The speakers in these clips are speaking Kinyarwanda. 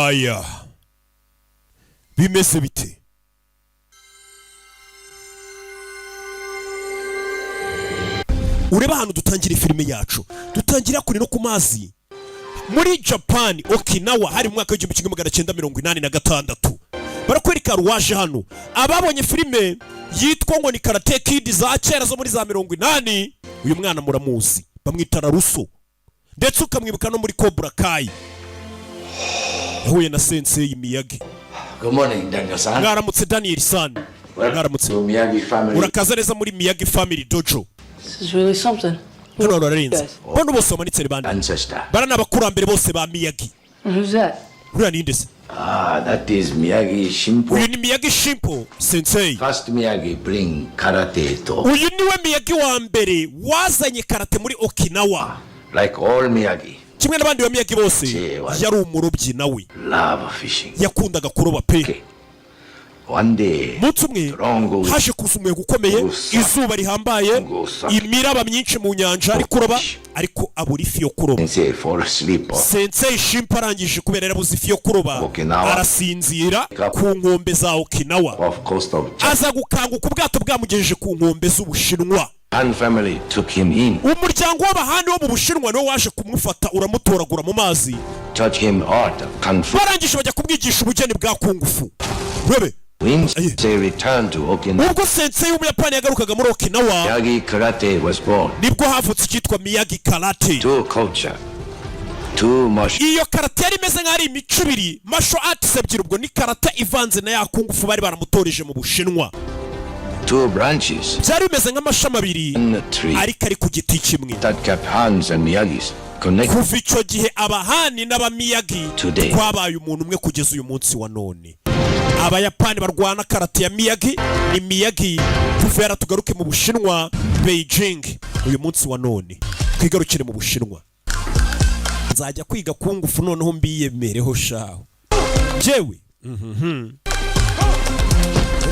aya bimeze bite? Ureba hano dutangira filime yacu, dutangira kuri no ku mazi muri Japan, Okinawa, hari mu mwaka w'1986. Barakwereka ruwaje hano ababonye filime yitwa ngo ni Karate Kid za kera zo muri za 80. Uyu mwana muramuzi, bamwita Naruto, ndetse ukamwibuka no muri Cobra Kai. Yahuye na Sensei Miyagi. Good morning, Daniel-san. Mwaramutse Daniel-san. Mwaramutse. Urakaza neza muri Miyagi Family Dojo. This is really something. Hano rarenze. Bano bose bamanitse ni bande? Barana abakurambere bose ba Miyagi. Who's that? Uriya ni nde se? That is Miyagi Shimpo. Uyu ni Miyagi Shimpo Sensei. First Miyagi bring karate to. Uyu niwe Miyagi wa mbere wazanye karate muri Okinawa. Like all Miyagi. Kimwe n'abandi ba Miyagi bose yari umurobyi nawe. Love fishing. Yakundaga kuroba pe. One day, munsi umwe haje kuza umuyaga ukomeye, izuba rihambaye, imiraba myinshi mu nyanja ari kuroba, ariko abura ifi yo kuroba. Sensei Shimpo arangije kubera yarabuze ifi yo kuroba, arasinzira ku nkombe za Okinawa. Aza gukanguka ubwato bwamugejeje ku nkombe z'Ubushinwa. Umuryango w'abahandi wo mu Bushinwa niwo waje kumufata uramutoragura mu mazi. Barangije bajya kubwigisha ubugeni bwa kungufu. Rebe ubwo Sensei w'Umuyapani yagarukaga muri Okinawa, Miyagi Karate was born. nibwo havutse icyitwa Miyagi Karate. Two culture, two martial. Iyo karate yari imeze nk'ari imico ibiri, martial arts ebyiri, ubwo ni karate ivanze na ya kungufu bari baramutoreje mu Bushinwa. Two branches. Byari bimeze nk'amashami abiri ariko ari ku giti kimwe. That kept Hans and Miyagis connected. Kuva icyo gihe abahani n'abamiyagi twabaye umuntu umwe kugeza uyu munsi wa none. Abayapani barwana karate ya Miyagi ni Miyagi tuvera tugaruke mu Bushinwa Beijing uyu munsi wa none twigarukire mu Bushinwa. Nzajya kwiga kungufu noneho mbiyemereho shaho jewe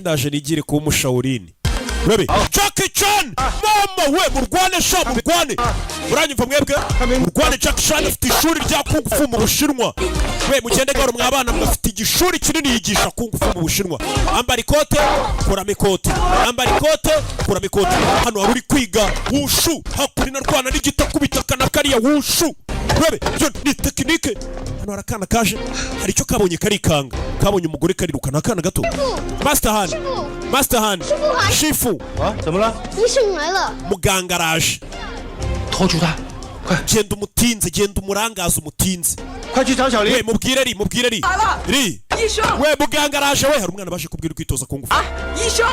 ndaje nigire ku mushawurini. Urabe Jackie Chan mama we murwane sha murwane uranyumva mwebwe murwane. Jackie Chan afite ishuri rya kungufu mu Bushinwa. We mugende gahoro mwabana mwafite igishuri kinini yigisha kungufu mu Bushinwa. Ambara ikote kuramo ikote, ambara ikote kuramo ikote. Hano wari uri kwiga wushu, hakuri na rwana n'igita kubitaka na kariya wushu. Urabe byo ni tekinike. Hano harakana kaje hari icyo kabonye karikanga, kabonye umugore kariruka nakana gato. Master Han, Master Han, Shifu. 怎么了？ 医生来了。 Muganga araje. 拖住他，快 Genda umutinze, genda umurangaza umutinze. 快去找小林。 We mubwire ri, mubwire ri. Ri. 医生 We muganga araje we, hari umwana baje kubwira kwitoza kungufu. 医生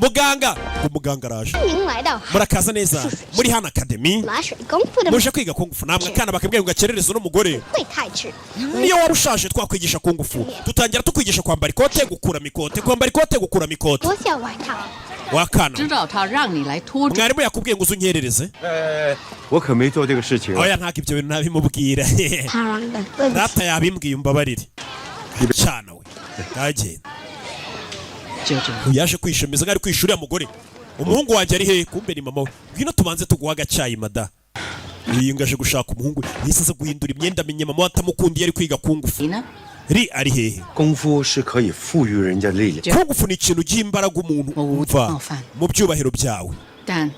Muganga, umuganga araje. 您来到 Murakaza neza muri Han Academy. 拿水功夫的 Muje kwiga kungufu namwe kana bakabwira ngo gakerereze no mugore. 会太智。 Niyo warushaje twakwigisha kungufu. Tutangira tukwigisha kwambara ikote, gukura mikote, kwambara ikote, gukura mikote. 多笑外套。 Wakana. 知道他让你来拖着。 Mwarimu yakubwiye ngo uzunyerereze. 我可没做这个事情。 Oya ntaka ibyo bintu nabimubwira. 他让的，对不起。 Data yabimbwiye umbabarire. Cyana we. Kagenda. 就这样。 Yaje kwishemeza ngari kwishuri ya mugore. Umuhungu wanjye ari he? Kumbe ni mama we. Ngwino tubanze tuguha agacyayi mada. Yingaje gushaka umuhungu. Yisize guhindura imyenda amenye mama atamukundiye ari kwiga kungufu. 你呢？ Ri ari hehe? 功夫是可以赋予人家力量。 Kungufu ni ikintu gihimbaraga umuntu umva mu byubahiro byawe. 但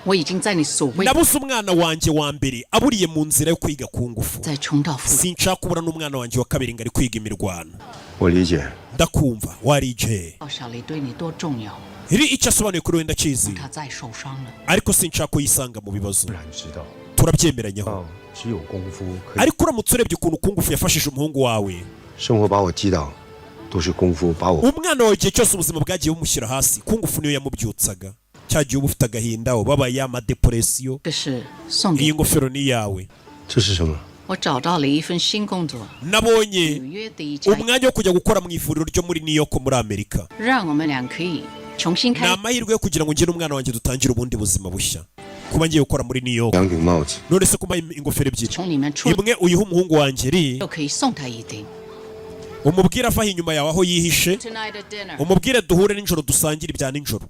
我已经在你所谓 Nabuze umwana wanjye wa mbere aburiye mu nzira yo kwiga kungufu. 在重蹈覆辙。 Sinshaka kubura n'umwana wanjye wa kabiri ngari kwiga imirwano. 我理解。 Ndakumva warije. 小李对你多重要， Iri icyo asobanuye kuri wenda kizi. 他再受伤了， Ariko sinshaka kuyisanga mu bibazo. 不然知道， Turabyemeranyaho. 只有功夫可以。 Ariko uramutse urebye ukuntu kungufu yafashije umuhungu wawe. 生活把我击倒，都是功夫把我。 Umwana wawe igihe cyose ubuzima bwagiye bumushyira hasi, kungufu niyo yamubyutsaga. Cyagiye uba ufite agahinda, ubabaye amadepresiyo. 这是送给 Iyi ngofero ni iyawe. 这是什么？ 我找到了一份新工作， Nabonye 纽约的一家， umwanya wo kujya gukora mu ivuriro ryo muri New York muri Amerika. 让我们俩可以重新 Ni 开。 amahirwe yo kugira ngo njye n'umwana wanjye dutangire ubundi buzima bushya. Kuba ngiye gukora muri New York. 两顶帽子。 None se kuba ingofero ebyiri. 从你们出 Imwe uyiha umuhungu wanjye ri, 就可以送他一顶。 umubwire avaho inyuma yawe aho yihishe, Tonight at dinner， umubwire duhure nijoro dusangire ibya nijoro.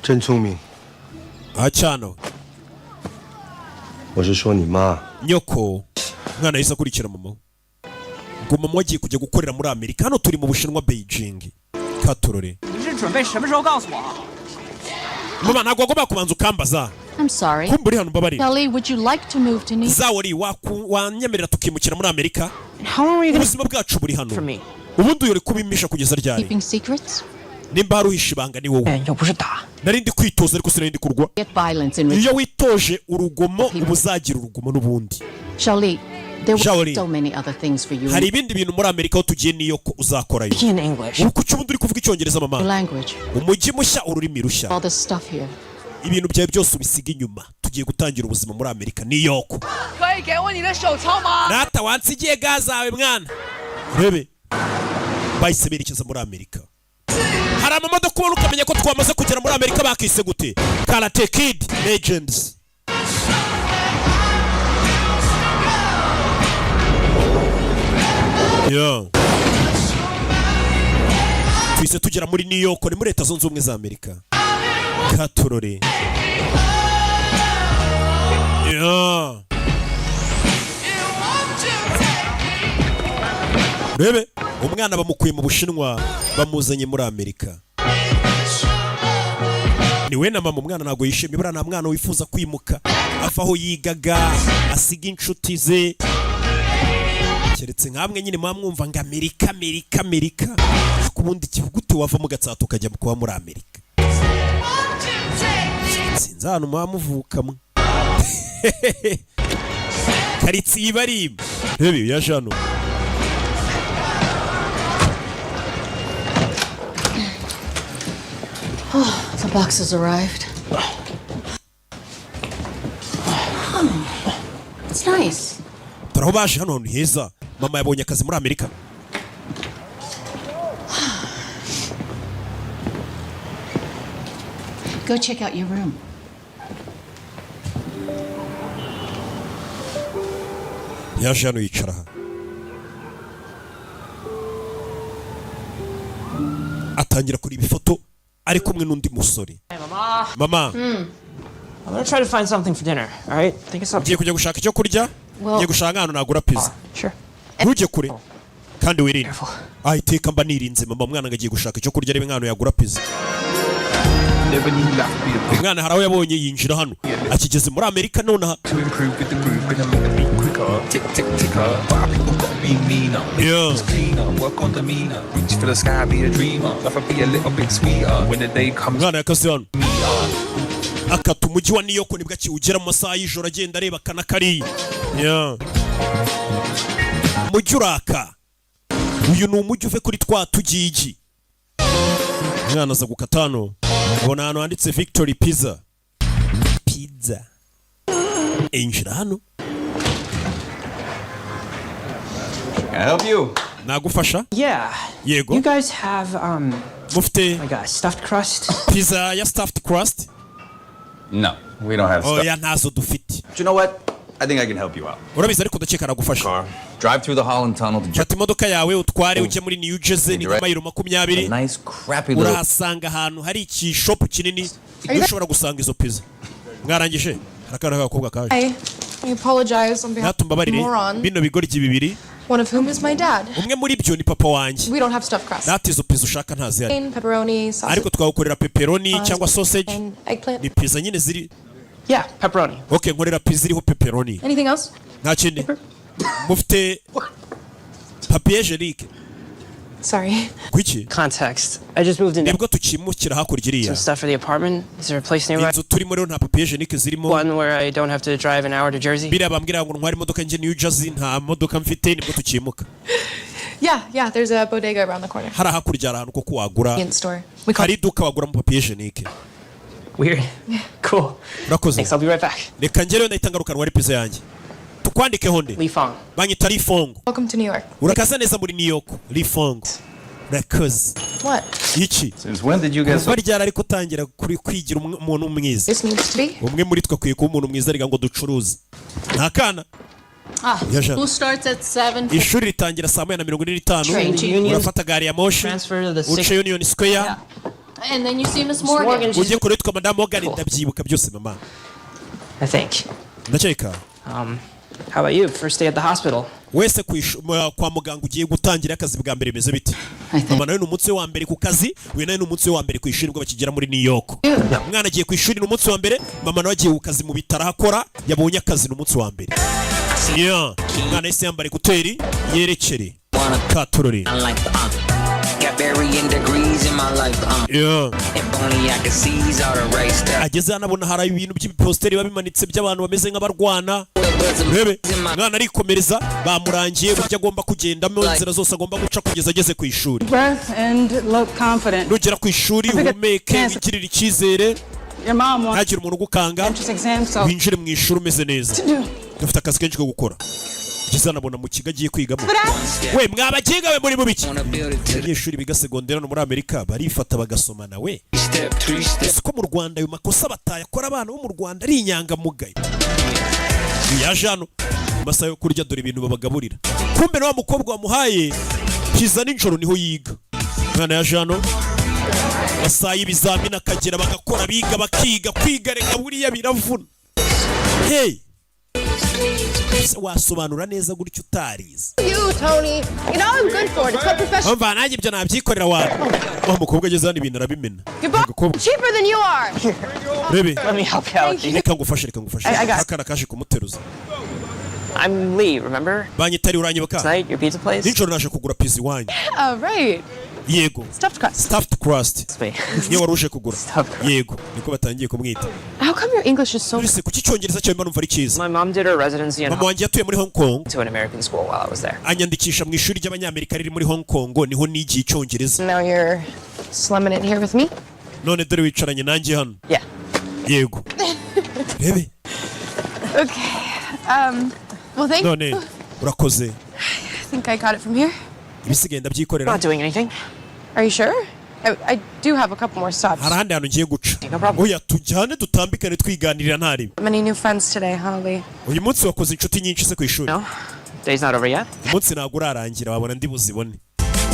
真聪明。 Acyana we. 我是说你妈。 Nyoko. Mwana yise akurikira mama we. ngo mama wagiye kujya gukorera muri Amerika. Hano turi mu Bushinwa Beijing. Katurore. Mama ntabwo agomba kubanza ukambaza. I'm sorry. Kumburi hano mbabari. Kelly, would you like to move to New York? Zawari wanyemerera tukimukira muri Amerika. How long are you going Ubuzima bwacu buri hano. for me? Ubundi uri kubimisha kugeza ryari? Keeping secrets? Nimba haruhisha ibanga ni wowe. 又不是打。 Nari ndi kwitoza ariko sinari ndi kurwa. Get violence in return. Iyo witoje urugomo ubuzagira urugomo n'ubundi. Charlie, there were Charlie. so many other things for you. Hari ibindi bintu muri Amerika aho tugiye niyo ko uzakorayo. In English. Kuki ubundi uri kuvuga icyongereza Your mama? language, Umujyi mushya ururimi rushya. all this stuff here. Ibintu byawe byose ubisiga inyuma. Tugiye gutangira ubuzima muri Amerika New York. Rata wansigiye gazawe mwana. Rebe. Bahise berekeza muri Amerika. Hari amamodoka ubona ukamenya ko twamaze kugera muri Amerika bakise gute? Karate Kid Legends. Yo. Twise tugera muri New York ni muri Leta Zunze Ubumwe za Amerika. Katurore. Yo. Rebe, umwana bamukuye mu Bushinwa bamuzanye muri Amerika. Niwe na mama umwana ntabwo yishimye, buriya nta mwana wifuza kwimuka ava aho yigaga asiga inshuti ze. Keretse nkamwe nyine mwamwumva ngo Amerika Amerika Amerika. Kubundi kivugute wava mu Gatsata ukajya kuba muri Amerika. Sinzi hano mwamuvukamwe. Karitsiye bari. Rebe yaje hano. The box has arrived. It's nice. Turaho baje hano hantu heza. Mama yabonye akazi muri Amerika. Go check out your room. Yaje hano yicara aha. Atangira kuri ifoto ari kumwe n'undi musore. Mama. I'm going to try to find something for dinner, all right? Think of something. Ugiye kujya gushaka icyo kurya? Ugiye gushaka ahantu nagura pizza. Sure. Ntujye kure. Kandi wirinde. Iteka mba nirinze mama umwana ngagiye gushaka icyo kurya arebe nk'ahantu yagura pizza. Umwana hari aho yabonye yinjira hano. Akigeze muri Amerika nonaha. Umwana yakase hano. Akata umujyi wa New York nibwo akiwugera mu masaha y'ijoro agenda areba kana kariya. Umujyi uraka. Uyu ni umujyi uve kuri twa tugigi. Umwana aza gukata hano. Abona hano handitse Victory Pizza. Pizza. Injira hano. Can I help you? Nagufasha? Yeah. Yego. You guys have, Mufite like a stuffed crust? pizza ya stuffed crust? No, we don't have Oh, stuff. ya ntazo dufite. But you know what? I think I can help you out. Urabizi ariko ndakeka nagufasha. Car. Drive through the Holland Tunnel to Fata imodoka yawe utware ujye muri New Jersey ni mayiro 20. a nice crappy little. Urahasanga ahantu hari iki shop kinini ushobora gusanga izo pizza. Mwarangije? Harakara gakobwa kaje. I apologize on behalf of the Natumbabarire moron, bino bigoryi bibiri. one of whom is my dad. Umwe muri byo ni papa wanjye. We don't have stuffed crust. Nati izo pizza ushaka ntazi hari. Plain pepperoni, sausage, Ariko twawukorera pepperoni cyangwa sausage. and eggplant. Ni pizza nyine ziri. Yeah, pepperoni. Okay, nkorera pizza iriho pepperoni. Anything else? Nta kindi. Mufite papier jelique. Sorry. Kwiki? Context. I just moved in. Nibwo tukimukira hakurya iriya. Some stuff for the apartment. Is there a place nearby? Inzu turimo rero nta papier jelique zirimo. One where I don't have to drive an hour to Jersey? Biriya bambwira ngo ntware imodoka njye New Jersey nta modoka mfite nibwo tukimuka. Yeah, there's a bodega around the corner. Hari hakurya ahantu ko kuwagura. In store. We call Hari iduka wagura mu papier jelique. Weird. Cool. Urakoze. Thanks, I'll be right back. Reka njyewe ndahita ngaruka wari pizza yanjye. Tukwandike honde. Lee Fong. Banyita Lifongo. Welcome to New York. Urakaza neza muri New York. Lifongo. Urakoze. What? Iki? Since when did you get so? Kuva ryari ariko utangira kwigira umuntu mwiza. This needs to be. Umwe muri twe akwiye kuba umuntu mwiza ariko ngo ducuruze. Nta kana. School starts at 7. Ishuri ritangira saa 9:45. Train to Union. Urafata gari ya moshi. Transfer to the Uce 6th. Union Square. And then you see Miss Morgan. Ujye kure twa Madame Morgan ndabyibuka byose mama. I think. Ndakeka. How about you? First day at the hospital. wese kwa muganga ugiye gutangira akazi bwa mbere bimeze biti. Mama nawe n'umunsi wa mbere ku kazi, we nawe n'umunsi wa mbere ku ishuri bwo bakigera muri New York. Umwana agiye ku ishuri n'umunsi wa mbere, mama nawe agiye ku kazi mu bitaro akora, yabonye akazi n'umunsi wa mbere. Yeah, umwana yise yambare kuteri yerekere. Katurori. Ageze anabona hari ibintu by'ibiposteri babimanitse by'abantu bameze nk'abarwana. Rebe, mwana arikomereza bamurangiye buryo agomba kugendamo inzira zose agomba guca kugeza ageze ku ishuri. Nugera ku ishuri uhumeke wigirira icyizere. Ntagire umuntu ugukanga. Winjire mu ishuri umeze neza. Dufite akazi kenshi ko gukora. Kizanabona mu kigo agiye kwigamo. We mwabagiga we muri biki? Abanyeshuri biga segonderi no muri Amerika barifata bagasomana we. Siko mu Rwanda ayo makosa batayakora abana bo mu Rwanda ari inyangamugayo. Yaje hano masaha yo kurya dore ibintu babagaburira. Kumbe no mukobwa wamuhaye kiza n'injoro niho yiga. Mwana yaje hano masaha y'ibizamini akagera bagakora biga bakiga kwiga reka buriya biravuna. Hey, wasobanura neza gutyo utarize. You, Tony. You know I'm good for it. It's what professional. Umva nanjye ibyo nabyikorera wantu. Wa mukobwa ageze hano ibintu arabimena. Cheaper than you are. Baby, Let me help you out. reka ngufashe. Akana kaje kumuteruza. I'm Lee, remember? Banyitari uranyibuka? Tonight, your pizza place? Nijoro naje kugura pizza iwanyu. Right. Yego. Stuffed crust. Niyo waruje kugura. Yego. Niko batangiye kumwita. How come your English is so... Ese kuki cyongereza cyawe mba numva ari cyiza? My mom did her residency in Mama wanjye yatuye muri Hong Kong. to an American school while I was there. Anyandikisha mu ishuri ry'abanyamerika riri muri Hong Kong niho nigiye icyongereza. Now you're slumming it here with me? None dore wicaranye nanjye hano. Yeah. Yego. Rebe. Okay. Well, thank you. None urakoze. I think I got it from here. Ibisigaye ndabyikorera. Not doing anything. Are you sure? I do have a couple more stops. Harahandi hantu ngiye guca. No problem. Oya tujyane dutambikane twiganirira ntari. Many new friends today, huh, Lee? Uyu munsi wakoze inshuti nyinshi se ku ishuri. No? Day's not over yet? Umunsi ntabwo urarangira wabona ndi buzibone.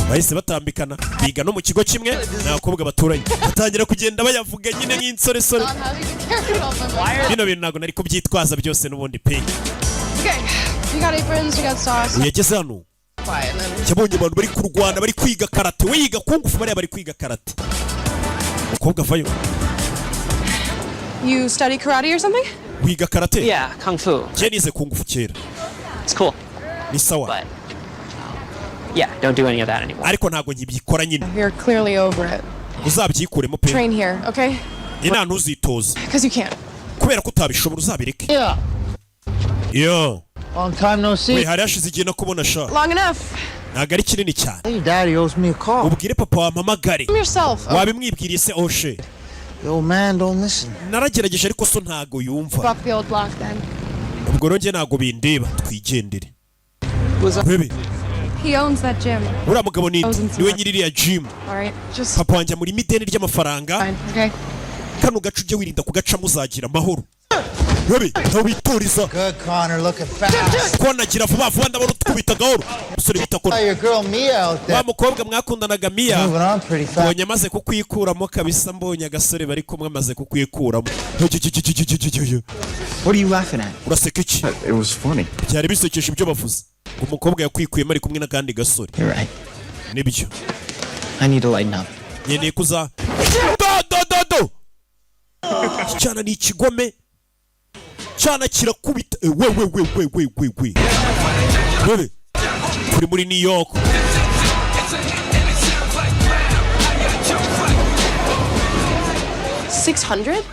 Bahise batambikana biga no mu kigo kimwe n'abakobwa baturanye. Batangira kugenda bayavuga nyine nk'insoresore. Bino bintu ntabwo nari kubyitwaza byose n'ubundi pe. Okay. You got aprons, you got sauce. Uyageze hano. Cyabonye abantu bari kurwana bari kwiga karate. We yiga kungufu bari kwiga karate. Mukobwa vayo. You study karate or something? Wiga karate? Yeah, kung fu. Nize kungufu kera. It's cool. Ni sawa. But yeah, don't do any of that anymore. Ariko ntabwo nkibyikora nyine. You're clearly over it. Uzabyikuremo pe. Train here, okay? Ina ntuzitoza. Because you can't. Kubera ko utabishobora uzabireke. Yeah. Yo. Long time no see. We hari hashize igihe nakubona sha. Long enough. Ntabwo ari kinini cyane. Hey, Daddy owes me a call. Ubwire papa wampamagare. Yourself. Wabimwibwiriye se Oshe. Yo, man, don't listen. Naragerageje ariko so ntago yumva. Fuck the old block then. Ubwo ronge ntago bindeba twigendere. Baby. He owns that gym. Uriya mugabo niwe nyiririya gym. Alright, just Papa wanjye muri mideni ry'amafaranga. fine, okay? Kano gace ujye wirinda kugacamo uzagira amahoro. Baby, ntawitoriza. Good, Connor, looking fast. Ko nagira vuba vuba ndabona tukubita gahoro. Musore bita ko. Saw your girl Mia out Wa there. mukobwa mwakundanaga Mia. Moving on pretty fast. Mbonye amaze kukwikuramo kabisa mbonye agasore bari kumwe amaze kukwikuramo. What are you laughing at? Uraseka iki? It was funny. Byari bisekeje ibyo bavuze. Umukobwa yakwikuyemo ari kumwe n'akandi gasore. You're right. Nibyo. I need to lighten up. Nyeneye kuza. Do. Cyana ni ikigome. Cyana kirakubita. We. Bebe. Turi muri New York. $600?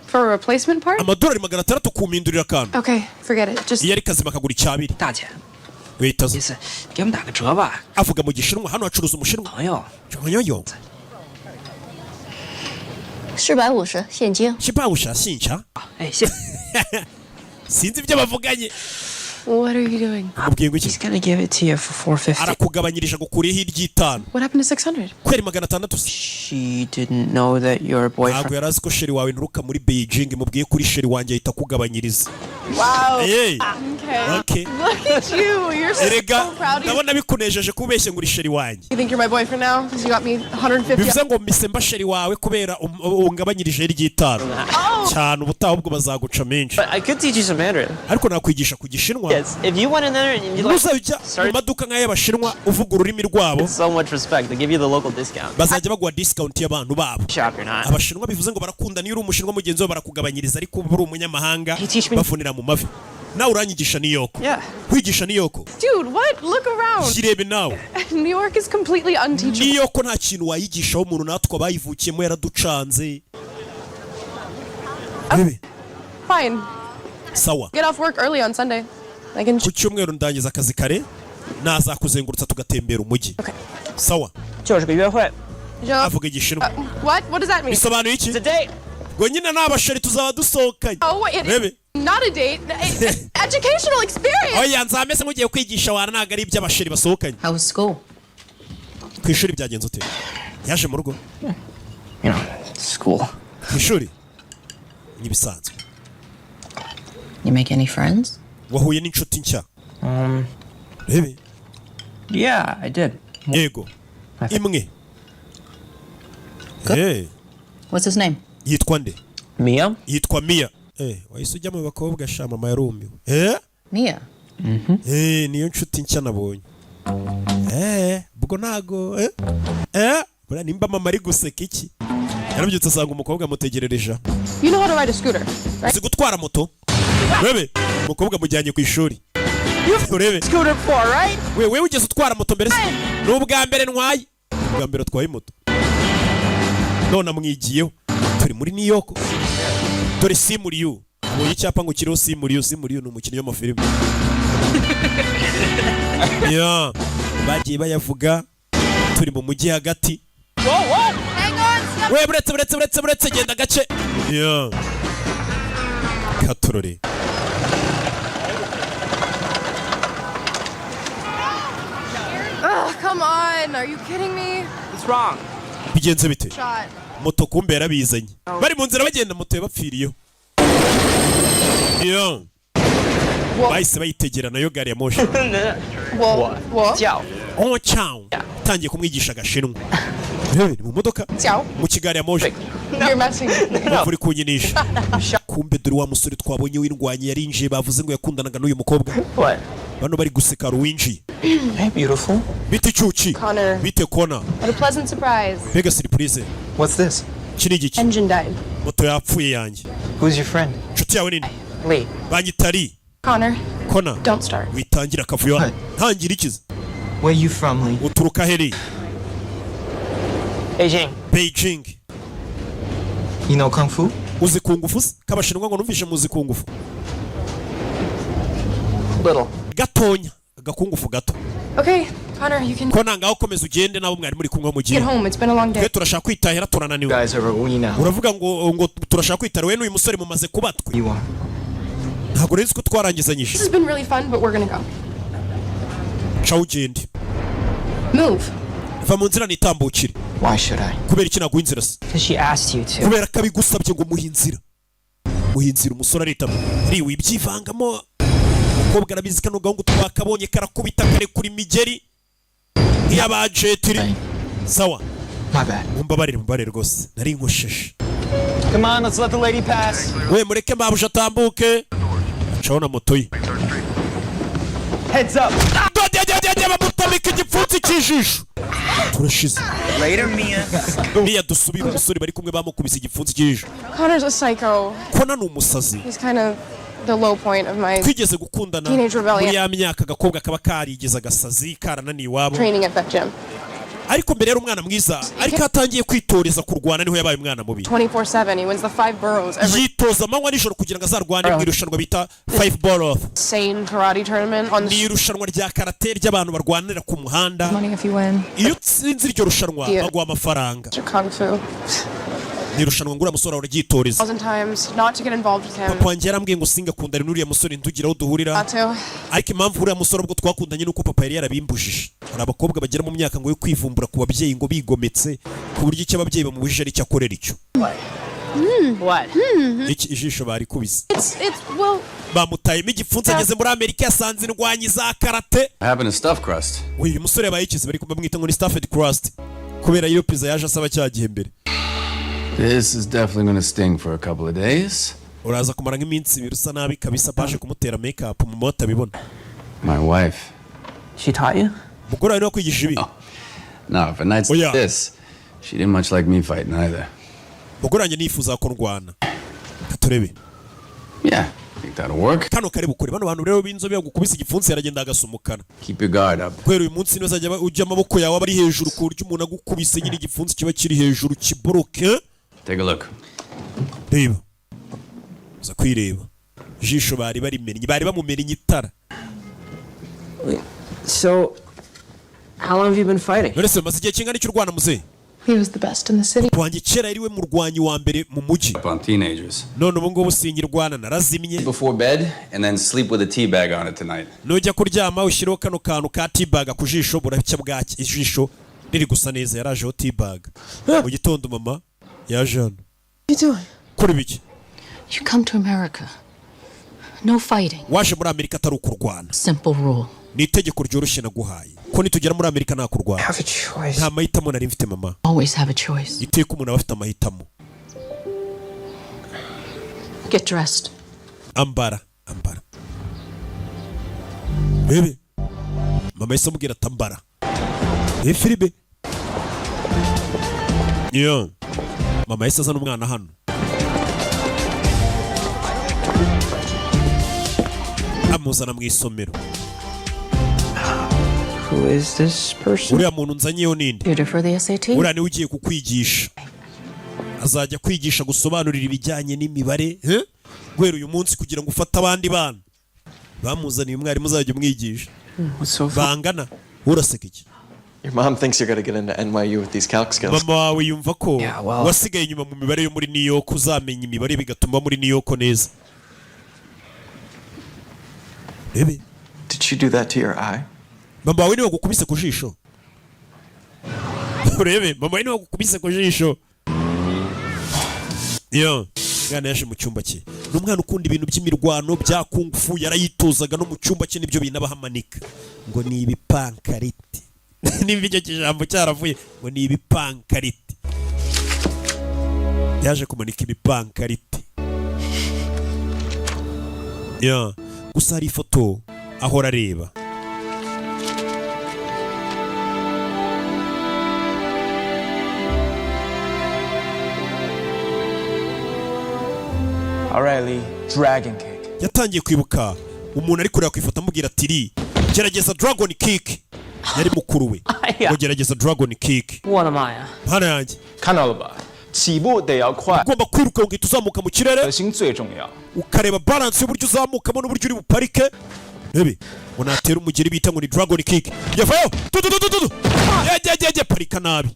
For a replacement part? Amadolari 600 kumpindurira akantu. Okay, forget it. Just Iyo ari kazima kagura icyabiri. 大姐， Wait, 意思给我们打个折吧， avuga mu gishinwa hano hacuruza umushinwa. 朋友。 Chonyoyo. 450现金。 Kibawusha sincha. 哎，谢。 Sinzi ibyo bavuganye. What are you doing? umubwiye ngo iki? He's gonna give it to you for $450. arakugabanyirije agukuriyeho iry'itanu. What happened to $600? kweri 600 se? She didn't know that your ntabwo boyfriend. yari azi ko sheri wawe nturuka muri Beijing, mubwiye kuri sheri wanjye ahita akugabanyiriza. Wow. Hey. Okay. Look at you. You're so Erega proud of you. ndabona bikunejeje kubeshye ngo uri sheri wanjye. You think you're my boyfriend now? Because you got me $150. bivuze ngo mbisemba sheri wawe kubera ungabanyirije iry'itanu. cyane ubutaha ubwo bazaguca menshi. But I could teach you some Mandarin. ariko nakwigisha ku gishinwa. Yes, if you went in there and you like uzajya mu maduka nk'ay'abashinwa uvuga ururimi rwabo, so much respect, they give you the local discount. bazajya baguha discount y'abantu babo. Shop you're not. abashinwa bivuze ngo barakunda, niyo uri umushinwa mugenzi wawe barakugabanyiriza, ariko uba uri umunyamahanga bavunira mu mavi. nawe uranyigisha niyoko. Yeah. kwigisha niyoko. Dude, what? Look around. kirebe nawe. New York is completely unteachable. niyoko nta kintu wayigishaho umuntu natwe abayivukiyemo yaraducanze. Bebe. Fine. sawa. Get off work early on Sunday. I can. ku cyumweru ndangiza akazi kare, nazakuzengurutsa tugatembera umujyi. Okay. sawa. 就是个约会。 avuga igishinwa. What? What does that mean? bisobanuye iki? It's a date. ngo nyine n'abasheri tuzaba dusohokanye. Oh, it Bebe. is not a date. Educational experience. oya nzameze nk'ugiye kwigisha wana, ntabwo ari iby'abasheri basohokanye. How was school? ku ishuri byagenze ute? yaje mu rugo? You know, school. ku ishuri n'ibisanzwe. You make any friends? wahuye n'inshuti nshya? Bebe. Yeah, I did. yego. imwe. What's his name? yitwa nde? Mia? yitwa Mia. wahise ujya mu bakobwa sha mama yarumiwe. Mia. niyo nshuti nshya nabonye. ubwo ntago buriya nimba mama ari guseka iki? yarabyutse asanga umukobwa amutegerereje. You know how to ride a scooter, right? uzi gutwara moto? Bebe, umukobwa amujyanye ku ishuri. urebe. Scooter 4, right? wewe ugeze utwara moto mbere se? ni ubwa mbere ntwaye. ubwa mbere atwaye moto. none amwigiyeho. turi muri New York. dore simuriyu. ubu icyapa ngo kiriho simuriyu. simuriyu ni umukinnyi w'amafilime. yeah. bagiye bayavuga. turi mu mujyi hagati. we buretse genda gace. yeah. katurore. Come on. Are you kidding me? What's wrong? bigenze bite? Shot. moto kumbe yarabizanye. bari mu nzira bagenda moto yabapfiriyeho. yeah. bahise bayitegera nayo gari ya moshi. Whoa. Ciao. oh ciao. tangiye kumwigisha agashinwa. ni mu modoka. Ciao. mu kigari ya moshi. You're messing. uri kunyinisha. kumbe dore wa musore twabonye w'indwanyi yarinjiye, bavuze ngo yakundanaga n'uyu mukobwa. What? bano bari guseka ruwinjiye. Hey, beautiful. bite cyuki. Connor. bite kona. What a pleasant surprise. mbega surprise. What's this? iki ni igiki? Engine died. moto yapfuye yanjye. Who's your friend? inshuti yawe nini? Lee. banyita Lee. Connor, kona. don't start. witangira akavuyo. What? ntangira ikiza. Where you from, Lee? uturuka heri? Beijing. Beijing. You know Kung Fu? uzi kungufu se? kabashinwa ngo numvishe muzi kungufu. Little. gatonya. agakungufu gato. Okay, Connor, you can kona ngaho komeza ugende nabo mwari muri kumwe mu get gihe. home. It's been a long day. twe turashaka kwitahira You turananiwe. guys are we now. uravuga ngo turashaka kwitahira, we n'uyu musore mumaze kubatwe. You are. ntabwo rero ko twarangizanyije. This has been really fun, but we're gonna go. caho ugende. Move. va mu nzira nitambukire. Why should I? kubera iki naguha inzira se? Because she asked you to. kubera ko abigusabye ngo muhe inzira. muhe inzira. umusore aritama. ri wibyivangamo. umukobwa arabizi kano gahungu twakabonye karakubita kare kuri imigeri nk'iy'abajetiri. sawa. My bad. mumbabarire rwose nari nkosheshe. Come on, let's let the lady pass. we mureke mabuja atambuke. acaho na moto ye. Heads up. bamutamika igipfunsi cy'ijisho. turashize. Later, Mia. niya dusubira umusore bari kumwe bamukubise igipfunsi cy'ijisho. Connor's a psycho. kona ni umusazi. He's kind of the low point of my twigeze gukundana Teenage rebellion. muri ya myaka agakobwa kaba karigeze agasazi karananiye iwabo. training at that gym. ariko mbere yari umwana mwiza, ariko atangiye kwitoreza kurwana niho yabaye umwana mubi. 24/7. He wins the 5 boroughs every yitoza amanywa nijoro kugira ngo azarwane mu irushanwa bita 5 borough. insane karate tournament on ni the irushanwa rya karate ry'abantu barwanira ku muhanda. money if you win. iyo utsinze iryo rushanwa Yeah. baguha amafaranga. Kung Fu. nirushanwa ngura musore uragitoreza 1,000 times not to get involved with him. papa wanjye yarambwiye ngo singakundane n'uriya musore ntugira aho duhurira Not to. ariko impamvu uriya musore ubwo twakundanye nuko papa yari yarabimbujije hari abakobwa bagera mu myaka ngo yo kwivumbura ku babyeyi ngo bigometse ku buryo icyo ababyeyi bamubujije ari cyo akorera icyo What? iki ijisho barikubise It's well. bamutayemo igipfunsi ageze muri Amerika yasanze indwanyi za karate Happened to stuffed crust. uyu musore yabaye ikizi bari kumwita ngo ni Stafford Crust kubera iyo pizza yaje asaba cyagihe mbere This is definitely gonna sting for a couple of days. uraza kumara nk'iminsi ibiri usa nabi kabisa baje kumutera make up mu mota bibona My wife. She taught you? mugore wawe niwe kwigishije ibi No, for nights Oh, like yeah. this, she didn't much like me fighting either. mugore wanjye nifuza ko ndwana katurebe Yeah, think that'll work. kano kare bukure bano bantu rero b'inzobe bagukubise igipfunsi yaragenda agasumukana Keep your guard up. kubera uyu munsi nizajya ujya amaboko yawe aba ari hejuru ku buryo umuntu agukubise nyine igipfunsi kiba kiri hejuru kiboroke Take a look. reba uza kwireba ijisho bari bamumennye itara So, how long have you been fighting? none se maze igihe kingana icyo urwana muzehe He was the best in the city. wanjye kera yari we murwanyi wa mbere mu mujyi Up on teenagers. none ubu ngubu sinyirwana narazimye Before bed, and then sleep with a tea bag on it tonight. nujya kuryama ushyireho kano kantu ka tibaga ku jisho buracya bwaki ijisho riri gusa neza yarajeho tibaga mu gitondo mama yaje hano What are you doing? kuri biki You come to America. No fighting. waje muri Amerika atari ukurwana Simple rule. ni itegeko ryoroshye naguhaye ko nitugera muri Amerika nta kurwana Have a choice. nta mahitamo nari mfite mama Always have a choice. iteka umuntu aba afite amahitamo Get dressed. ambara bebe mama yahise amubwira ati ambara filibe yo mama yahise azana umwana hano amuzana mu isomero Who is this person? uriya muntu nzanyeyo ninde Tutor for the SAT? uriya niwe ugiye kukwigisha azajya kwigisha gusobanurira ibijyanye n'imibare guhera uyu munsi kugira ngo ufate abandi bana bamuzaniye umwarimu uzajya umwigisha What's so funny? bangana uraseka iki Your mom thinks you're gonna get into NYU with these calc skills. mama wawe yumva ko Yeah, well- wasigaye inyuma mu mibare yo muri New York uzamenya imibare bigatuma muri New York neza bebe Did she do that to your eye? mama wawe niwe wagukubise ku jisho urebe mama wawe niwe wagukubise ku jisho yo mwana yaje mu cyumba cye ni umwana ukunda ibintu by'imirwano bya kung fu yarayitozaga no mu cyumba cye nibyo bintu abahamanika ngo ni ibipankarite nimba icyo kijambo cyaravuye ngo ni ibipankarite yaje kumanika ibipankarite ya gusa hari ifoto ahora areba Alright, Lee. Dragon kick. yatangiye kwibuka umuntu ari kureba ku ifoto amubwira ati ri gerageza dragon kick yari mukuru we ngo gerageza dragon kick 我的妈呀！ hano yanjye 看到了吧？起步得要快， ugomba kwiruka ugahita uzamuka mu kirere 核心最重要。 ukareba balance y'uburyo uzamukamo n'uburyo uri buparike rebe ngo natera umugeri bita ngo ni dragon kick yavayo tututututu yajya parika nabi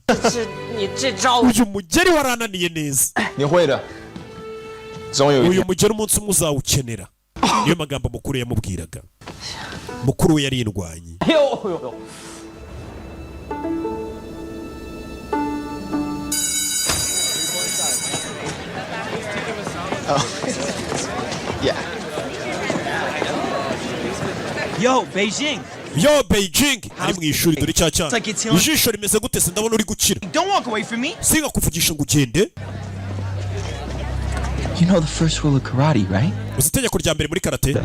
你这招 uyu mugeri warananiye neza 你会的，总有一 uyu 天。 mugeri umunsi umwe uzawukenera niyo magambo mukuru yamubwiraga mukuru we yari indwanyi 哎呦呦呦！ Yeah. Yo, Beijing. yo Beijing ari mu ishuri dore cya cyane Like it's healing. ijisho rimeze gute se ndabona uri gukira Don't walk away from me. singakuvugisha ngo ugende You know the first rule of karate, right? uzi itegeko rya mbere muri karate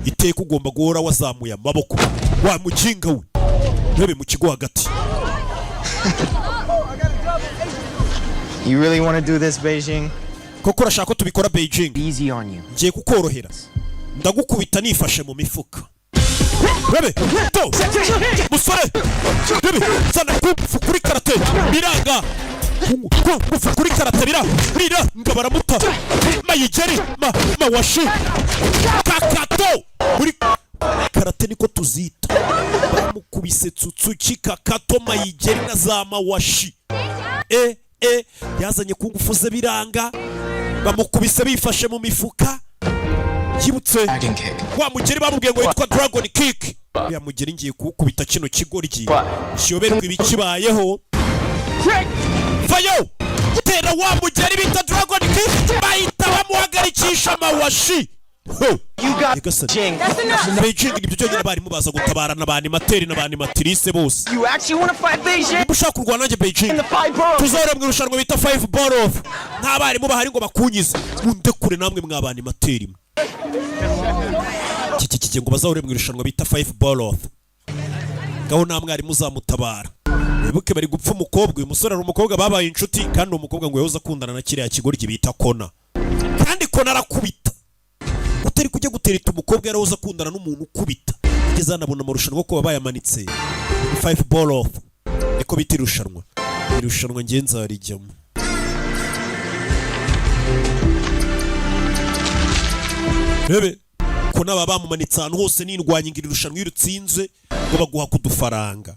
iteka ugomba guhora wazamuye amaboko wa mujinga we rebe mu kigo hagati You really want to do this, Beijing? koko urashaka ko tubikora Beijing Easy on you. ngiye kukorohera ndagukubita nifashe mu mifuka rebe to musore rebe zana kufu kuri karate biranga kufu kuri karate birira ngabaramuta mayigeri mawashi kakato muri karate niko tuzita bamukubise tsutsuki kakato mayigeri na za mawashi yazanye ku ngufu ze biranga, bamukubise bifashe mu mifuka. Yibutse wa mugeri bamubwiye ngo yitwa Dragon Kick. Ya mugeri ngiye kukubita kino kigoryi kiyoberwa ibikibayeho. Vayo tera wa mugeri bita Dragon Kick, bahita bamuhagarikisha amawashi. Beijing ibyo cyonyine barimo baza gutabara n'abanimateri n'abanimatrice bose. Ushaka kurwana nanjye Beijing, tuzahora mu irushanwa bita 5 ball off. Nta barimo bahari ngo bakunyize, munde kure namwe mwabanimateri. Kiki ngo bazahore mu irushanwa bita 5 ball off. Gaho nta mwarimu uzamutabara. Wibuke bari gupfa umukobwa, uyu musore ari umukobwa babaye inshuti, kandi umukobwa ngo yahoze akundana na kiriya kigoryi bita Kona. Kandi Kona arakubita. Utari kujya gutereta umukobwa yarahoze akundana n'umuntu ukubita. Kugeza anabona amarushanwa ko babaye amanitse. 5 ball off. Niko bita irushanwa. Irushanwa ngenza harijyamo. Bebe ko naba bamumanitse ahantu hose n'indwanya ngira irushanwa y'urutsinze ngo baguha kudufaranga.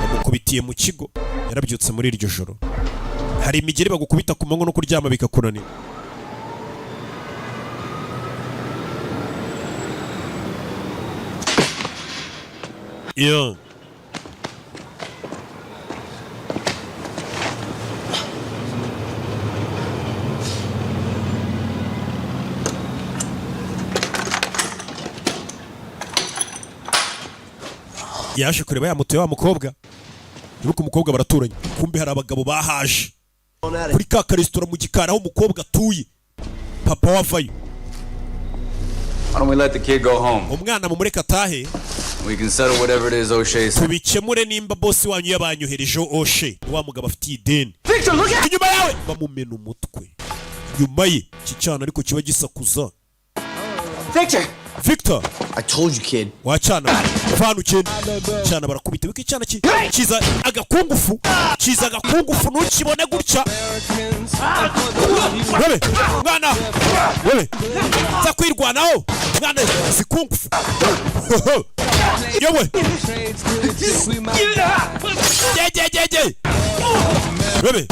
Bamukubitiye mu kigo, yarabyutse muri iryo joro. Hari imigeri bagukubita ku manywa no kuryama bikakunanira. Yeah. Yaje kureba yamutuye wa mukobwa. Nuko umukobwa baraturanye. Kumbe hari abagabo bahaje. Kuri ka restaurant mu gikara aho umukobwa atuye. Papa wavayo. Why don't we let the kid go home? Umwana mumureka tahe. We can settle whatever it is O'Shea said. Tubikemure nimba boss wanyu yabanyohereje O'Shea. Wa mugabo afite ideni. Victor, look at Inyuma yawe bamumena umutwe. Nyuma ye kicana ariko kiba gisakuza. Victor, I told you, kid. wachana vanu cyane cyana barakubita wiki cyana kiza agakungufu nukibone gutya. Wewe mwana wewe za kwirwanaho mwana zikungufu yewe je wewe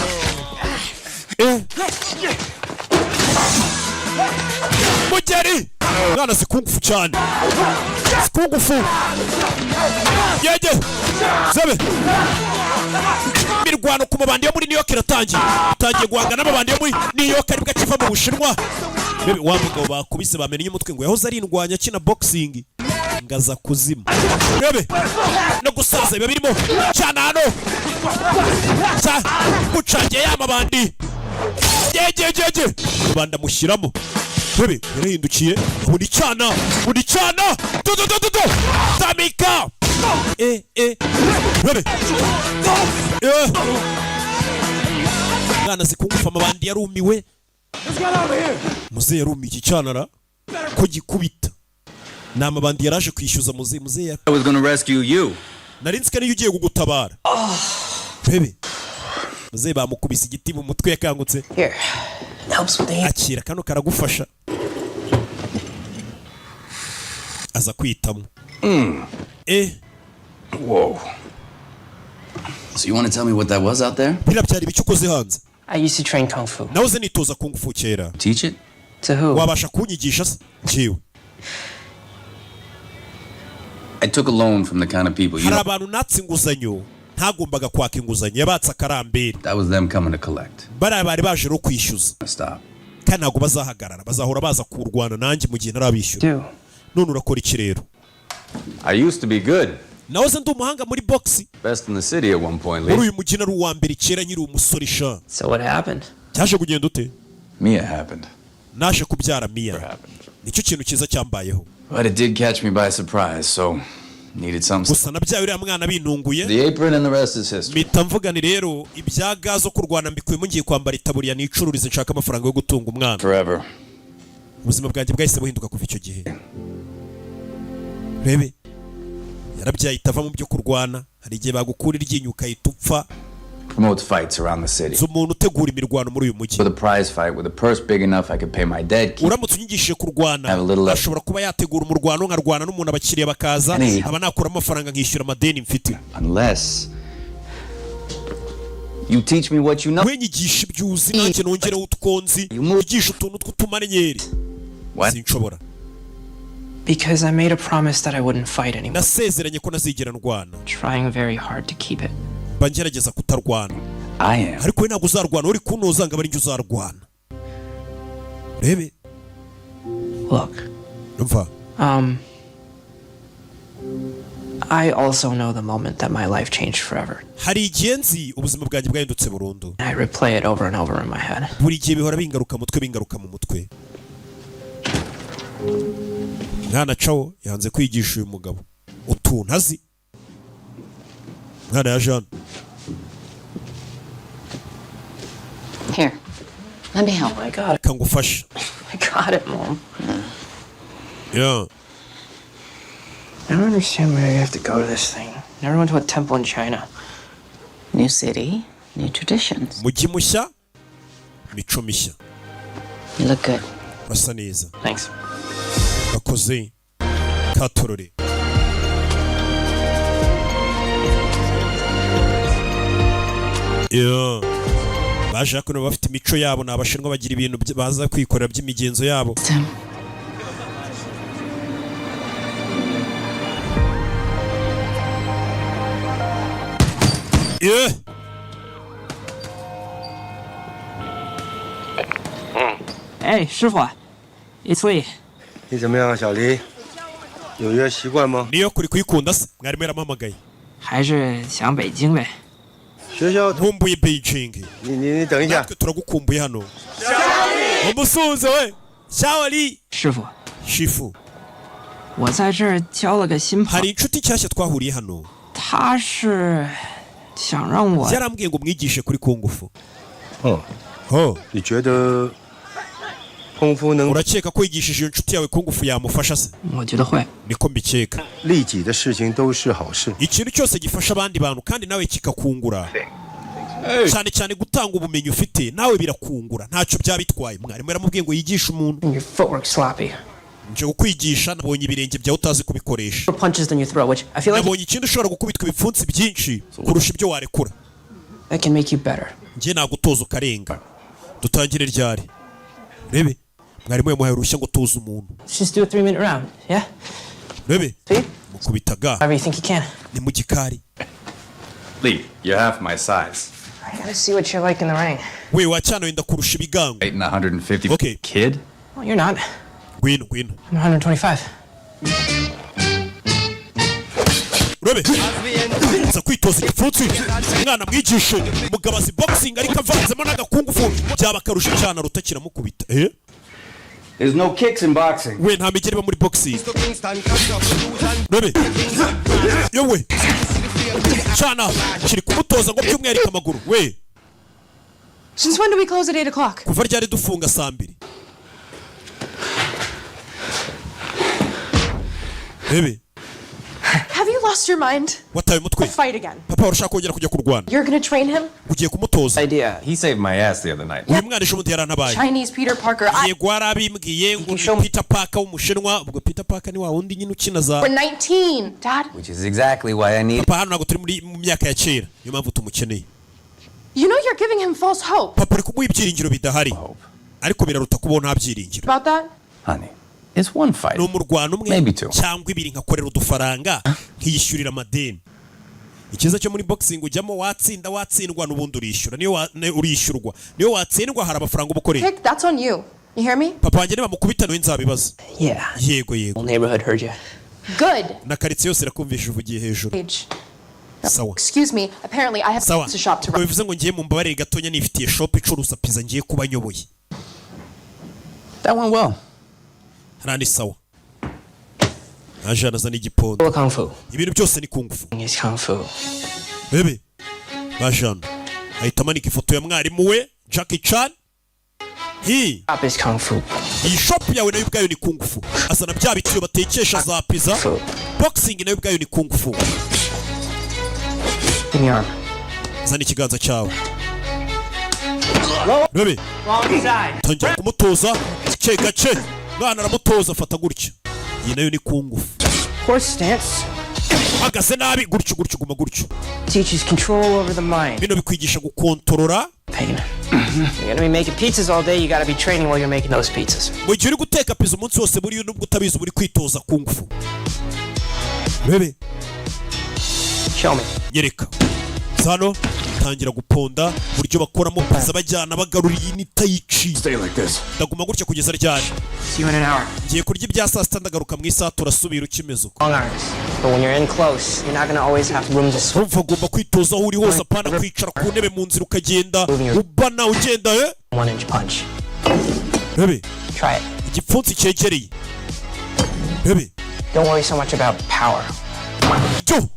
mugeri mwana zikungufu cyane zikungufu yeje zebe mirwano ku mabandi yo muri New York iratangiye guhangana n'abandi yo muri New York aribwa kiva mu Bushinwa. Bebe wa mugabo bakubise bamenye umutwe ngo yahoze ari indwanya kina boxing ngaza kuzima. Bebe no gusaza biba birimo cyane hano sa gucange y'amabandi jeje banda mushyiramo. Bebe yarahindukiye buri cyana do tamika bebe mwana zikungufa amabandi yarumiwe. Muze yarumiye iki cyanara ko gikubita na amabandi yaraje kwishyuza muze I was going to rescue you. narinzika niyo ugiye kugutabara. Bebe muze bamukubise igiti mu mutwe yakangutse. Akira kano karagufasha aza kwitamo. Whoa. So you want to tell me what that was out there? Bira byari bicukoze hanze. I used to train kung fu. Nahoze nitoza kung fu kera. Teach it? To who? Wabasha kunyigisha se? Jewe. I took a loan from the kind of people you Hari abantu natse inguzanyo ntagombaga kwaka inguzanyo yabatse akarambere. That was them coming to collect. Bari baje ro kwishyuza. Stop. Kandi ntago bazahagarara bazahora baza kurwana nanjye mu gihe narabishyura. None urakora iki rero? I used to be good. Nahoze ndi umuhanga muri boxing. Best in the city at one point. Muri uyu mugina ari uwa mbere kera nyiri umusore sha. So what happened? Cyaje kugenda ute? Mia happened. Naje kubyara Mia. Nicyo kintu cyiza cyambayeho. But it did catch me by surprise, so needed something. Gusa nabyaye uriya mwana binunguye. The apron and the rest is history. Mita mvuga ni rero ibyaga zo kurwana mbikuyemo ngiye kwambara itaburiya nicururize nshaka amafaranga yo gutunga umwana. Forever. Ubuzima bwanjye bwahise buhinduka kuva icyo gihe. Rebe yarabyaye itava mu byo kurwana, hari igihe bagukura iryinyo ukahita upfa. Promote fights around the city. Umuntu utegura imirwano muri uyu mujyi. With a prize fight with a purse big enough I could pay my dad. Uramutse unyigishije kurwana ashobora kuba yategura umurwano nkarwana n'umuntu abakiriya bakaza aba nakura amafaranga nkishyura amadeni mfite. Unless You teach me what you know. wenyigisha ibyo uzi nanjye nongereho utwonzi wigisha utuntu tw'utumanenyeri sinshobora Because I made a promise that I wouldn't fight anymore. nasezeranye ko nazigera ndwana Trying very hard to keep it. mba ngerageza kutarwana I am. ariko we ntabwo uzarwana uri kunoza ngo abe ari njye uzarwana rebe Look, umva I also know the moment that my life changed forever. hari igihe nzi ubuzima bwanjye bwahindutse burundu I replay it over and over in my head. buri gihe bihora bingaruka mu mutwe mwana cawo yanze kwigisha uyu mugabo utuntu azi mwana ya Jean Here, let me help. Oh my God. kangufasha I got it, Mom. yeah I don't understand why I have to go to this thing. Never went to a temple in China. New city, new traditions. mujyi mushya mico mishya You look good. urasa neza Thanks. bakoze katorore yeah baje hano bafite imico yabo ni abashinwa bagira ibintu baza kwikorera by'imigenzo yabo Tim. yeah Hey, 师傅, it's Lee. 你怎么样，小黎？有约习惯吗？ niyo kuri kuyikunda se mwarimu yarampamagaye 还是想北京呗。学校， nkumbuye Beijing 你等一下。 natwe turagukumbuye hano umusuhuza we Shawali 师傅， shifu 我在这儿交了个新朋友， hari inshuti nshyashya twahuriye hano 他是想让我 yarambwiye ngo mwigishe kuri kungufu 嗯， oh 你觉得功夫能 urakeka ko yigishije iyo nshuti yawe kungufu yamufasha se 我觉得会。 niko mbikeka 利己的事情都是好事。 ikintu cyose gifasha abandi bantu kandi nawe kikakungura cyane cyane gutanga ubumenyi ufite nawe birakungura ntacyo byaba bitwaye mwarimu yaramubwiye ngo yigishe umuntu Your footwork sloppy. nje kukwigisha nabonye ibirenge byawe utazi kubikoresha More punches than you throw, which I feel like nabonye ikindi ushobora gukubitwa ibipfunsi byinshi kurusha ibyo warekura that can make you better. njye nagutoza ukarenga dutangire ryari rebe mwarimu yamuhaye uruhushya ngo tuze umuntu Let's just do a 3-minute round, yeah? rebe See? mukubitaga However you think you can. ni mu gikari Lee, you're half my size. I gotta see what you're like in the ring. we wacyana wenda kurusha ibigango 8 and 150. Okay. Kid? Well, you're not. ngwino ngwino I'm 125. rebe nza kwitoza igipfunsi umwana mwigishe umugabo azi boxing ariko avanzemo n'agakungufu byaba akarusha cyane aruta kiramukubita There's no kicks in boxing. we nta migeri iba muri boxing rebe yewe cyana kiri kumutoza ngo by'umwihariko amaguru we Since when do we close at 8 o'clock? kuva ryari dufunga saa 2 rebe Have you lost your mind? wataye umutwe Fight again. papa urashaka kongera kujya kurwana You're gonna train him? ugiye kumutoza Idea. He saved my ass the other night. uyu mwana ejo bundi yarantabaye Chinese Peter Parker. yego warabimbwiye ngo ni Peter Parker w'umushinwa ubwo Peter Parker ni wa wundi nyine ukina za We're 19, Dad. Which is exactly why I need. papa hano ntabwo turi mu myaka ya kera niyo mpamvu tumukeneye You know you're giving him false hope. papa uri kumuha ibyiringiro bidahari ariko biraruta kubaho nta byiringiro About that? Honey, it's one fight. ni umurwano umwe Maybe two. cyangwa ibiri nkakorera udufaranga nkiyishyurira amadeni ikiza cyo muri boxing ujyamo watsinda watsindwa n'ubundi urishyura urishyurwa niyo watsindwa hari amafaranga uba ukoreye Pick, that's on you. You hear me? papa wanjye nibamukubita nawe nzabibaza Yeah. yego yego Whole neighborhood heard you. Good. na karitsiye yose irakumvisha uvugiye hejuru Age. sawa Excuse me. Apparently, I have sawa a shop to ubwo run. bivuze ngo ngiye mu mbabarire gatonya nifitiye shop icuruza pizza ngiye kuba nyoboye That went well. hariya ni sawa naje anazana igipondo Kung Fu. ibintu byose ni kungufu It's Kung Fu. bebe bajana ahita amanika ifoto ya mwarimu we Jackie Chan Shop is Kung Fu. iyi shop yawe nayo ubwayo ni kungufu azana bya bitiyo batekesha za pizza boxing nayo ubwayo ni kungufu Give me your arm. zana ikiganza cyawe bebe Wrong side. tangira kumutoza gake gake mwana aramutoza afata gutya iyi nayo ni kungufu Horse stance. uhagaze nabi gutyo gutyo guma gutyo. Teaches control over the mind. Bino bikwigisha gukontorora Pain. You're gonna be making pizzas all day, you gotta be training while you're making those pizzas. mu gihe uri guteka pizza umunsi wose buriya nubwo utabizi uri kwitoza kung fu. Bebe Show me. nyereka hano tangira guponda buryo bakoramo pizza bajyana bagarura iyi ni taichi. Ndaguma gutya kugeza ryari. See you in an hour. Ngiye kurya ibya saa sita ndagaruka mu isaha turasubira ukimeze uko. Long hours. But when you're in close, you're not gonna always have room to swim. urumva ugomba kwitoza aho uri hose apana kwicara ku ntebe mu nzira ukagenda ubana ugenda 1-inch punch. bebe Try it. igipfunsi cyegereye bebe Don't worry so much about power. cyo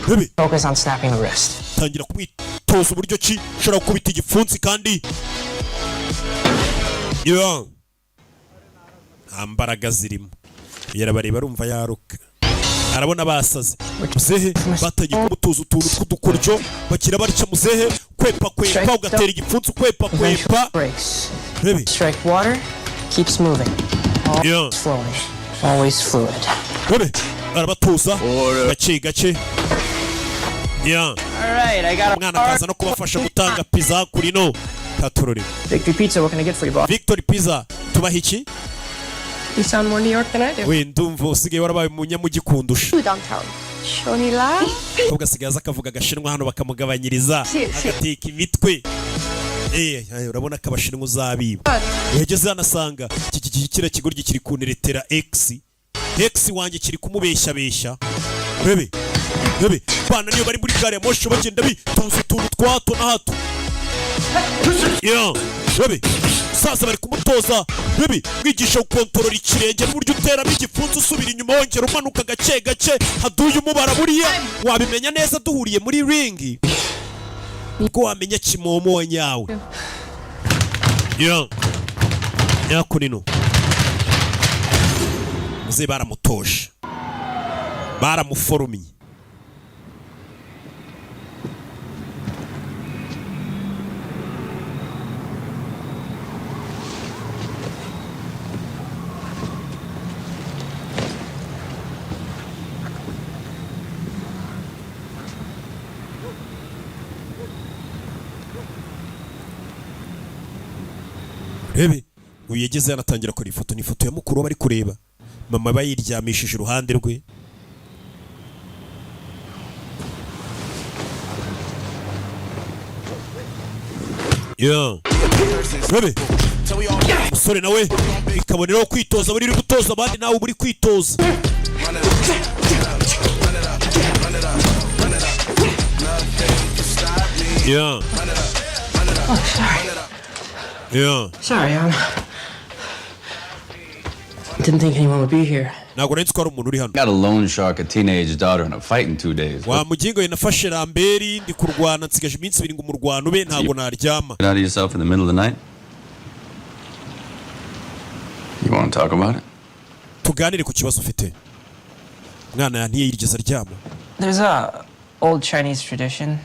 bebe Focus on snapping the wrist. tangira kumwitoza uburyo ki ushobora gukubita igipfunsi kandi yo nta mbaraga zirimo yarabareba arumva yaruka arabona basaze muzehe batangiye kumutuza utuntu tw'udukoryo bakira barya muzehe kwepa ugatera igipfunsi kwepa bebe Strike water, keeps moving. yeah. Slowly. Always fluid. bebe arabatuza gake gake yeah. Alright, I got a umwana akaza no kubafasha gutanga pizza kuri no katurore. Victory Pizza, what can I get for you, boss? Victory Pizza tubaha iki? You sound more New York than I do. we ndumva usigaye warabaye umunyamujyi kundusha. Downtown. Shonila? ahubwo asigaye aza akavuga agashinwa hano bakamugabanyiriza agateka imitwe. urabona ko abashinwa uzabiba uhegeze hano asanga kiriya kigoryi kiri kuneretera X wanjye kiri kumubeshya bebe bana niyo bari muri gare ya moshi bagenda bituza utuntu twa hato na hato. bebe sasa bari kumutoza bebe mwigisha gukontorora ikirenge n'uburyo uteramo igipfunsi usubira inyuma wongera umanuka gake gake haduye umubara buriya wabimenya neza duhuriye muri ringi niko wamenya kimomo nyawe. kunino muze baramutoje baramuforumye. Bebe uyu yageze yanatangira kora ifoto, ni ifoto ya mukuru bari kureba mama bayiryamishije uruhande rwe. Bebe umusore nawe ikaboneraho kwitoza buri uri gutoza abandi nawe buri kwitoza. Oh, sorry. Sorry, didn't think anyone would be here. Ntabwo nari nzi ko hari umuntu uri hano. Got a loan shark, a teenage daughter, and a fight in 2 days. Wa mugingo ye nafashe Lamberi ndi kurwana nsigaje iminsi 2 ngo murwano be ntabwo naryama. Get out of yourself in the middle of the night? You want to talk about it? Tuganire ku kibazo ufite. Mwana yantiye yirigeza aryama. There's a old Chinese tradition.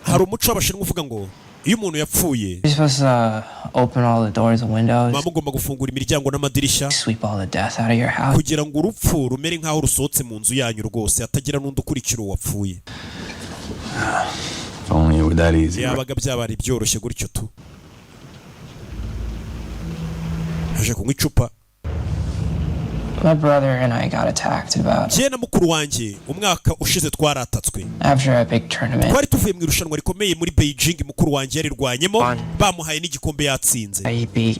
Hari umuco w'abashinwa uvuga ngo iyo umuntu yapfuye you're supposed to open all the doors and windows. Mama ugomba gufungura imiryango n'amadirishya. Sweep all the death out of your house. Kugira ngo urupfu rumere nkaho rusohotse mu nzu yanyu rwose hatagira n'undi ukurikira wapfuye. If only it were that easy. Yabaga byabari byoroshye gutyo tu. Aje kunywa icupa. My brother and I got attacked about. Jye na mukuru wanjye umwaka ushize twaratatswe. After a big tournament. Twari tuvuye mu irushanwa rikomeye muri Beijing, mukuru wanjye yarirwanyemo bamuhaye n'igikombe yatsinze.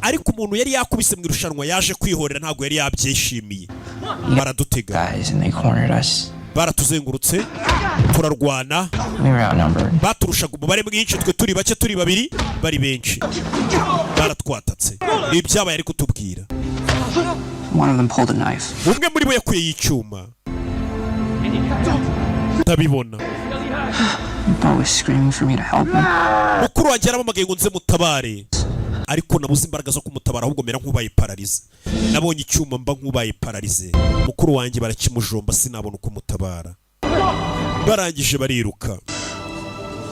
Ariko umuntu yari yakubise mu irushanwa yaje kwihorera ntago yari yabyishimiye. Baradutega. Guys and they cornered us. Baratuzengurutse turarwana. We were outnumbered. Baturushaga umubare mwinshi twe turi bake turi babiri bari benshi. Baratwatatse. Ibyabaye ari kutubwira. One of them pulled a knife. Umwe muri bo yakuye icyuma. Ndabibona. Bo was screaming for me to help him. Mukuru wanjye yaramamagaye ngo nze mutabare. Ariko nabuze imbaraga zo kumutabara ahubwo mera nk'ubaye paralize. Nabonye icyuma mba nk'ubaye paralize. Mukuru wanjye barakimujomba sinabona uko mutabara. Barangije bariruka.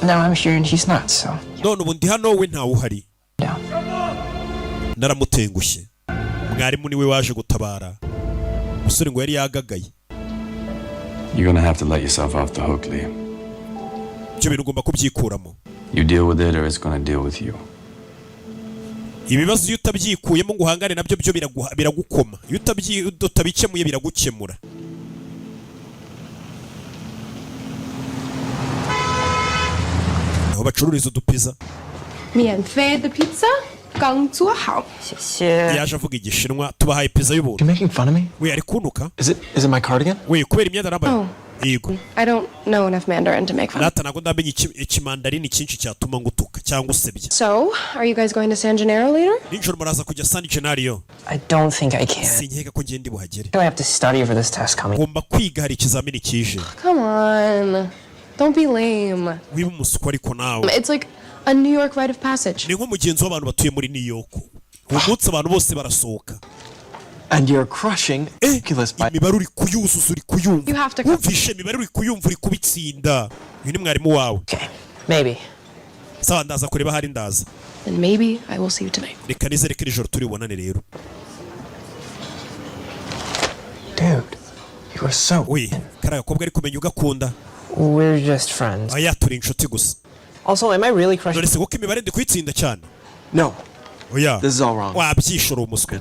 Now I'm here and he's not, so. None ubu ndi hano we ntawe uhari. Naramutengushye. Mwarimu niwe waje gutabara. Musore ngo yari yagagaye. You're gonna have to let yourself off the hook, Lee. ibyo bintu ugomba kubyikuramo. You deal with it or it's gonna deal with you. Ibibazo iyo utabyikuyemo ngo uhangane nabyo byo biragukoma. Iyo utabikemuye biragukemura. Aho bacururiza udupizza. 免费的 pizza 刚做好。谢谢。 Yaje avuga igishinwa tubahaye pizza y'ubuntu. You making fun of me? We ari kunuka? Is it my cardigan? We kubera imyenda nambaye. Yego. I don't know enough Mandarin to make fun. Rata ntabwo ndamenye ikimandarini cyinshi cyatuma ngutuka cyangwa usebye. So, are you guys going to San Gennaro later? Nijoro muraza kujya San Gennaro. I don't think I can. Sinkeka ko ngende buhagere. I have to study for this test coming. Ngomba kwiga hari ikizamini kije. Come on. Don't be lame. Wiba umusuko ariko nawe. It's like a New York rite of passage. Ni nk'umugenzi w'abantu batuye muri New York. Umunsi abantu bose barasohoka. And you're crushing calculus by... Imibare uri kuyuzuza uri kuyumva. You have to... Wumvishe imibare uri kuyumva uri kubitsinda. Uyu ni mwarimu wawe. Okay, maybe. Sawa ndaza kureba hari ndaza. And maybe I will see you tonight. Reka nizere ko iri joro turi bubonane rero. Dude, you are so... We, kariya gakobwa ari kumenya ugakunda. We're just friends. Aya turi inshuti gusa. Also, am I really crushing... None se kuko imibare ndi kuyitsinda cyane. No. Oya. This is all wrong. Wabyishora umuswa.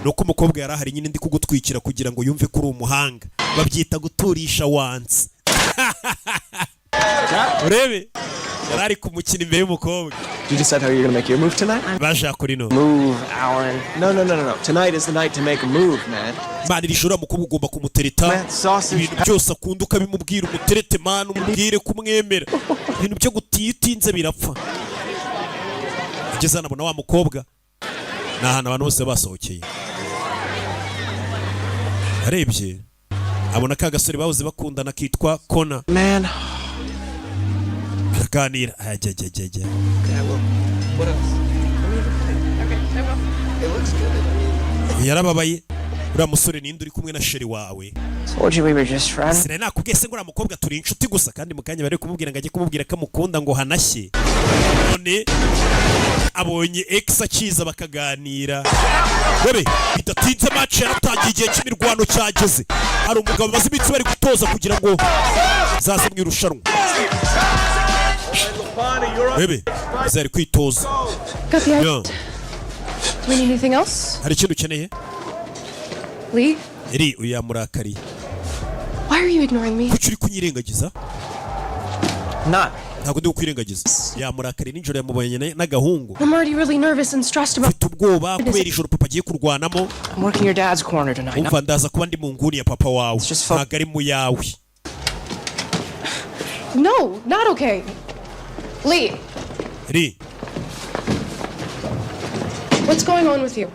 Nuko umukobwa yari ahari nyine ndi kugutwikira kugira ngo yumve ko uri umuhanga. Babyita guturisha once. Urebe. Yari ari kumukina imbere y'umukobwa. Did you decide how you're gonna make your move tonight? Baje akurino. Move, Alan. No. Tonight is the night to make a move, man. Man irishora mukobwa ugomba kumutereta. Man, sausage. Ibintu byose akunda ukabimubwira umuterete man umubwire kumwemera. Ibintu byo gutitinze birapfa. Igeze nabona wa mukobwa. Nahana abantu bose basohokeye. Arebye abona ka gasore bahoze bakundana kitwa Kona. Man. Baraganira. Ajajajajaj. What else? It looks good. Yarababaye. Uriya musore ninde uri kumwe na sheri wawe? Told you we were just friends. Sire nakubwiye se ngo uriya mukobwa turi inshuti gusa kandi mukanya bari kumubwira ngo ajye kumubwira ko amukunda ngo hanashye. None abonye ex akiza bakaganira. Bebe bidatinze match yaratangiye igihe cy'imirwano cyageze. Hari umugabo bazi imitsi bari gutoza kugira ngo zaze mu irushanwa. Bebe zari kwitoza. Got the idea. Do we need anything else? Hari ikintu ukeneye? Lee? Eri uyamurakariye. Why are you ignoring me? Kuki uri kunyirengagiza? Not. Ntabwo ndi kukwirengagiza. Yamurakariye nijoro yamubonye n'agahungu. I'm already really nervous and stressed about... Mfite ubwoba kubera ijoro papa agiye kurwanamo. I'm working your dad's corner tonight. Umva ndaza kuba ndi mu nguni ya papa wawe. Ntabwo ari mu yawe. No, not okay. Lee. Lee. What's going on with you?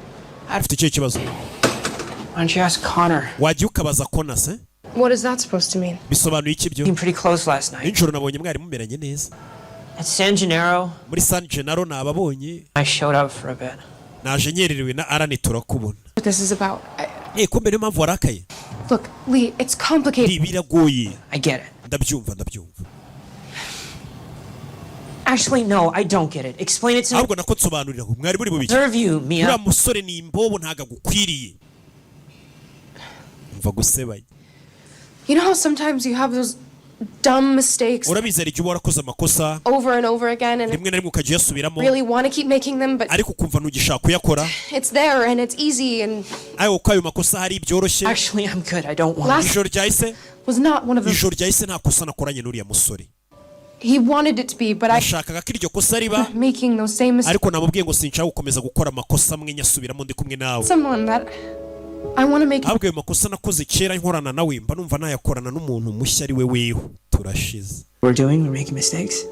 Afite icyo kibazo. Why don't you ask Connor? Wajya ukabaza Connor se? What is that supposed to mean? Bisobanuye iki byo? Been pretty close last night. Nijoro nabonye mwari mumeranye neza. At San Gennaro. Muri San Gennaro nababonye. I showed up for a bit. Naje nyererewe na Alan turakubona. What this is about? Ko mbere mpamvu warakaye. Look, Lee, it's complicated. Biragoye. I get it. Ndabyumva. Actually, no, I don't get it. Explain it to me. Ahubwo nako nsobanurira ngo mwari muri bubiki. Serve you, Mia. Uriya musore ni imbobo ntaga gukwiriye. Umva gusebanya. You know how sometimes you have those dumb mistakes Urabizera igihe warakoze amakosa over and over again and rimwe na rimwe ukajya uyasubiramo really want to keep making them, but ariko ukumva ntugishaka kuyakora. it's there and it's easy and... Ayo ko ayo makosa hari byoroshye. Actually, I'm good. I don't want Last Ijoro ryahise was not one of them. ijoro ryahise nta kosa nakoranye n'uriya musore. He wanted it to be, but I Nashakaga ko iryo kosa riba making those same mistakes. ariko namubwiye ngo sinshaka gukomeza gukora amakosa amwe nyasubiramo ndi kumwe nawe. Someone that I want to make. Ahubwo ayo makosa nakoze kera nkorana nawe mba numva nayakorana n'umuntu mushya ari we weho. Turashize. We're making mistakes.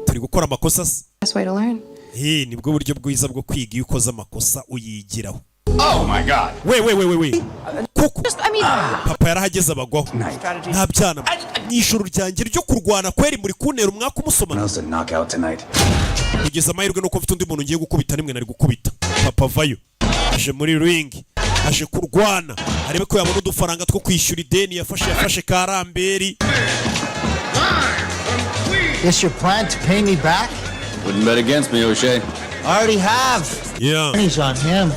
Turi gukora amakosa. Best way to learn. Nibwo buryo bwiza bwo kwiga iyo ukoze amakosa uyigiraho. Oh my God. We. Kuko I mean, papa yarahageze abagwaho. Nta byana. N'ijoro ryanjye ryo kurwana kweri muri kuntera umwaka umusomana. Else to knock out tonight. Kugeza amahirwe nuko mfite undi muntu ngiye gukubita nimwe nari gukubita. Papa vayo. Aje muri ring. Aje kurwana. Arebe ko yabona udufaranga two kwishyura ideni yafashe Karamberi. Is your plan to pay me back? Wouldn't bet against me, O'Shea. I already have. Yeah. Money's on him.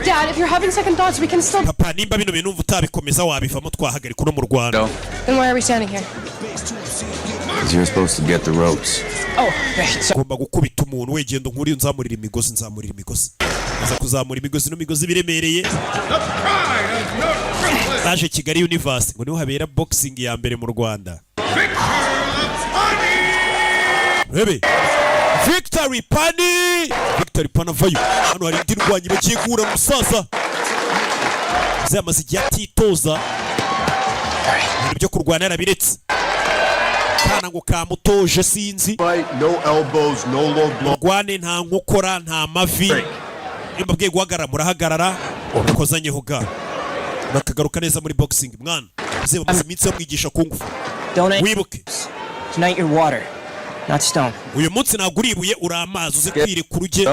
Dad, if you're having second thoughts, we can still. papa nimba bino bintu utabikomeza wabivamo twahagarika no mu Rwanda. Then why are we standing here? Because you're supposed to get the ropes. Oh, right. Ngomba gukubita umuntu wegenda nkuri nzamurira imigozi aza kuzamura imigozi no migozi biremereye. Naje Kigali Universe ngo niho habera boxing ya mbere mu Rwanda. Rebe Victory Pani vayo hano hari indi rwanyi bagiye guhura musaza zamaze igihe atitoza ibintu byo kurwana yarabiretse kana ngo kamutoje sinzi No elbows, no low blow. rwane nta nkokora nta mavi nimba bwiye guhagarara murahagarara ukozanyeho ga bakagaruka neza muri boxing mwana uze bamaze iminsi bamwigisha kungufu wibuke Tonight you're water, not stone. uyu munsi naguribuye uri amazi uze kwire kuruje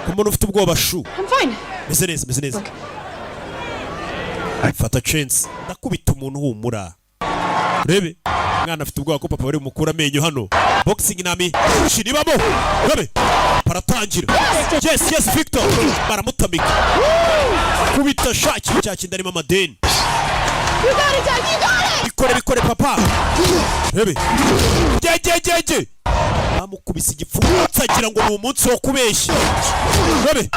kumuntu ufite ubwoba shu. I'm fine. meze neza fata chance ndakubita umuntu humura rebe mwana afite ubwoba ko papa bari mukura amenyo hano boxing nami shiribamo rebe paratangira yes Victor baramutamika kubita shaki cyaki ndarimo amadeni You got it, Dad. You got it. bikore papa rebe jeje bamukubise igipfunsi agira ngo ni umunsi wo kubeshya rebe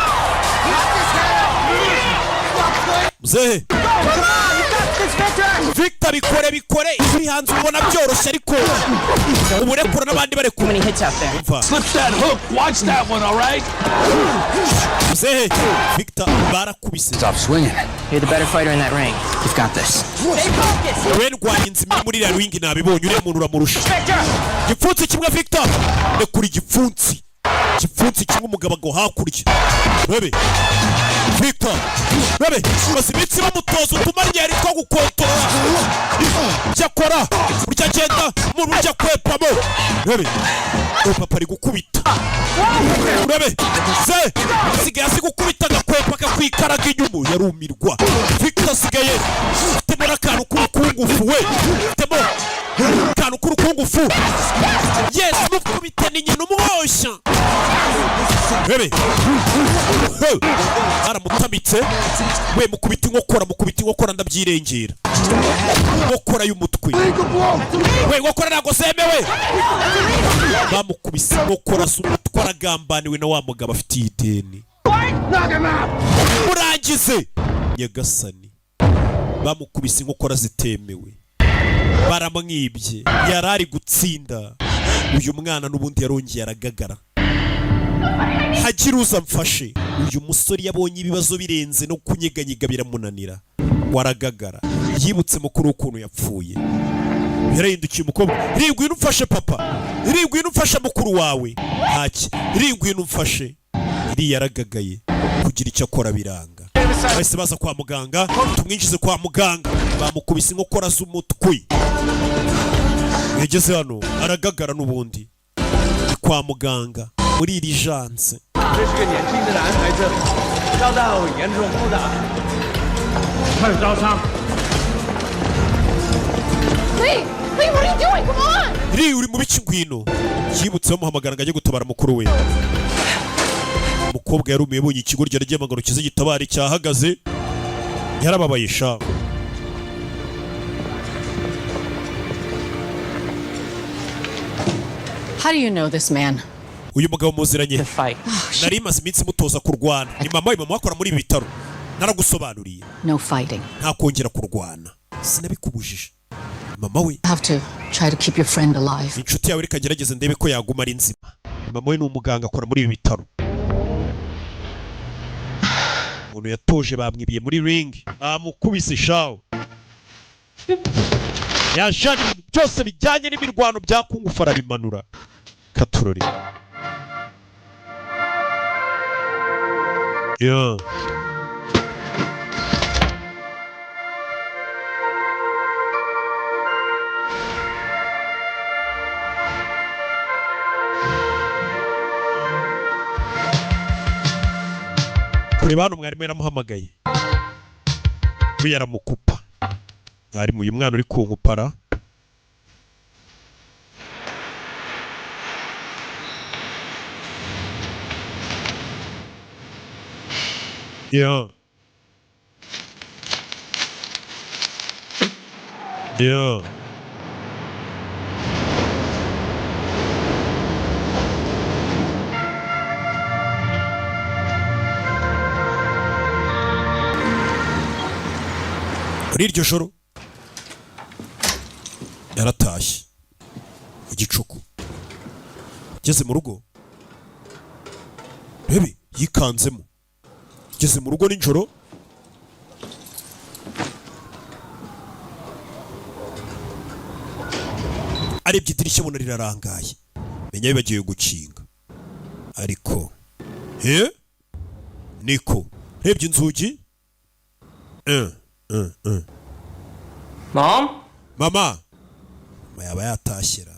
Mzehe Victor bikore iri hanze ubona byoroshye ariko uburekura n'abandi barekura. Many hits out there. Slip that hook. Watch that one, all right? Mzehe Victor barakubise. Stop swinging. You're the better fighter in that ring. You've got this. Wen gwanyinzi muri la ring nabibonye ure muntu uramurusha. Gipfunsi kimwe Victor ne kuri gipfunsi kimwe umugabo ngo hakurya. Rebe Victor rebe basimitsi bamutoza utumarnyeri two gukontorora cyakora burya agenda mu burya kwepamo rebe papa ari gukubita rebe se sigaye gukubita gakwepa kakwikaraga inyumu yarumirwa Victor sigaye temera kantu k'urukungufu we temo kantu k'urukungufu yes mukubita ni nyina umwoshya rebe aramutamitse we mukubita inkokora ndabyirengera inkokora y'umutwe we inkokora ntago zemewe bamukubise inkokora z'umutwe aragambaniwe na wa mugabo afite ideni murangize nyagasani bamukubise inkokora zitemewe baramwibye yarari gutsinda uyu mwana n'ubundi yarongeye aragagara hagira uza mfashe uyu musore yabonye ibibazo birenze no kunyeganyiga biramunanira waragagara yibutse mukuru ukuntu yapfuye yarahindukiye umukobwa ringwino umfashe papa ringwino umfashe mukuru wawe haki ringwino umfashe iri yaragagaye kugira icyo akora biranga bahise baza kwa muganga tumwinjize kwa muganga bamukubise inkokora z'umutwe yageze hano aragagara n'ubundi kwa muganga muri iri janse Lee, what are you doing? Come on! iri uri mu biki ngwino yibutse bamuhamagara ngo ajye gutabara mukuru we umukobwa yarumiye bonye ikigo ryaragiye amaguru kize gitabara cyahagaze yarababaye sha. How do you know this man? Uyu mugabo muziranye The fight. nari maze iminsi mutoza kurwana ni mama akora muri ibi bitaro naragusobanuriye No fighting. nta kongera kurwana sinabikubujije mama we. You have to try to keep your friend alive. inshuti yawe reka gerageze ndebe ko yaguma ari nzima. Mama we ni umuganga akora muri ibi bitaro. Umuntu yatoje bamwibiye muri ring amukubise shawo yajana ibintu byose bijyanye n'imirwano bya kungufu arabimanura katurori yeah. kureba hano mwarimu yaramuhamagaye we yaramukupa mwarimu uyu mwana uri kunkupara Yeah. Yeah. Muri iryo joro yaratashye igicuku ageze mu rugo bebe yikanzemo ageze mu rugo nijoro arebye idirishya abona rirarangaye menya bibagiwe gukinga ariko niko rebye inzugi Mom? Mama yaba yatashyira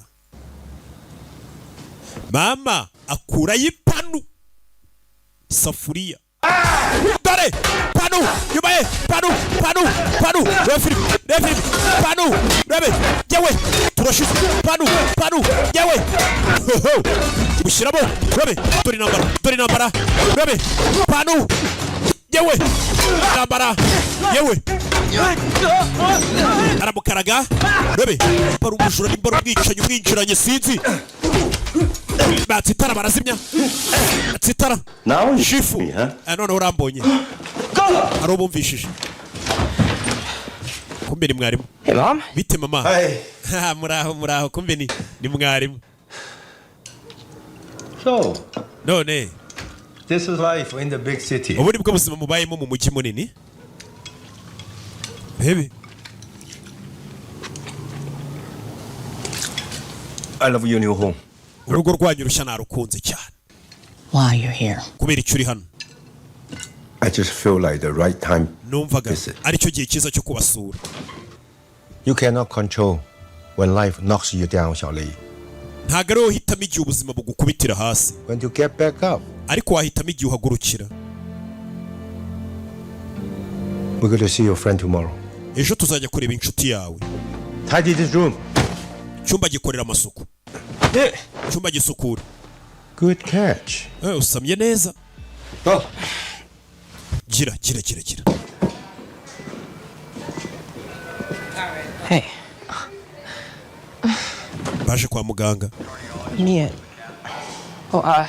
mama akurayo ipanu isafuriya dore panu nyuma ye panu refiri panu rebe yewe turashize panu yewe mushyiramo rebe dore intambara rebe panu yewe intambara yewe aramukaraga rebe bari umujura n'imboro umwinjiranye sinzi batsitara barazimya batsitara shifu noneho urambonye hari ubumvishije kumbe ni mwarimu. Hey mom. Bite mama? Hey. muraho kumbe ni mwarimu. So, none this is life in the big city. Ubu nibwo buzima mubayemo mu mujyi munini? Baby. I love your new home. Urugo rwanyu rushya narukunze cyane. Why you're here? Kubera icyo uri hano. I just feel like the right time. Numvaga ari cyo gihe cyiza cyo kubasura. You cannot control when life knocks you down, Xiaolei. Ntago ari uhitamo igihe ubuzima bugukubitira hasi. When you get back up. Ariko wahitamo igihe uhagurukira. We're going to see your friend tomorrow. Ejo tuzajya kureba inshuti yawe. Tidy this room. Cyumba gikorera amasuku. Cyumba gisukura. Good catch. Usamye neza. Oh. Gira. Hey. Baje kwa muganga. Mia. Oh,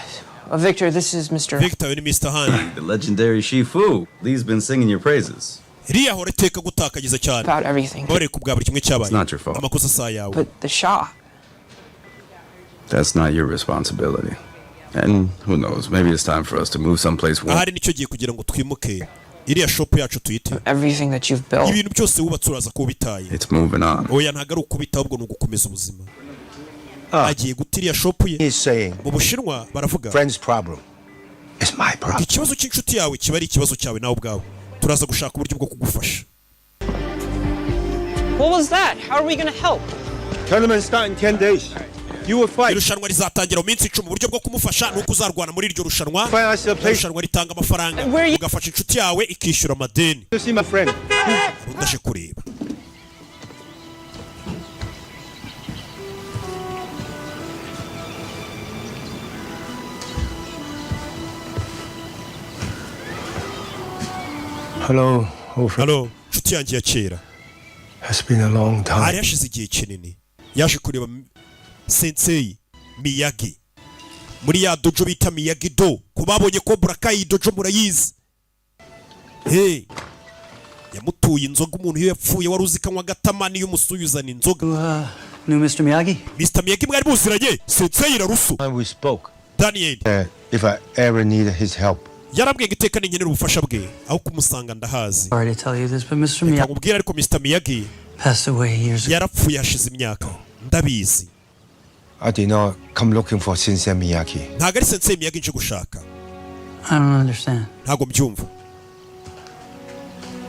Victor, this is Mr. Victor and Mr. Han. The legendary Shifu. Lee's been singing your praises. Iriya hore teka gutakagiza cyane. About everything. Bore kubwa buri kimwe cyabaye. It's not your fault. Amakosa sa yawe. But the shop. That's not your responsibility. And who knows, maybe it's time for us to move someplace warm. Ahari nicyo giye kugira ngo twimuke. Iriya shop yacu tuyite. Everything that you've built. Ibintu byose wubatse uraza kubitaye. It's moving on. Oya ntago ari ukubita ahubwo nugukomeza ubuzima. Agiye gutiriya shop ye. He's saying. Mu Bushinwa baravuga. Friend's problem is my problem. Ikibazo cy'inshuti yawe kiba ari ikibazo cyawe nawe ubwawe. Turaza gushaka uburyo bwo kugufasha. What was that? How are we going to help? Tournament start in 10 days. You will fight. Irushanwa rizatangira mu minsi 10 uburyo bwo kumufasha nuko uzarwana muri iryo rushanwa. Irushanwa ritanga amafaranga. Ugafasha inshuti yawe ikishyura amadeni. You see my friend. Undaje kureba. Hello, old friend. Hello, inshuti yanjye ya kera. It's been a long time. Hari hashize igihe kinini. Yaje kureba Sensei Miyagi. Muri ya dojo bita Miyagi Do. Kubabonye ko Burakai dojo murayizi. Hey. Yamutuye inzoga umuntu iyo yapfuye wari uzikanywa gatamani y'umusuyuzana inzoga. New Mr. Miyagi? Mr. Miyagi mwari muziranye. Sensei Rarusu. When we spoke. Daniel. If I ever needed his help. Yarambwiye giteka n'inkenera ubufasha bwe aho kumusanga ndahazi. Sorry to tell you this, but Mr. Miyagi Nkubwira ariko Mr. Miyagi passed away years ago. yarapfuye hashize imyaka. Ndabizi. I did not come looking for Sensei Miyagi. Ntago ari Sensei Miyagi nje gushaka. I don't understand. Ntago mbyumva.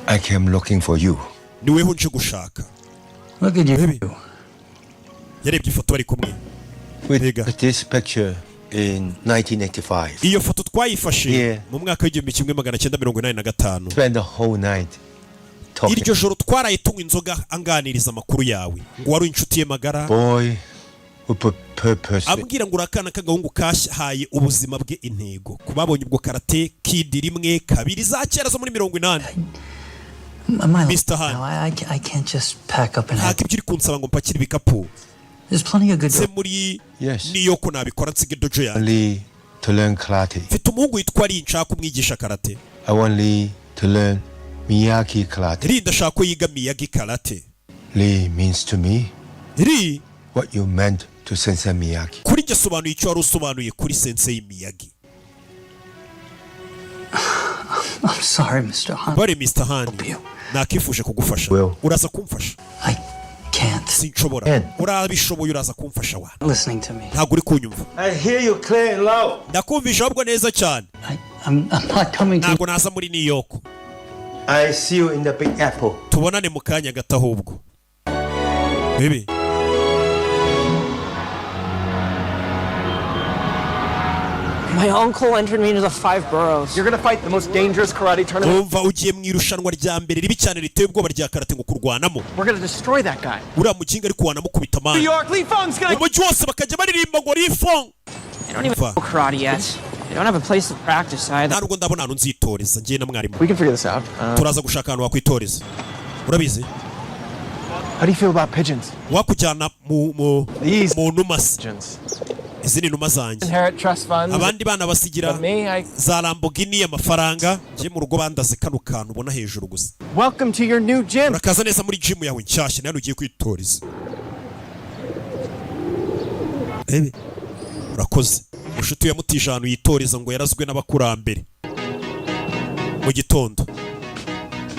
I came looking for you. Niweho nje gushaka. Look at you. Yarebye ifoto bari kumwe. With this picture in 1985. Iyo foto twayifashe mu mwaka w'1985. Spend the whole night talking. Iryo joro twaraye tunywa inzoga anganiriza amakuru yawe. Ngo wari inshuti ye magara. Boy who put purpose. ambwira ngo urakana k'agahungu kahaye ubuzima bwe intego kubabonye ubwo Karate Kid rimwe kabiri za kera zo muri 80. Mr. Han, I can't just pack up and ntabwo ibyo uri kunsaba ngo mpakire ibikapu. There's plenty of good. Se muri Yes. New York nabikora nsige dojo yanjye. Only to learn karate. Mfite umuhungu witwa Lee nshaka kumwigisha karate. I want Lee to learn Miyagi karate. Lee ndashaka ko yiga Miyagi karate. Lee means to me Lee what you meant to Sensei Miyagi. kuri njye asobanuye icyo wari usobanuye kuri Sensei Miyagi. I'm sorry, Mr. Han. Bare Mr. Han, nakifuje kugufasha. Well. Uraza kumfasha. I can't. Sinshobora. Ken. Urabishoboye uraza kumfasha wa. Listening to me. Ntabwo uri kunyumva. I hear you clear and loud. Ndakumvisha ahubwo neza cyane. I'm not coming to. Ntabwo naza muri New York. I see you in the Big Apple. Tubonane mu kanya gato ahubwo. Baby. My uncle entered me into the 5 boroughs. You're gonna fight the most dangerous karate tournament. Umva ugiye mu irushanwa rya mbere ribi cyane riteye ubwoba rya karate ngo kurwanamo. We're gonna destroy that guy. Uriya mukinga ari kuwanamo kubita New amana. York, Lee Feng's gonna. Umujyi wose bakajya baririmba ngo Lee Feng. They don't even know karate yet. They don't have a place to practice either. Ntabwo ndabona ahantu nzitoreza ngiye na mwarimu. We can figure this out. Turaza gushaka ahantu wakwitoreza. Urabizi? How do you feel about pigeons? Wakujyana mu These numasi. pigeons. Izi ni numa zanjye. Inherit trust funds. Abandi bana basigira But me, I. za Lamborghini amafaranga. Ngiye mu rugo bandaze kano kantu ubona hejuru gusa. Welcome to your new gym. Urakaza neza muri gym yawe nshyashya nayo ugiye kwitoreza. Ebe. Urakoze. Mushuti yamutije ahantu yitoreza ngo yarazwe n'abakurambere. Mu gitondo.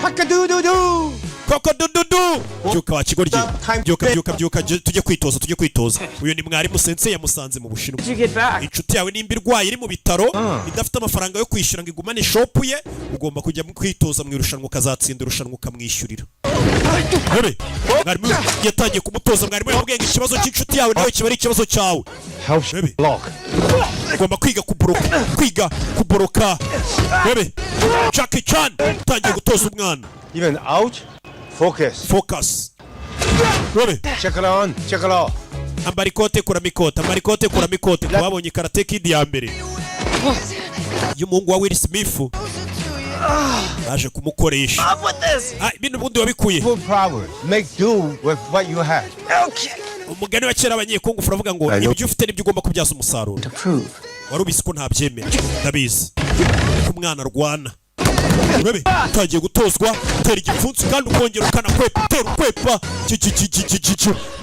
Hakadududu. Koko dududu. Byuka wa kigoryi. Byuka tujye kwitoza. Uyu ni mwarimu Sensei yamusanze mu Bushinwa. Did you get back? Inshuti yawe nimba irwaye iri mu bitaro idafite amafaranga yo kwishyura ngo igumane shop ye ugomba kujya mu kwitoza mu irushanwa ukazatsinda irushanwa ukamwishyurira. Ebe. Mwarimu yatangiye kumutoza mwarimu yamubwiye ngo ikibazo cy'inshuti yawe nawe kiba ari ikibazo cyawe. Helps Ebe. block. Ugomba kwiga kuboroka. Ebe. Jackie Chan utangiye gutoza umwana. Even out. Focus. Ebe. Check it on. Check it out. Ambarikote kura mikote twabonye Karate Kid ya mbere. Y'umuhungu wa Will Smith. Baje kumukoresha. Ibintu bundi wabikuye. Full power. Make do with what you have. Okay. Umugani wa kera abanyekongo uravuga ngo ibyo ufite nibyo ugomba kubyaza umusaruro. Wari ubizi ko ntabyemera. Ndabizi. Umwana arwana. Urabe utagiye gutozwa utera igipfunsi kandi ukongera ukanakwepa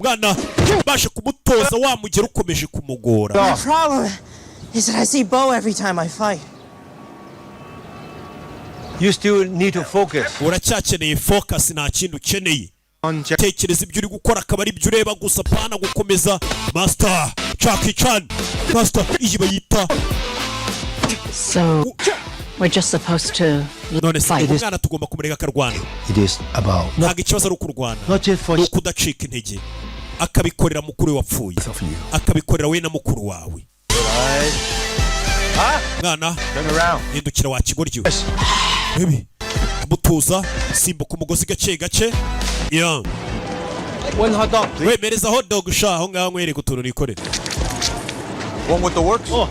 mwana bashe kumutoza wamugera ukomeje kumugora. The problem is that I see Bo every time I fight. You still need to focus. Uracyakeneye focus nta kintu ukeneye. Tekereza ibyo uri gukora akaba ari ibyo ureba gusa pana gukomeza. Master Jackie Chan. Master iyi bayita. So we're just supposed to none fight. umwana tugomba kumurega akarwana. It is about Ntabwo ikibazo ari ukurwana. not just for no kudacika intege. Akabikorera mukuru we wapfuye. Akabikorera we na mukuru wawe. Mwana turn around. hindukira wa kigoryi. Baby amutuza simbuka umugozi gake. Yeah. One hot dog, please. Wemereza hot dog sha aho ngaho nkwereka utuntu nikorera. One with the works. Oh,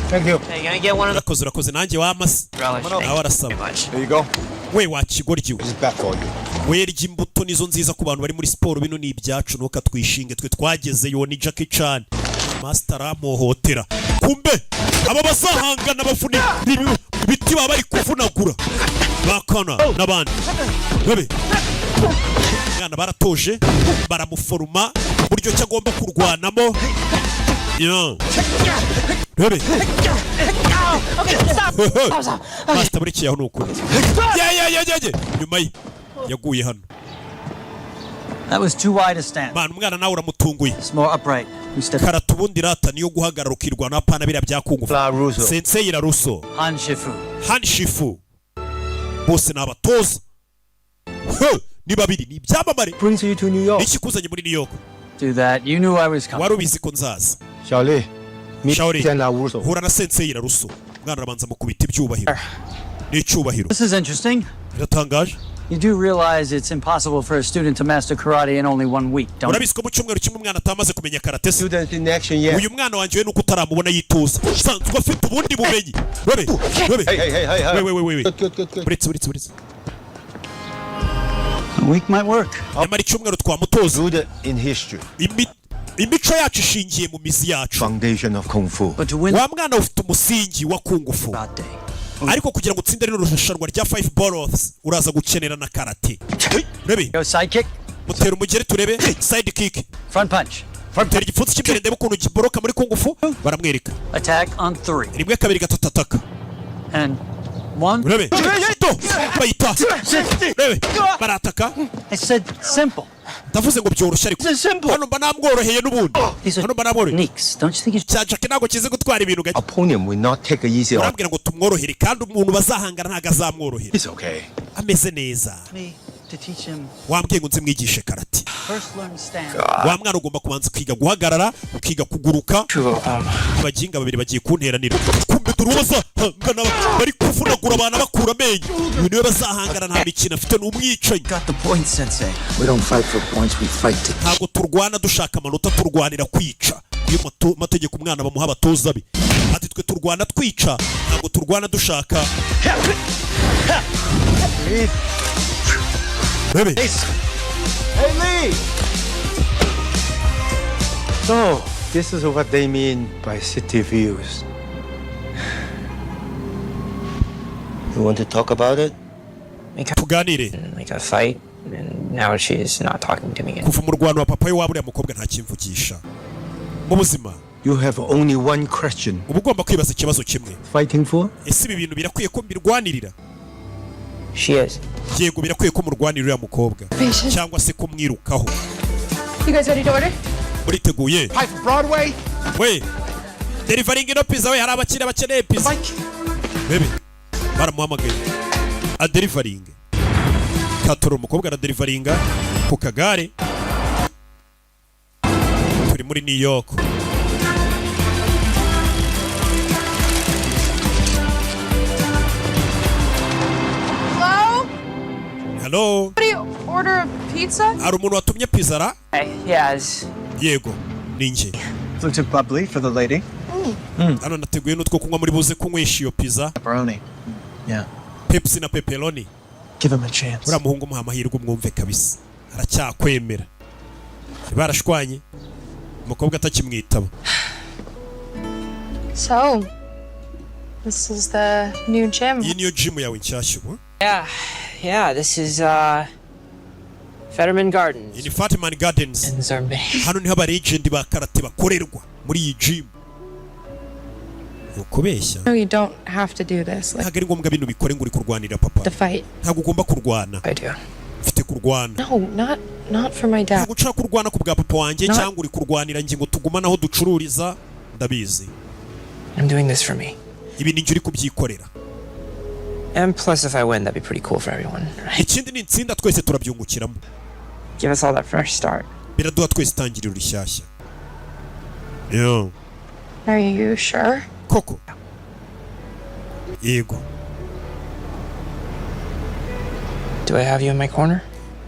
Thank you. Hey, you gonna get one of Urakoze nanjye wamase. relish? Nawe arasaba. There you go. We wa kigoryi. This is bad for you. Werya imbuto nizo nziza ku bantu bari muri siporo bino ni ibyacu nuka twishinge twe twagezeyo ni Jackie Chan. Master amuhotera. Kumbe aba bazahangana bafuni ibiti baba bari kuvunagura. Bakana nabandi. Bebe. Mwana baratoje baramuforuma buryo cyagomba kurwanamo. Yeah. Bebe. Okay, stop. Master buri kiyaho nuko. Yeah. Nyuma yaguye hano. That was too wide a stance. Man umwana nawe uramutunguye. It's more upright. We step. Karata ubundi rata niyo guhagarara ukirwana apana bira byakungufu. Russo. Sensei Russo. Han Shifu. Bose nabatoza. Ni babiri ni byamamare. Brings you to New York. Iki kuzanye muri New York. Do that. You knew I was coming. Wari ubizi ko nzaza. Shaolin. Shaolin. Russo. Hura na Sensei Russo. Mwana arabanza mukubita ibyubahiro. Ni cyubahiro. This is interesting. Biratangaje. You do realize it's impossible for a student to master karate in only 1 week, don't you? urabizi ko mu cyumweru kimwe umwana atamaze kumenya karate se Student in action, yeah. uyu mwana wanjye we nuko utaramubona yituza sanzwe afite ubundi bumenyi robe Hey. Good. buretse A week might work. nyamara icyumweru twamutoza Rooted in history, imico yacu ishingiye mu mizi yacu foundation of Kung Fu. But to win wa mwana ufite umusingi wa kungufu that day, ariko kugira ngo utsinde rino rushanwa rya 5 balls uraza gukenera na karate rebe go sidekick, mutera umugeri turebe side kick front punch, mutera igipfunsi cy'imbere ndebe ukuntu giboroka muri kungufu baramwereka attack on 3, rimwe kabiri gatatu ataka and 1. rebe to bayita rebe barataka I said simple. ndavuze ngo byoroshye ariko It's simple. hano mba namworoheye n'ubundi These hano mba are namworoheye techniques. Don't you think it's cya Jackie ntabwo kizi gutwara ibintu gake Opponent will not take it easy on. urambwira ngo tumworohere kandi umuntu bazahangana ntabwo azamworohera It's okay. ameze neza me to teach him wambwiye ngo nze mwigishe karate first learn stand. wa mwana ugomba kubanza kwiga guhagarara ukiga kuguruka abaginga babiri bagiye kunteranira kumbe turubaza hangana bari kuvunagura abantu bakura amenyo uyu niwe bazahangana nta mikino afite n'umwicanyi Got the point, sensei. We don't fight for points, we fight to ntabwo turwana dushaka amanota turwanira kwica iyo mategeko umwana bamuha abatoza be ati twe turwana twica ntabwo turwana dushaka bebe Hey Lee! So, this is what they mean by city views. You want to talk about it? tuganire Like a fight, and now she's not talking to me again. kuva mu rwano wa papa we waba uriya mukobwa ntakimvugisha mu buzima You have only one question. uba ugomba kwibaza ikibazo kimwe Fighting for? ese ibi bintu birakwiye ko mbirwanirira She is. yego birakwiye ko murwanirira uriya mukobwa cyangwa se ko mwirukaho You guys ready to order? muriteguye Pipe Broadway? we derivaringi no pizza we hari abakiriya bakeneye pizza bebe baramuhamagaye aderivaringe katora umukobwa araderivaringa ku kagare turi muri New York Hello? hello How do you order a pizza? hari umuntu watumye pizza ra Yes. yego ninjye Blue tip bubbly for the lady. hano nateguye n'utwo kunywa muri buze kunywesha iyo pizza Pepperoni. Yeah. Pepsi na pepperoni Give him a chance. uriya muhungu muha amahirwe umwumve kabisa aracyakwemera barashwanye umukobwa atakimwitaba So, this is the new gym. iyi niyo gym yawe nshyashya ubu Yeah, this is, Fetterman Gardens iyi ni Fatman Gardens in Zerbe. hano niho abaregenti ba karate bakorerwa muri iyi gym ukubeshya No, you don't have to do this. Like ntabwo ari ngombwa bino bikore ngo uri kurwanira papa the fight. ntabwo ugomba kurwana I do. mfite kurwana No, not for my dad. ntabwo ushaka kurwana ku bwa papa wanjye No. cyangwa uri kurwanira ngingo tugumana aho ducururiza ndabizi I'm doing this for me. ibi ni njye uri kubyikorera And plus, if I win, that'd be pretty cool for everyone, right? ikindi ni insinda twese turabyungukiramo Give us all that fresh start. biraduha twese itangiriro rishyashya yo Are you sure? koko yego Do I have you in my corner?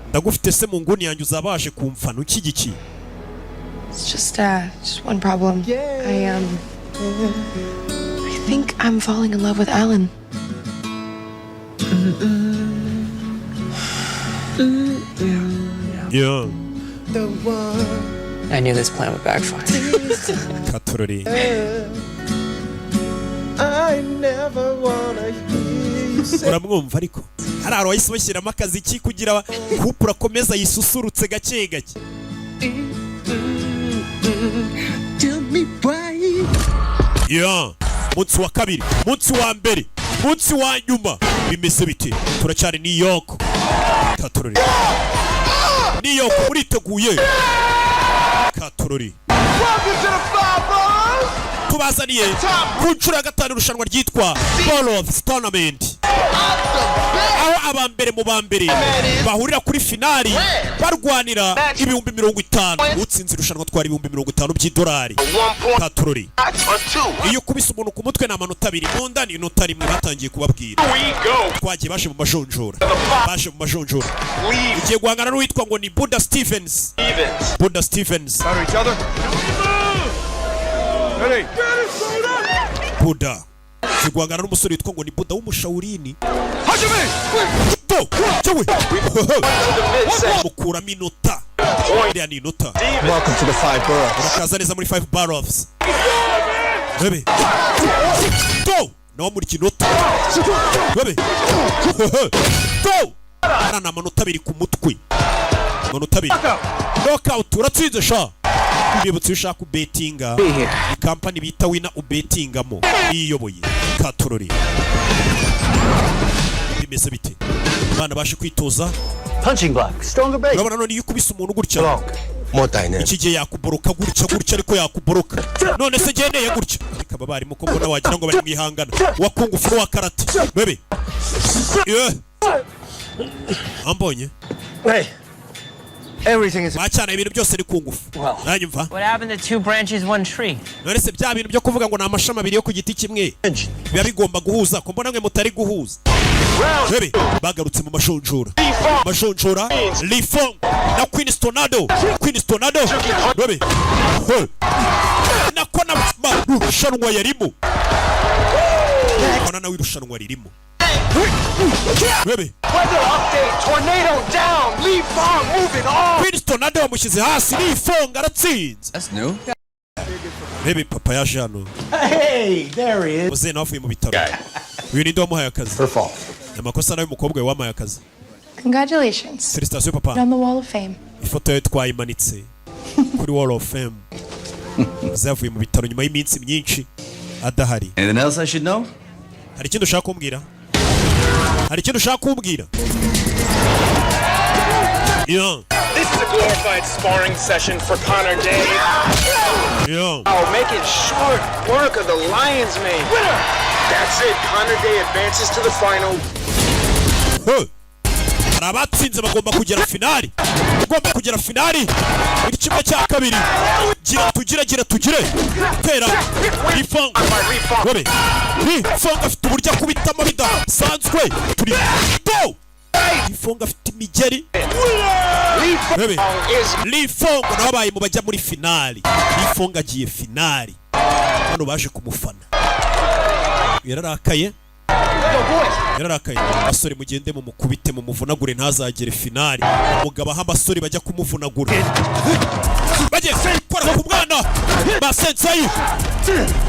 ndagufite se mu nguni yanjye uzabaje kumfana ukigikiye It's just one problem. I think I'm falling in love with Alan. yo I knew this plan would backfire. katorori uramwumva ariko hari ahantu wahise bashyiramo akazi ki kugira kupura akomeza yisusurutse gake gake yo munsi wa kabiri munsi wa mbere munsi wa nyuma bimeze bite turacyari New York katorori New York uriteguye katorori tubazaniye ku nshuro ya gatanu irushanwa ryitwa Ball of Tournament aho abambere mu bambere bahurira kuri finali barwanira ibihumbi 50. Utsinze irushanwa twari ibihumbi 50 by'idolari. Katurori iyo ukubise umuntu ku mutwe n'amanota 2 mu ndani inota rimwe batangiye kubabwira twagiye baje mu majonjora igiye guhangana n'uwitwa ngo ni Buddha Stevens. Buddha ziguhangana n'umusore witwa ngo ni Buddha w'umushawurini mukura minota iriya ni inota. Welcome to the 5 boroughs. Urakaza neza muri 5 boroughs. Bebe go no muri kinota bebe go arana amanota 2 ku mutwe amanota 2 knockout uratsinze sha. Bibutse ushaka kubetinga company bita wina ubetingamo iyoboye Katurori. Bimeze bite bana bashe kwitoza Punching block, stronger base. urabona none iyo ukubise umuntu gutya More dynamic. iki gihe yakuboroka gutya ariko yakuboroka none se geneye gutya ikaba barimo ko mbona wagira ngo bari mwihangana wa kung fu wa karate bebe ambonye Hey, everything is. bacana ibintu byose ari kung fu nanyumva. What happened to 2 branches, 1 tree? none se bya bintu byo kuvuga ngo ni amashami abiri yo ku giti kimwe biba bigomba guhuza ko mbona mwe mutari guhuza bebe bagarutse mu majonjora Lifong na Queen's Tornado bebe nako na irushanwa yarimo nawe irushanwa ririmo bebe Queen's Tornado wamushyize hasi Lifong aratsinze. That's new. Bebe papa yaje hano. Hey, there he is. Uze navuye mu bitaro uyu ni ndo wamuhaye akazi Her fault. amakosa nawe umukobwa we wamuhaye akazi. Congratulations. Felicitation papa. On the Wall of Fame. Ifoto ye twayimanitse kuri Wall of Fame. Zavuye mu bitaro nyuma y'iminsi myinshi adahari. Anything else I should know? Hari ikintu ushaka kumbwira? Yeah. This is a glorified sparring session for Connor Day. Yeah. Oh, making short work of the Lions, man. Winner! That's it. Connor Day advances to the final. Abatsinze bagomba kugera finali. Muri kimwe cya kabiri. Gira tugire. Tera. Lifong. Bebe. Lifong afite uburyo kubitamo bidasanzwe. Turi go. Lifong afite imigeri. Bebe. Lifong nabaye mu bajya muri finali. Lifong agiye finali. Hano baje kumufana. Yararakaye. Abasore mugende mu mukubite mu muvunagure ntazagere finali. Umugabo aha abasore bajya kumuvunagura. Bagiye kora ku mwana. Ba Sensei.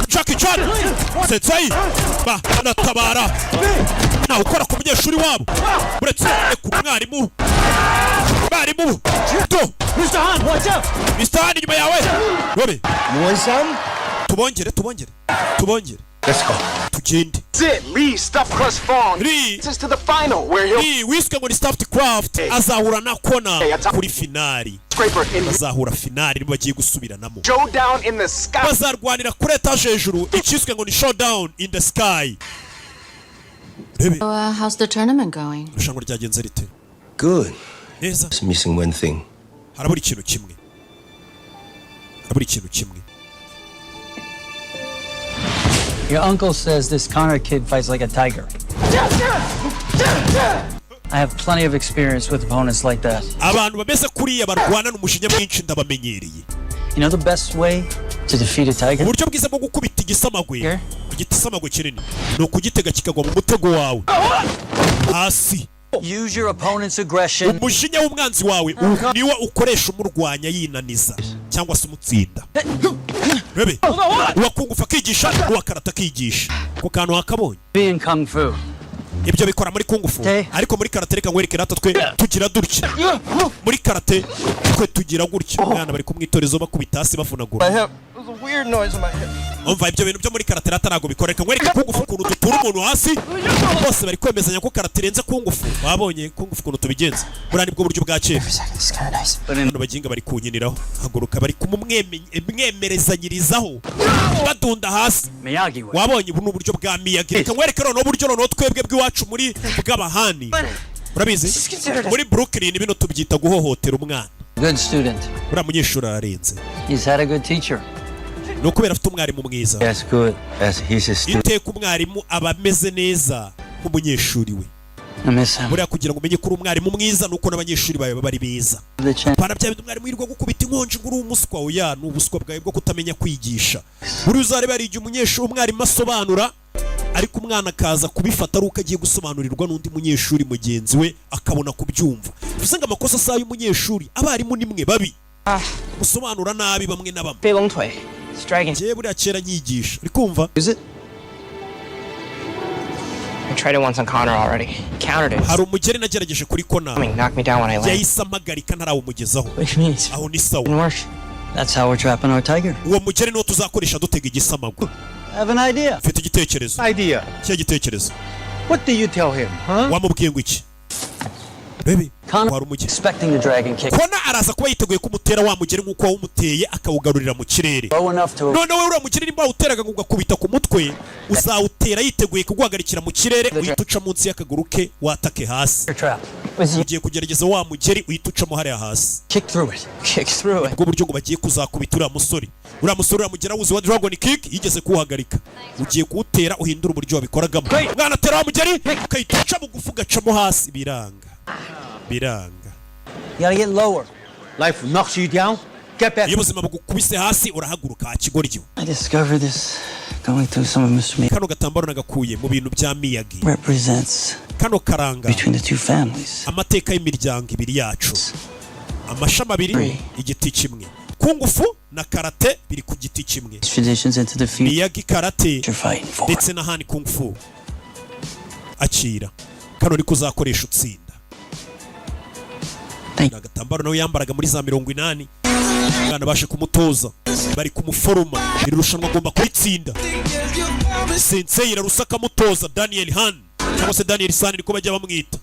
Jackie Chan. Sensei. Ba natabara. Na ukora ku munyeshuri wabo. Uretse ku mwarimu. Barimu. To. Mr. Han, watch out. Mr. Han nyuma yawe. Robe. You want some? Tubongere. Let's go. Tugende. That's it. Lee Stuffed Crust Fawn. Lee. This is to the final where he'll Lee wiswe ngo ni Stuffed Craft azahura na Kona kuri finali. scraper in Bazahura finali bagiye gusubiranamo. showdown in the sky. Bazarwanira kuri etage hejuru ikiswe ngo ni showdown in the sky. Rebe. How's the tournament going? Irushanwa ryagenze rite? Good. Neza. Just missing one thing. Harabura ikintu kimwe. Your uncle says this Connor kid fights like a tiger. I have plenty of experience with opponents like that. Abantu bameze kuriya barwana n'umushinya mwinshi ndabamenyereye. You know the best way to defeat a tiger? Uburyo bwiza bwo gukubita igisamagwe. Igisamagwe kinini no kugitega kikagwa mu mutego wawe. Hasi. Use your opponent's aggression. Umushinya w'umwanzi wawe niwe ukoresha umurwanya yinaniza cyangwa se umutsinda. Bebe. Uwakungufa kigisha, uwakarata kigisha. Ko kantu hakabonye. Be in kung fu. Ibyo bikora muri kung fu. Ariko muri karate reka nkwereke rata twe tugira dutya. Muri karate twe tugira gutya. Abana bari kumwitorezo bakubita hasi bavunagura. It was a weird noise in my head. Umva ibyo bintu byo muri karate rata ntago bikoreka. Nkwereke kung fu ukuntu dutura umuntu hasi. Bose bari kwemezanya ko karate irenze kung fu. Babonye kung fu ukuntu tubigenza. Buriya nibwo buryo bwa kera. It's kind of nice. Hano baginga bari kunkiniraho. Haguruka bari kumumwemerezanyirizaho. Badunda hasi. Miyagi way. Wabonye ubu n'uburyo bwa Miyagi. Reka nkwereke noneho uburyo noneho twebwe bw'iwacu muri bw'abahani urabizi muri Brooklyn bino tubyita guhohotera umwana. Good student. Uriya munyeshuri ararenze. He's had a good teacher. Ni ukubera afite umwarimu mwiza. As good as his student. Iteka umwarimu aba ameze neza nk'umunyeshuri we. I miss him. Buriya kugira ngo umenye ko uri umwarimu mwiza nuko n'abanyeshuri bawe baba ari beza. Pana bya bintu umwarimu yirirwa gukubita inkonji ngo uri umuswa oya ni ubuswa bwawe bwo kutamenya kwigisha. Buri uzareba ari igihe umunyeshuri umwarimu asobanura ariko umwana akaza kubifata ari uko agiye gusobanurirwa n'undi munyeshuri mugenzi we akabona kubyumva. Bivuze ngo amakosa saa y'umunyeshuri abarimu nimwe babi. Musobanura nabi bamwe na bamwe. 飞龙腿 striking. Je buriya kera nyigisha. Uri kumva? Is it? I tried it once on Connor already. Countered it. Hari umugeri nagerageje kuri kona. Knocked me down when I landed. Yahise amagarika ntarawumugezaho. Which means Aho ni sawa. that's how we're trapping our tiger. Uwo mugeri niwo tuzakoresha dutega igisamagwe. I have an idea. Mfite igitekerezo. Idea. Cya gitekerezo. What do you tell him, huh? Wamubwiye ngo iki? Baby, Connor expecting the dragon kick. Kona araza kuba yiteguye kumutera wa mugeri nk'uko wawumuteye akawugarurira mu kirere. Low enough to. None wowe uriya mugeri nimba wawuteraga ngo ugakubita ku mutwe uzawutera yiteguye kuguhagarikira mu kirere uhita uca munsi y'akaguru ke watake hasi. Ugiye kugerageza wa mugeri uhita ucamo hariya hasi. Kick through it. Kick through it. Ubwo buryo ngo bagiye kuzakubita uriya musore. Uriya musore uriya mugeri awuzi wa dragon kick yigeze kuwuhagarika. Ugiye kuwutera uhindura uburyo wabikoragamo. Mwana atera wa mugeri ukahita uca bugufi ugacamo hasi biranga. Biranga. You gotta get lower. Life knocks you down. Get back. Iyo ubuzima bugukubise hasi urahaguruka akigoryo. I discovered this going through some of Mr. Miyagi. Kano gatambaro nagakuye mu bintu bya Miyagi. Represents Kano karanga between the two families. amateka y'imiryango ibiri yacu. Amashami abiri igiti kimwe. Kungufu na karate biri ku giti kimwe. Traditions into the future. Miyagi karate Fighting for. ndetse na hani kungfu. Akira. Kano ni kuzakoresha utsinda. Agatambaro nawe yambaraga muri za 80 umwana bashe kumutoza bari kumuforoma irushanwa agomba kuritsinda. Sensei irarusaka mutoza Daniel Han cyangwa se Daniel San niko bajya bamwita.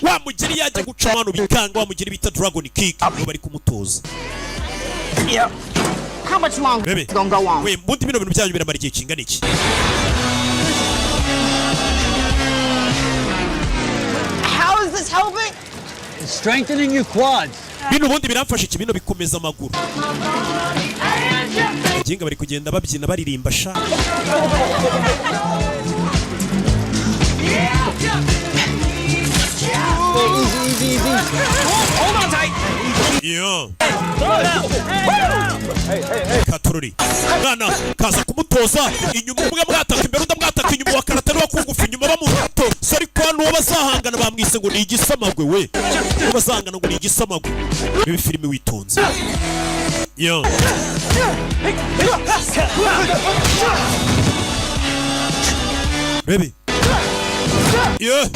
Wa mugeri yaje guca abantu bikanga wa mugeri bita dragon kick bari kumutoza. How much longer is gonna go on? We mbundi bino bintu byanyu biramara igihe kingana iki? How is this helping? It's strengthening your quads. Bino bundi biramfasha iki bino bikomeza amaguru. Agenga bari kugenda babyina baririmba sha. Easy. Hold on tight. Yo. Katururi. Mwana kaza kumutoza inyuma umwe mwataka imbere ndamwataka inyuma wa karate no kungufu inyuma bamuto. Sari kwa no bazahangana bamwise ngo ni igisamagwe we. Bazahangana ngo ni igisamagwe. Ibi filime witonze. Yo. Baby. Yeah.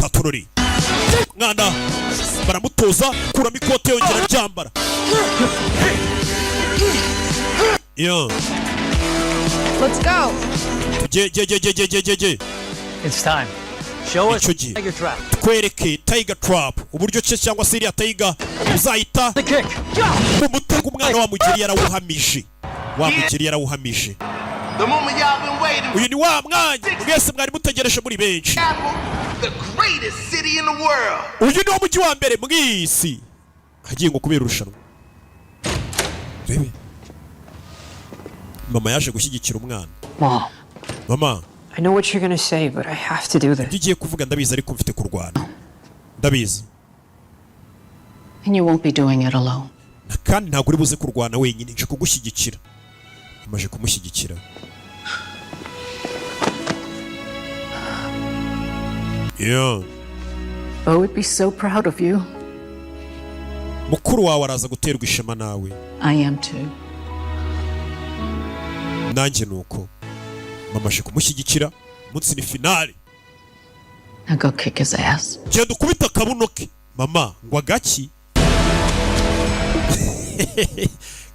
Katururi. Mwana baramutoza kuramo ikote yongera ryambara. Yo. Let's go. Je. It's time. Show us Ico gihe. Tiger Trap. Twereke Tiger Trap uburyo cye cyangwa se iriya Tiger uzayita The kick. umutego umwana wa mugeri yarawuhamije. Wa mugeri yarawuhamije. The moment y'all been waiting Uyu ni wa mwanya mwese mwari mutegereje muri benshi. the greatest city in the world. Uyu ni wo mujyi wa mbere mw'isi. Hagiye ngo kubera urushanwa. Bebe. Mama yaje gushyigikira umwana. Mom, Mama, I know what you're gonna say, but I have to do this. ibyo ugiye kuvuga ndabizi ariko mfite kurwana. Ndabizi. And you won't be doing it alone. Kandi ntabwo uri buze kurwana wenyine nje kugushyigikira. Amaje kumushyigikira. Yeah. Bo would be so proud of you. Mukuru wawe araza guterwa ishema nawe. I am too. Nanjye nuko. Mama aje kumushyigikira. Munsi ni finale. Now go kick his ass. Genda ukubita akabuno ke. Mama, ngo agaki.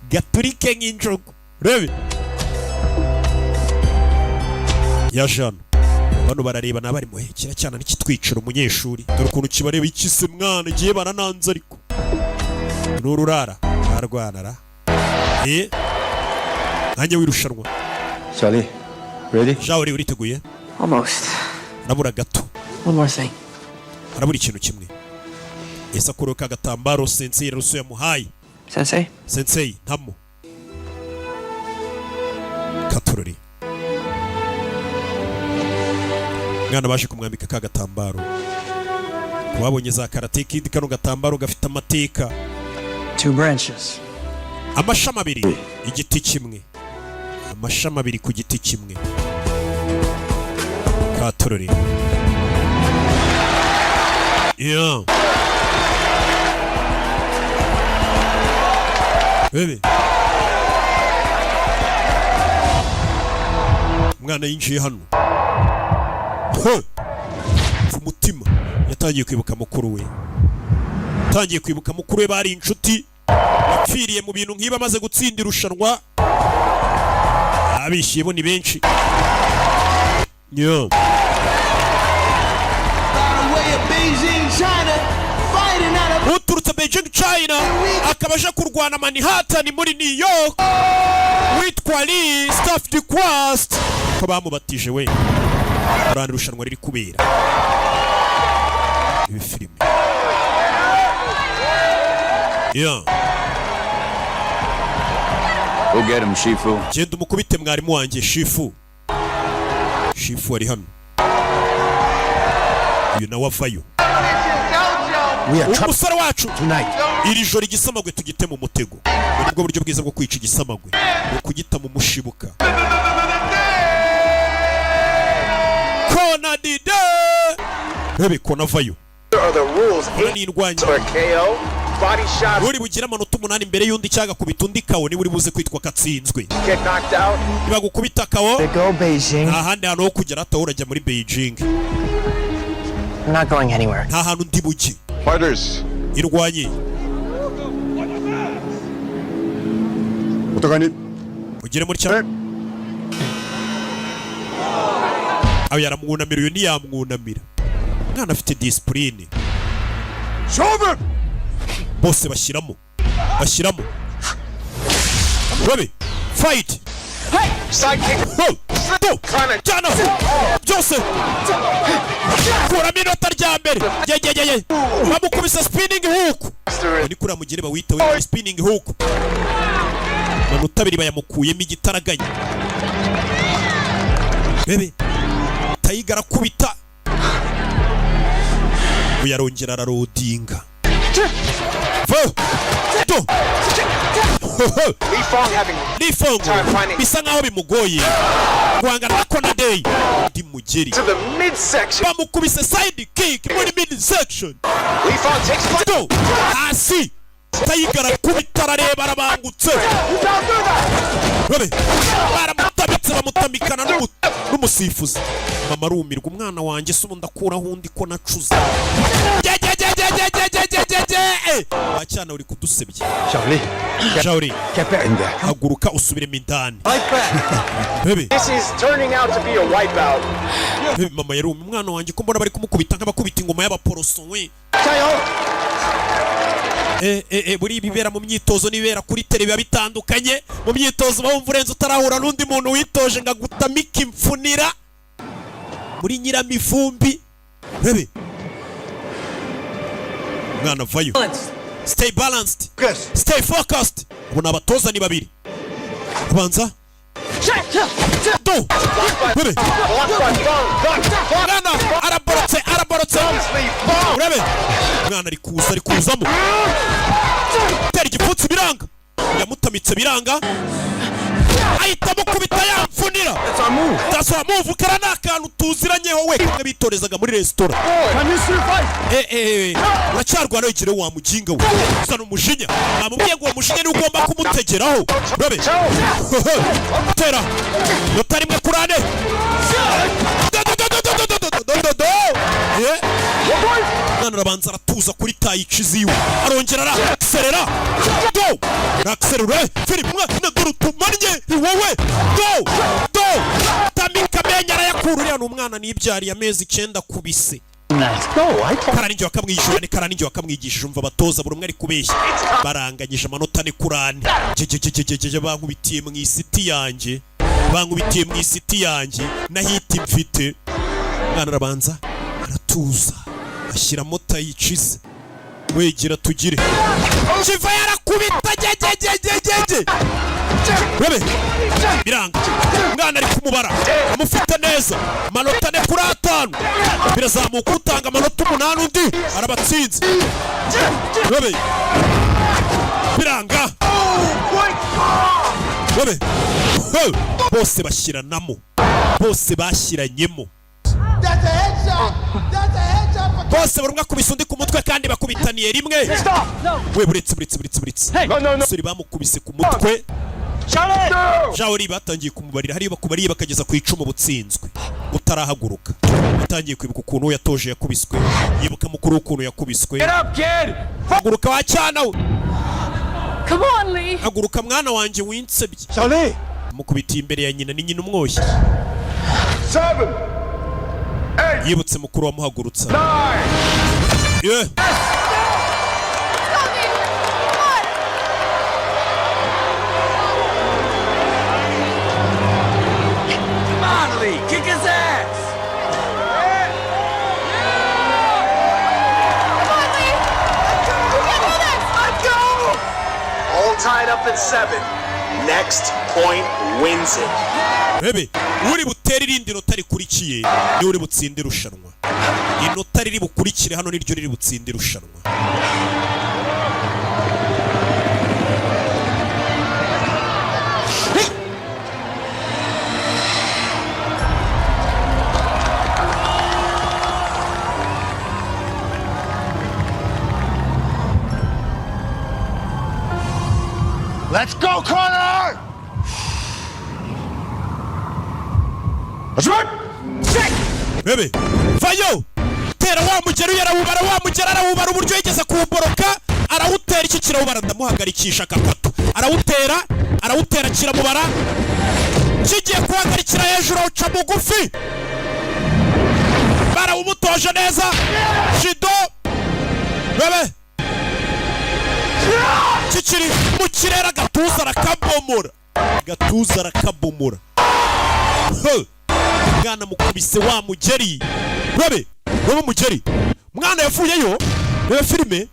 Gaturike nk'injogo. Rebe. Yajana. Bano barareba nabari muhekera cyane n'ikitwicira umunyeshuri. Dore ukuntu kibareba ikise mwana giye barananze ariko. Nururara. Arwanara. Nanjye wirushanwa. Charlie, ready? Shauri uriteguye? Almost. Nabura gato. One more thing. harabura ikintu kimwe. Ese akuru ka gatambaro sensei ruso yamuhaye. Sensei ntamo. Katurori. Mwana baje kumwambika ka gatambaro. Wabonye za Karate Kid kano gatambaro gafite amateka. 2 branches. Amashami abiri igiti kimwe. Amashami abiri ku giti kimwe. Katurori. Yeah. Bebe. Mwana yinjiye hano. Umutima yatangiye kwibuka mukuru we. Tangiye kwibuka mukuru we bari inshuti. Yapfiriye mu bintu nkiba amaze gutsinda irushanwa. Abishiye bo ni benshi. Yo. Uturutse Beijing China akabaje kurwana Manhattan muri New York. Witwa Lee Stafford Quast. Ko bamubatije we. Urana irushanwa riri kubera. Ibi filime. Yeah. Go get him, Shifu. Genda umukubite mwarimu wanjye Shifu. Shifu ari hano. Uyu nawe avayo. Umusore wacu iri joro igisamagwe tugite mu mutego. Nibwo buryo bwiza bwo kwica igisamagwe. No kugita mu mushibuka. Kona dide. Bebe kona vayo. Ni indwanya. Body shot. Uri bugira amanota 8 imbere y'undi cyaga kubita undi kawo ni buri buze kwitwa katsinzwe. Get knocked out. Niba gukubita kawo. They go Beijing. Ahandi hano ho kugera atahurajya muri Beijing. I'm not going anywhere. Nta hantu ndi bugi. Fighters. Irwanye. Utagani. Ugire muri cyane. Aho yaramwunamira uyu ntiyamwunamira. Mwana afite discipline. Shoulder. Bose bashyiramo. Robi. Fight. Hey, side kick. Jana. Byose. Kura minota rya mbere. Ye. Bamukubise spinning hook. Ni kura mugire bawita we spinning hook. Manota abiri bayamukuyemo igitaraganya. Bebe. Tayigara kubita. Uyarongera ararodinga. Lee Fong bisa nkaho bimugoye guhangana na Kona Day ndi mugeri to the midsection. Bamukubise side kick muri midsection. Lee Fong takes hasi Tayigara kubita arareba arabangutse. Baramutabitse bamutamikana n'umusifuzi. Mama arumirwa umwana wanjye se ubundi akuraho undi ko nacuze. Acyana uri kudusebye. Shaolin. Haguruka usubiremo indani. This is turning out to be a wipeout. Mama yarumye umwana wanjye ko mbona bari kumukubita nk'abakubita ingoma y'abaporoso we. Buri bibera mu myitozo nibera kuri tele bitandukanye. Mu myitozo bawumva urenze utarahura n'undi muntu witoje ngagutamika imfunira muri nyiramivumbi. Bebe mwana vayo. Stay balanced. Stay focused. Ubona abatoza ni babiri. Abanza. Do. Bebe. Mwana araborotse. Urebe. Mwana ari kuzamo. Tera igipfutsi biranga. Yamutamitse biranga. Ahitamo kubita yamfunira. That's our move. Karana akantu tuziranyeho we kamwe bitorezaga muri restaurant. Uracyarwana igire wa muginga we. Uzana umujinya. Namubwiye ngo umujinya ni ugomba kumutegeraho. Urabe. Tera. Notarimwe kurane. Mwana arabanza aratuza kuri tayici ziwe. Arongera araserera. Go! Rakserure. Philip mwana dore utumanye wowe. Go! Tamika menya arayakururiya n'umwana nibyariye amezi 9 kubise. Karaningi wakamwijura ni Karaningi wakamwigishije umva batoza buri umwe ari kubeshya. Baranganyije amanota ne kurani. Bankubitiye mu isiti yanjye. Nahita mfite. Mwana arabanza tuza ashyiramo tayicize wegera tugire kiva yarakubita gege Rebe biranga umwana ari kumubara amufite neza amanota 4 kuri 5 birazamuka utanga amanota 8 undi arabatsinze Rebe biranga Rebe bose bashiranamo bose bashyiranyemo bose barumwa kubisa undi ku mutwe kandi bakubitaniye rimwe we buretse sori bamukubise ku mutwe Shaoli batangiye kumubarira hari bakubariye bakageza ku icumu butsinzwe utarahaguruka batangiye kwibuka ukuntu yatoje yakubiswe yibuka mukuru ukuntu yakubiswe haguruka wacyana we Come on, Lee. haguruka mwana wanje winsebye Shaoli. mukubitiye imbere ya nyina ni nyina umwoshye 7. yibutse mukuru wamuhagurutsa yeah. Kick his ass! Let's go! All tied up at 7. Next point wins it. Rebe uri butera irindi nota rikurikiye ni uri butsinde irushanwa inota riri bukurikire hano niryo riri butsinde irushanwa Let's go, Connor! That's right! Rebe vayo tera wa mugero yarawubara wa mugero arawubara uburyo yigeze kuwuboroka arawutera iki kirawubara ndamuhagarikisha kakatu arawutera kiramubara kigiye kuhagarikira hejuru uca mugufi barawumutoje neza Jido Rebe kikiri mu kirere agatuza arakabomora mwana mukubise wa mugeri Rebe mugeri mwana yavuyeyo reba filime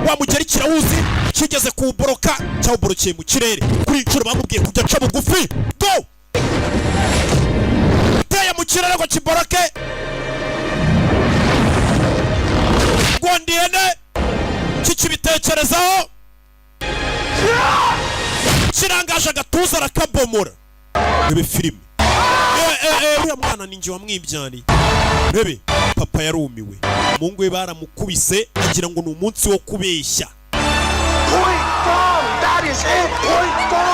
wa mugeri kirawuzi kigeze kuwuboroka cyawuborokeye mu kirere kuri inshuro bamubwiye kujya aca bugufi go teye mu kirere ngo kiboroke gondiyene kikibitekerezaho kirangaje agatuza arakabomora rebe filime uriya mwana ninjye wamwibyariye Rebe papa yarumiwe umuhungu we baramukubise agira ngo ni umunsi wo kubeshya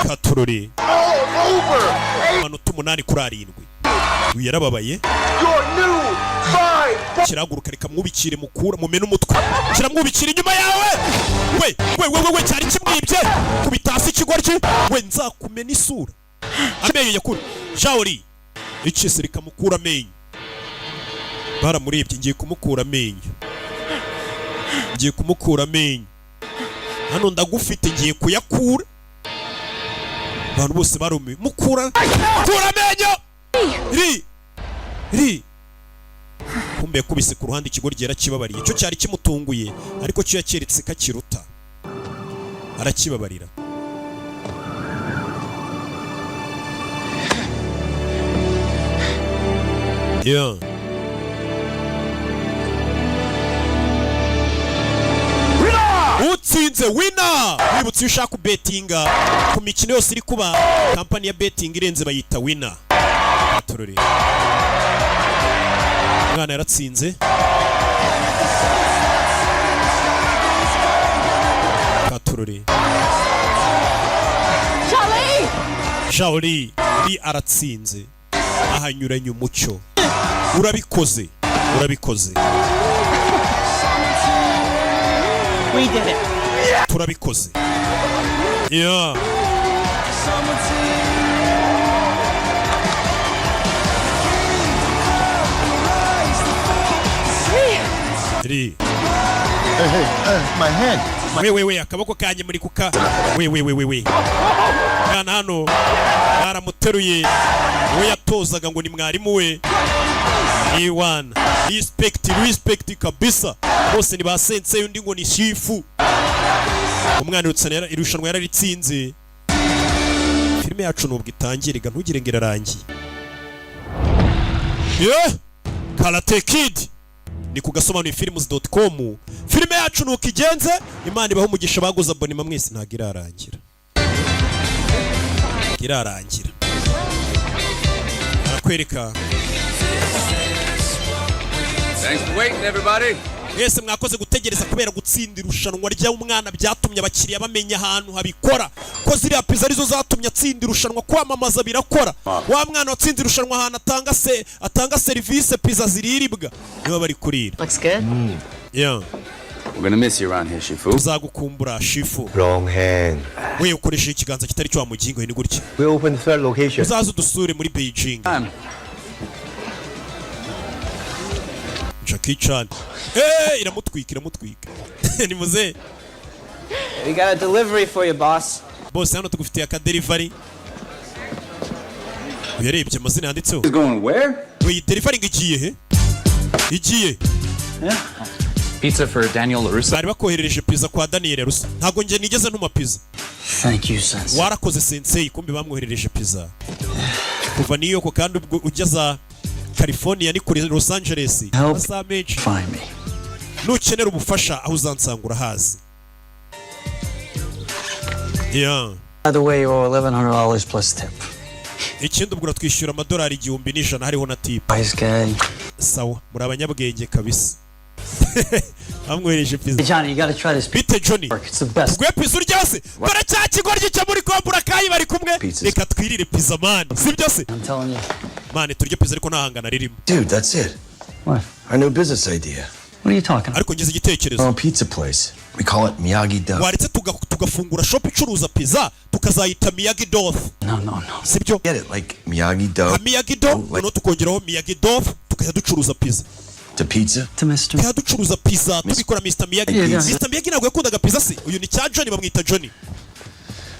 katurore amanota 8 kuri 7 uyu yarababaye kiraguruka rikamwubikire mukura mumena umutwe kiramwubikira inyuma yawe we cyari kimwibye kubitasi ikigoryi we nzakumena isura amenyo yakura Shaoli ikisi rikamukura amenyo baramurebye ngiye kumukura amenyo hano ndagufite ngiye kuyakura abantu bose barumiwe mukura amenyo ri kumbe yakubise ku ruhande ikigoryi yarakibabariye cyo cyari kimutunguye ariko cyo yakeretse kakiruta arakibabarira yeah. Utsinze winner wibutse ushaka kubetinga ku mikino yose iri kuba kampani ya betting irenze bayita winner atorore mwana yaratsinze atorore Shaoli aratsinze ahanyuranye umucyo urabikoze We did it. turabikoze yeah. Hey, my hand. We akaboko kanye muri kuka we kana hano baramuteruye we yatozaga ngo ni mwarimu we A1 respect kabisa bose ni ba sensei undi ngo ni shifu umwana utsana irushanwa yararitsinze filime yacu nubwo itangirega ntugire ngo irarangiye Karate Kid ni kugasobanura films.com filime yacu nuko igenze Imana ibaho umugisha baguza abonema mwese ntago irarangira arakwereka. Thanks for waiting, everybody. Mwese mwakoze gutegereza kubera gutsinda irushanwa ry'umwana byatumye abakiriya bamenya ahantu habikora ko ziriya pizza arizo zatumye atsinda irushanwa kwamamaza birakora. Wa mwana watsinze irushanwa ahantu atanga service pizza ziriribwa niba bari kurira. Looks good. Yeah. We're gonna miss you around here, Shifu. Uzagukumbura Shifu. Wrong hand. We ukoresha ikiganza kitari cyo wamugingo ni gutya. We open third location. Uzaza udusure muri Beijing. Jackie Chan. Iramutwika. Ni muze. We got a delivery for you, boss. Boss, hano tugufitiye aka delivery. Uyarebye amazina yanditseho. He's going where? We delivery igiye he? Igiye. Pizza for Daniel LaRusso. Bari bakoherereje pizza kwa Daniel LaRusso. Ntago nje nigeze ntuma pizza. Thank you, sensei. Warakoze sensei kumbi bamwoherereje pizza. Kuva niyo ko kandi ubwo ugeza California ni kuri Los Angeles. Find me. Nukenera ubufasha aho uzansangura hazi. Yeah. By the way, you owe $1,100 plus tip. Ikindi ubwo twishyura amadolari 1,100 hariho na tip. Wise guy. Sawa, muri abanyabwenge kabisa. Amwereje pizza. Hey Johnny, you gotta try this. Bite Johnny. It's the best. Gwe pizza uryase. Bara cya kigoryi cyo muri kombura kayi bari kumwe. Reka twirire pizza man. Sibyo se? I'm telling you. Man, turye pizza ariko nahangana ririmo. Dude, that's it. What? Our new business idea. What are you talking about? Ariko ngize igitekerezo. Our pizza place. We call it Miyagi Duff. Waretse tugafungura shop icuruza pizza tukazayita Miyagi Duff. No. Sibyo? Get it like Miyagi Duff. Miyagi Duff, no tukongeraho Miyagi Duff tukajya ducuruza pizza. To pizza? To Mr. Tukajya ducuruza pizza tubikora Mr. Miyagi. Mr. Miyagi ntabwo yakundaga pizza se. Uyu ni cya Johnny bamwita Johnny.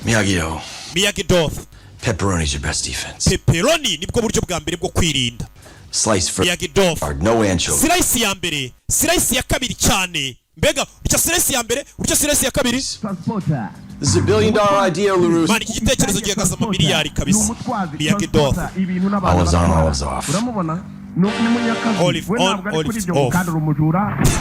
Miyagi Duff. Miyagi Duff. Pepperoni's your best defense. Pepperoni nibwo buryo bwa mbere bwo kwirinda. Slice for Miyagi Duff. No anchovy. Slice ya mbere, slice ya kabiri cyane. Mbega urya slice ya mbere, urya slice ya kabiri. This is a $1 billion idea, LaRusso. Man, iki gitekerezo gihagaze mu miliyari kabisa. Miyagi Duff. Olives on, olives off. Olive on, olives off.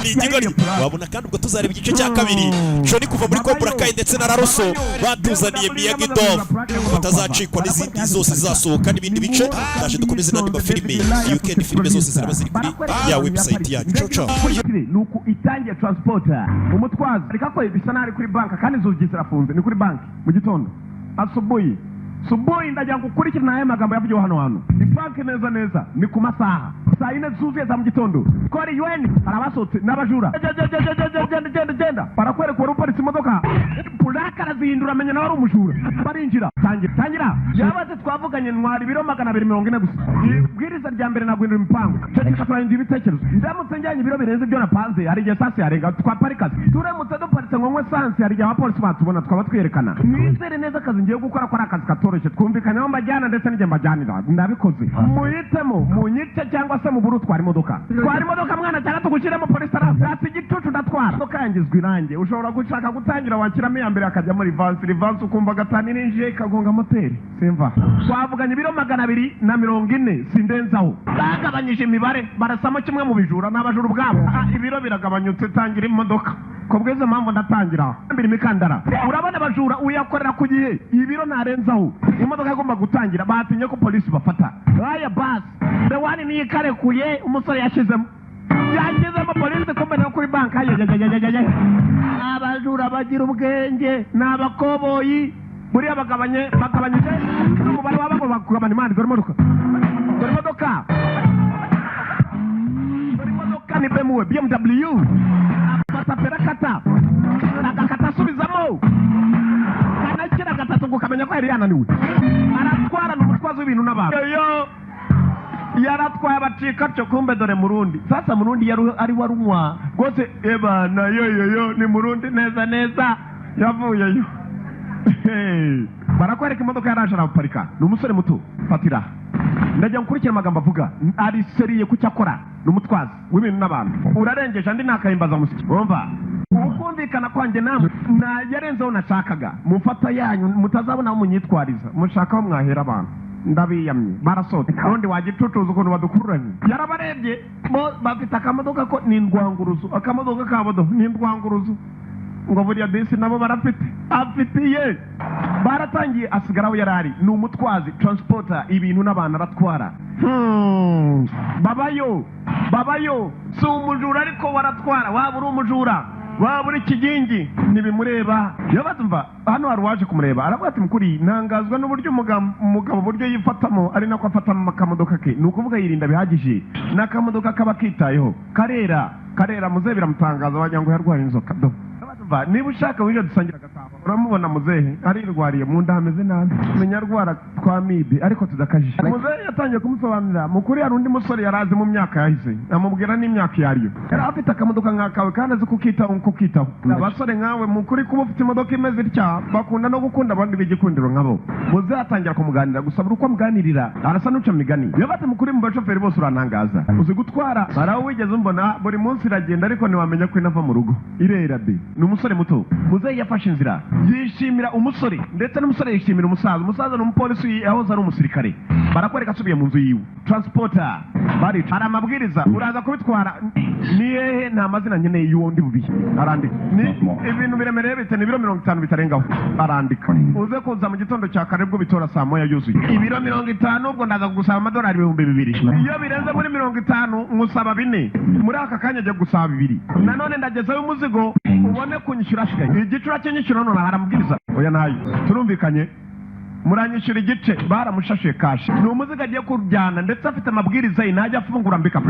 Ni igigori. Wabona kandi ubwo tuzareba igice cya kabiri. Johnny kuva muri Cobra Kai ndetse na LaRusso batuzaniye Miyagi Duff. Batazacikwa n'izindi zose zasohoka n'ibindi bice. Ndaje dukomeze n'andi mafilime. Iyi weekend filime zose ziraba ziri kuri ya website yacu. Ciao. Nuko itangiye transporter umutwazi reka ko bisa nari kuri banka kandi inzugi zirafunze ni kuri banki mu gitondo asubuhi ndagira ngo ukurikirane aya magambo yavugiwe hano ni banki neza ni ku masaha saa 4 zuzuye za mu gitondo kori UN arabasohotse n'abajura genda barakwereka wari uparitse imodoka pulaka arazihindura amenya nawe ari umujura barinjira tangira yabaze twavuganye ntwari ibiro 240 gusa ibwiriza rya mbere naguhindura imipango cyo kikatwahinda ibitekerezo ndamutse njyanye ibiro birenze byo napanze hari igihe sasi yarenga twaparikaze turamutse duparitse ngo nkwe sansi hari igihe abapolisi batubona twaba twerekana mwizere neza akazi ngiye gukora ko ari akazi katoroshye twumvikanyeho mbajyana ndetse n'ijye mbajyanira ndabikoze muhitemo munyice cyangwa se muburu twari imodoka mwana cyangwa tugushyiremo polisi arasi igitucu ndatwara imodoka yangizwe irange ushobora gushaka gutangira wakiramo iya mbere akajyamo rivansi ukumva gatani ninjiye ikagonga moteri simva twavuganye ibiro 240 sindenzaho bagabanyije imibare barasamo kimwe mu bijura n'abajura ubwabo ibiro biragabanyutse tangira imodoka kobweze mpamvu ndatangira mbere imikandara urabona abajura uyakorera ku gihe ibiro narenzaho imodoka igomba gutangira batinye ko polisi bafata aya bus the one ni karekuye umusore yashizemo polisi komera kuri banka abajura bagira ubwenge n'abakoboyi buriya bagabanyije umubare wabo bakugabana imana dore imodoka ni BMW batapera kata agakata subizamo kanakira gatatu gukamenya ko yari yananiwe aratwara n'umutwazo w'ibintu n'abantu yaratwaye abacika cyo kumbe dore murundi sasa murundi ari warunywa gose ebana yo ni murundi neza yavuyeyo barakwereka imodoka yaraje araparika ni umusore muto fatira ndajya gukurikira amagambo avuga ari seriye ku cyakora n'umutwazi w'ibintu n'abantu urarengeje andi nakahimbaza musiki urumva ukumvikana kwanjye namwe yarenzeho nashakaga mufata yanyu mutazabona aho munyitwariza mushaka aho mwahera abantu ndabiyamye barasote undi wagicucuza ukuntu badukururanye yarabarebye bafite akamodoka ko ni indwanguruzo akamodoka kabodo ni indwanguruzo ngo buriya disi nabo afitiye baratangiye asigaraho yarari ni umutwazi transporter ibintu n'abantu aratwara babayo si umujura ariko waratwara waba uri umujura waba uri kigingi ntibimureba yabatumva hano hari waje kumureba aravuga ati mukuri ntangazwa n'uburyo umugabo uburyo yifatamo ari nako afatamo akamodoka ke ni ukuvuga yirinda bihagije n'akamodoka kaba kitayeho karera muzehe biramutangaza wagira ngo yarwaye inzoka niba ushaka wije dusangira agatabo uramubona muzehe arirwariye mu nda hameze nabi menya arwara twa mibe ariko tudakajije muzehe yatangiye kumusobanurira mukuri hari undi musore yarazi mu myaka yahise amubwira n'imyaka yariyo yari afite akamodoka nk'akawe kandi azi kukitaho abasore nkawe mukuri kuba ufite imodoka imeze itya bakunda no gukunda abandi b'igikundiro nkabo muzehe atangira kumuganira gusa buri uko amuganirira arasa n'uca migani yabate mukuri mu bashoferi bose uranangaza uzi gutwara baraho wigeze umbona buri munsi iragenda ariko ntiwamenya ko inava mu rugo irera de umusore muto muzehe yafashe inzira yishimira umusore ndetse n'umusore yishimira umusaza ni umupolisi yahoze ari umusirikare barakwereka asubiye mu nzu yiwe transporter hari amabwiriza uraza kubitwara ni hehe nta mazina nkeneye y'undi bubiye arandika ni ibintu biremereye bite ni ibiro 50 bitarengaho arandika uze kuza mu gitondo cya kare bwo bitora saa moya yuzuye ibiro 50 ubwo ndaza kugusaba amadolari 2,000 iyo birenze muri 50 ngusaba 4 muri aka kanya ajya gusaba 2 nanone ndagezeyo umuzigo ubone kunyishyura asigaye igicura cy'inyishyura none haramubwiriza oya nayo turumvikanye muranyishyura igice baramushashiye kashi ni umuzigo agiye kujyana ndetse afite amabwiriza ye ntajya afungura mbika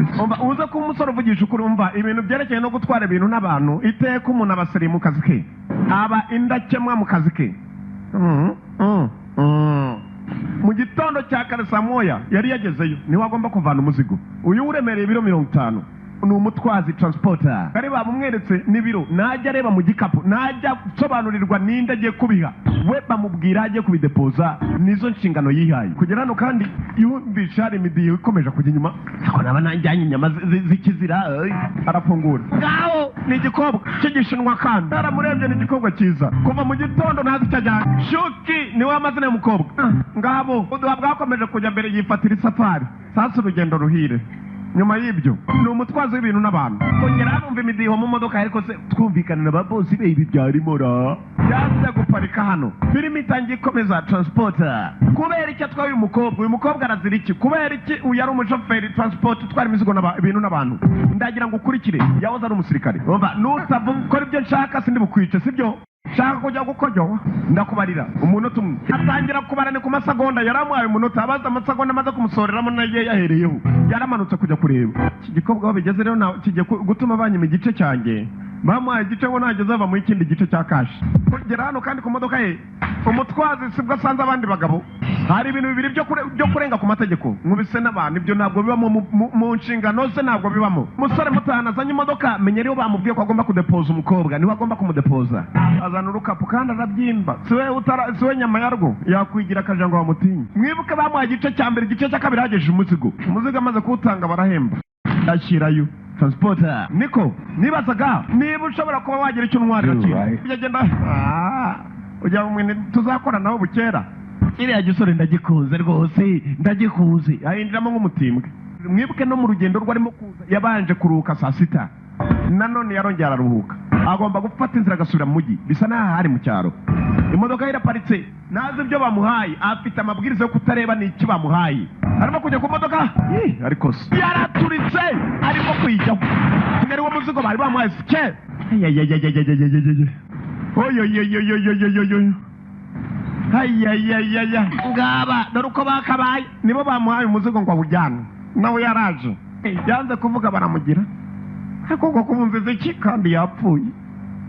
uze ko umusore uvugisha ukuri umva ibintu byerekeye no gutwara ibintu n'abantu iteka umuntu abasiriye mu kazi ke aba indakemwa mu kazi ke mu gitondo cya kare saa moya yari yagezeyo niwe agomba kuvana umuzigo uyu uremereye ibiro 50 ni umutwazi transporter kare bamumweretse n'ibiro najya areba mu gikapu najya sobanurirwa ninde agiye kubiha we bamubwira agiye kubidepoza nizo nshingano yihaye kugera hano kandi yumvisha hari imidiyo ikomeje kujya inyuma naba nanjyanye inyama zikizira arafungura ngaho ni igikobwa cy'igishinwa kandi aramurebye ni igikobwa cyiza kuva mu gitondo ntazi cyajyana Shuki niwe amazina y'umukobwa ngabo uduha bwakomeje kujya mbere yifatira isafari sasa urugendo ruhire nyuma y'ibyo ni umutwazi w'ibintu n'abantu kongera numva imidiho mu modoka ariko se twumvikana na babosi be ibi byarimo yaje guparika hano filimi itangiye ikomeza transporter kubera iki atwaye uyu mukobwa arazira iki kubera iki uyu ari umushoferi transport utwara imizigo ibintu n'abantu ndagira ngo ukurikire yahoze ari umusirikare umva nutavuga ukora ibyo nshaka sindi bukwice sibyo shaka kujya gukojowa ndakubarira umunota umwe atangira kubarane ku masegonda yaramuhaye umunota abaza amasegonda amaze kumusoreramo naye yahereyeho yaramanutse kujya kureba iki gikobwa aho bigeze rero kigiye gutuma banyima igice cyanjye bamuhaye igice ngo nageze ava mu ikindi gice cya kashi kugera hano kandi ku modoka ye umutwazi sibwo asanze abandi bagabo hari ibintu bibiri byo kurenga ku mategeko nkubise n'abantu ibyo ntabwo bibamo mu nshingano ze ntabwo bibamo umusore mutahana azanye imodoka menya rero bamubwiye ko agomba kudepoza umukobwa niwe agomba kumudepoza azana urukapu kandi arabyimba siwe nyama yarwo yakwigira akajango wamutinye mwibuke bamuhaye igice cya mbere igice cya kabiri hagejeje umuzigo amaze kuwutanga barahemba ashyirayo transporter niko nibazaga niba ushobora kuba wagira icyo ntwarira kigenda ujya mu tuzakora nawe bukera iriya gisore ndagikunze rwose ndagikuze ahindiramo nk'umutimbwe mwibuke no mu rugendo rwe arimo kuza yabanje kuruhuka saa sita nanone yarongera araruhuka agomba gufata inzira agasubira mu mujyi bisa n'aho hari mu cyaro imodoka ye iraparitse nazi ibyo bamuhaye afite amabwiriza yo kutareba n'iki bamuhaye arimo kujya ku modoka ariko se yaraturitse arimo kuyijyaho ngari wo muzigo bari bamuhaye sike ngaba dore uko bakabaye nibo bamuhaye umuzigo ngo awujyane nawe yaraje yanze kuvuga baramugira ariko ngo kumumviza iki kandi yapfuye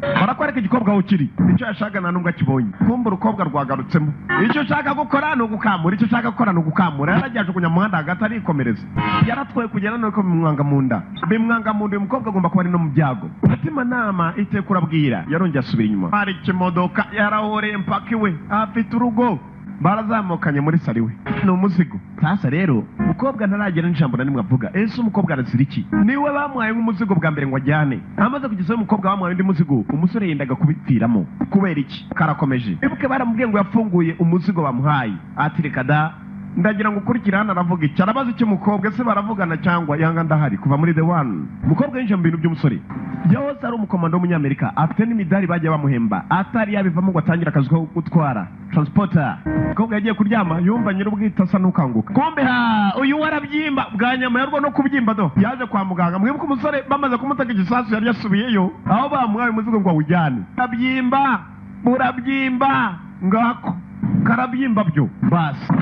barakwereka igikobwa aho kiri icyo yashaka nta nubwo akibonye kumva urukobwa rwagarutsemo icyo ushaka gukora ni ugukamura icyo ushaka gukora ni ugukamura yarajyaje kunya mu muhanda hagati arikomereza yaratwaye kugera nuko bimwanga mu nda uyu mukobwa agomba kuba ari no mu byago umutima nama iteka urabwira yarongeye asubira inyuma hari ikimodoka yarahoreye mpaka iwe afite urugo barazamukanye muri sariwe ni umuzigo. Sasa rero umukobwa ntaragera n'ijambo na rimwe avuga. Ese umukobwa arazira iki? Niwe bamuhaye nk'umuzigo bwa mbere ngo ajyane. Amaze kugezaho umukobwa bamuhaye undi muzigo, umusore yendaga kubipfiramo. Kubera iki? Karakomeje. Ibuke baramubwiye ngo yafunguye umuzigo bamuhaye. Ati reka da, ndagira ngo ukurikira hano aravuga iki? Arabaza iki umukobwa? Se baravugana cyangwa yanga ndahari kuva muri The One. Umukobwa yinjiye mu bintu by'umusore. Yose ari umukomando w'umunyamerika, afite n'imidari bagiye bamuhemba, atari yabivamo ngo atangira akazi ko gutwara transporter. Umukobwa yagiye kuryama yumva nyir'ubwite asa n'ukanguka. Kumbe uyu warabyimba bwa nyama yarwo no kubyimba do. Yaje kwa muganga, mwibuka umusore bamaze kumutaka igisasu yari yasubiyeyo, aho bamuhaye umuzigo ngo awujyane. Burabyimba ngako karabyimba byo basi.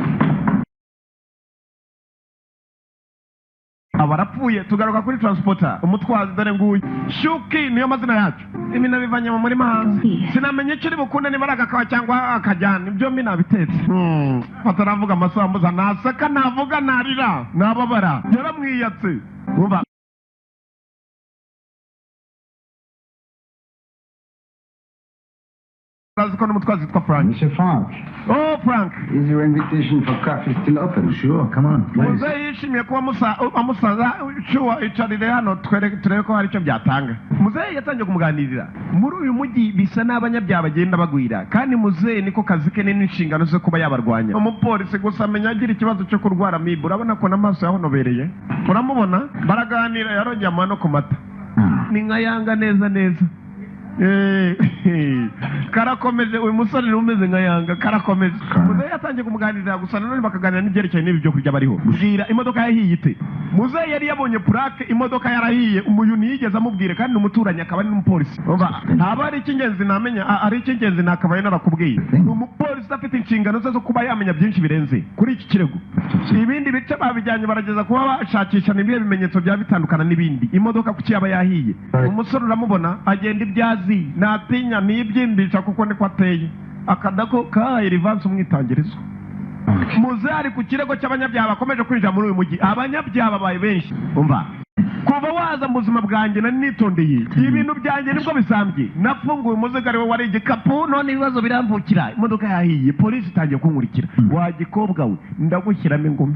Abarapfuye tugaruka kuri transporter, umutwazi dore nguyu. Shuki niyo mazina yacu. Ibi nabivanye mu murima hanze. Sinamenye icyo bukunde niba aragakawa cyangwa akajyana. Ibyo mbi nabitetse. Fataravuga amasaha muza naseka navuga narira nababara. Yaramwiyatse. Umva. Frank. Mr. Frank. Oh, Frank. Is your invitation for coffee still open? Sure, come on. Muze yishimiye kuba amusaza shuwa icarire hano turebe ko hari icyo byatanga. Muze yatangiye kumuganirira. Muri uyu mujyi bisa n'abanyabyaha bagenda bagwira, kandi muze niko kazi ke n'inshingano zo kuba yabarwanya. Umupolisi gusa amenya agira ikibazo cyo kurwara amibe. Urabona ko n'amaso yahonobereye. Uramubona baraganira yarongeye amano ku mata. Ni nka yanga neza. Karakomeje uyu musore umeze nka yanga karakomeje. Muze yatangiye kumuganirira gusa none bakaganira n'ibyerekeye n'ibi byo kurya bariho. Bwira imodoka yahiye ite? Muze yari yabonye plaque imodoka yarahiye, umuyuni yigeze amubwire kandi n'umuturanye akaba ari n'umupolisi. Ntaba ari icy'ingenzi namenya, ari icy'ingenzi nakabaye narakubwiye. Umupolisi afite inshingano zo kuba yamenya byinshi birenze kuri iki kirego. Ibindi bice babijyanye barageza kuba bashakisha n'ibihe bimenyetso bya bitandukana n'ibindi. Imodoka kuki yaba yahiye? Umusore uramubona agenda ibyazi natinya nibyimbisha kuko niko ateye. Akadako ka Elivanse umwitangirizo. Muze ari ku kirego cy'abanyabyaha bakomeje kwinjira muri uyu mujyi. Abanyabyaha babaye benshi. Umva. Kuva waza mu buzima bwanjye nari nitondeye. Ibintu byanjye nibwo bisambye. Nafunguye umuzigo ari we wari igikapu, none ibibazo biramvukira. Imodoka yahiye, polisi itangiye kunkurikira. Wagikobwa we ndagushyiramo ingumi.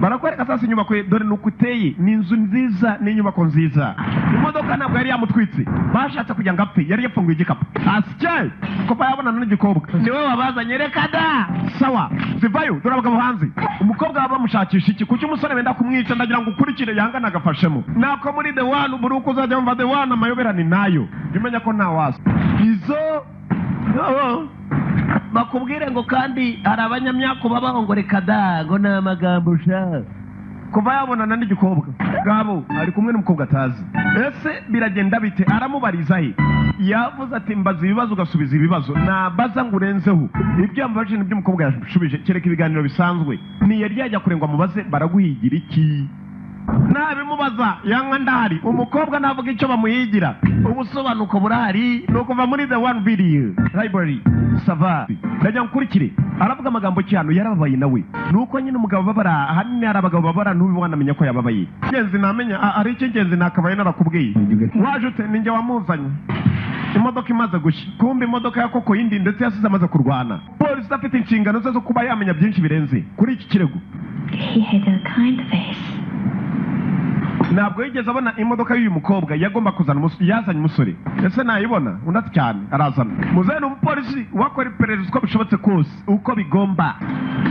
Barakwereka sasa inyubako dore nuko uteye, ni inzu nziza n'inyubako nziza. Imodoka ntabwo yari yamutwitse, bashatse kugira ngo apfe, yari yafunguye igikapu. Asye ko yabona n'igikobwa. Niwe wabazanye reka da. Sawa zivayo dore abagabo hanze. Umukobwa aba bamushakisha iki? Kuki umusore wenda kumwica? Ndagira ngo ukurikire yanga nagafashemo. Nako muri The One buri uko uzajya mva The One amayoberane nayo. Imenya ko nta wasa. Izo bakubwire ngo kandi hari abanyamyako babaho ngo reka da ngo ni amagambo sha. Kuva yabonana n'igikobwa gabo ari kumwe n'umukobwa atazi. Ese biragenda bite? Aramubariza he? Yavuze ati mbaza ibibazo ugasubiza ibibazo. Nabaza ngo urenzeho. Ibyo yambaje n'ibyo umukobwa yashubije kereka ibiganiro bisanzwe. Ni yari yajya kurengwa mubaze baraguhigira iki? Nabimubaza yanga ndahari. Umukobwa navuga icyo bamuhigira. Ubusobanuko burahari nukuva muri The One video library. Sava ndajya nkurikire aravuga amagambo cyano yarababaye nawe. Nuko nyine umugabo babara hanini hari abagabo babara n'ubu wanamenya ko yababaye. Genzi namenya ari icy'ingenzi nakabaye narakubwiye. Wajute ninjye wamuzanye. Imodoka imaze gushya. Kumbe imodoka ya koko yindi ndetse yasize amaze kurwana. Polisi afite inshingano zo kuba yamenya byinshi birenze kuri iki kirego. He had a kind face. Ntabwo yigeze abona imodoka y'uyu mukobwa yagomba kuzana yazanye umusore. Ese nayibona unati cyane arazana. Muzene umupolisi wakora iperereza uko bishobotse kose uko bigomba.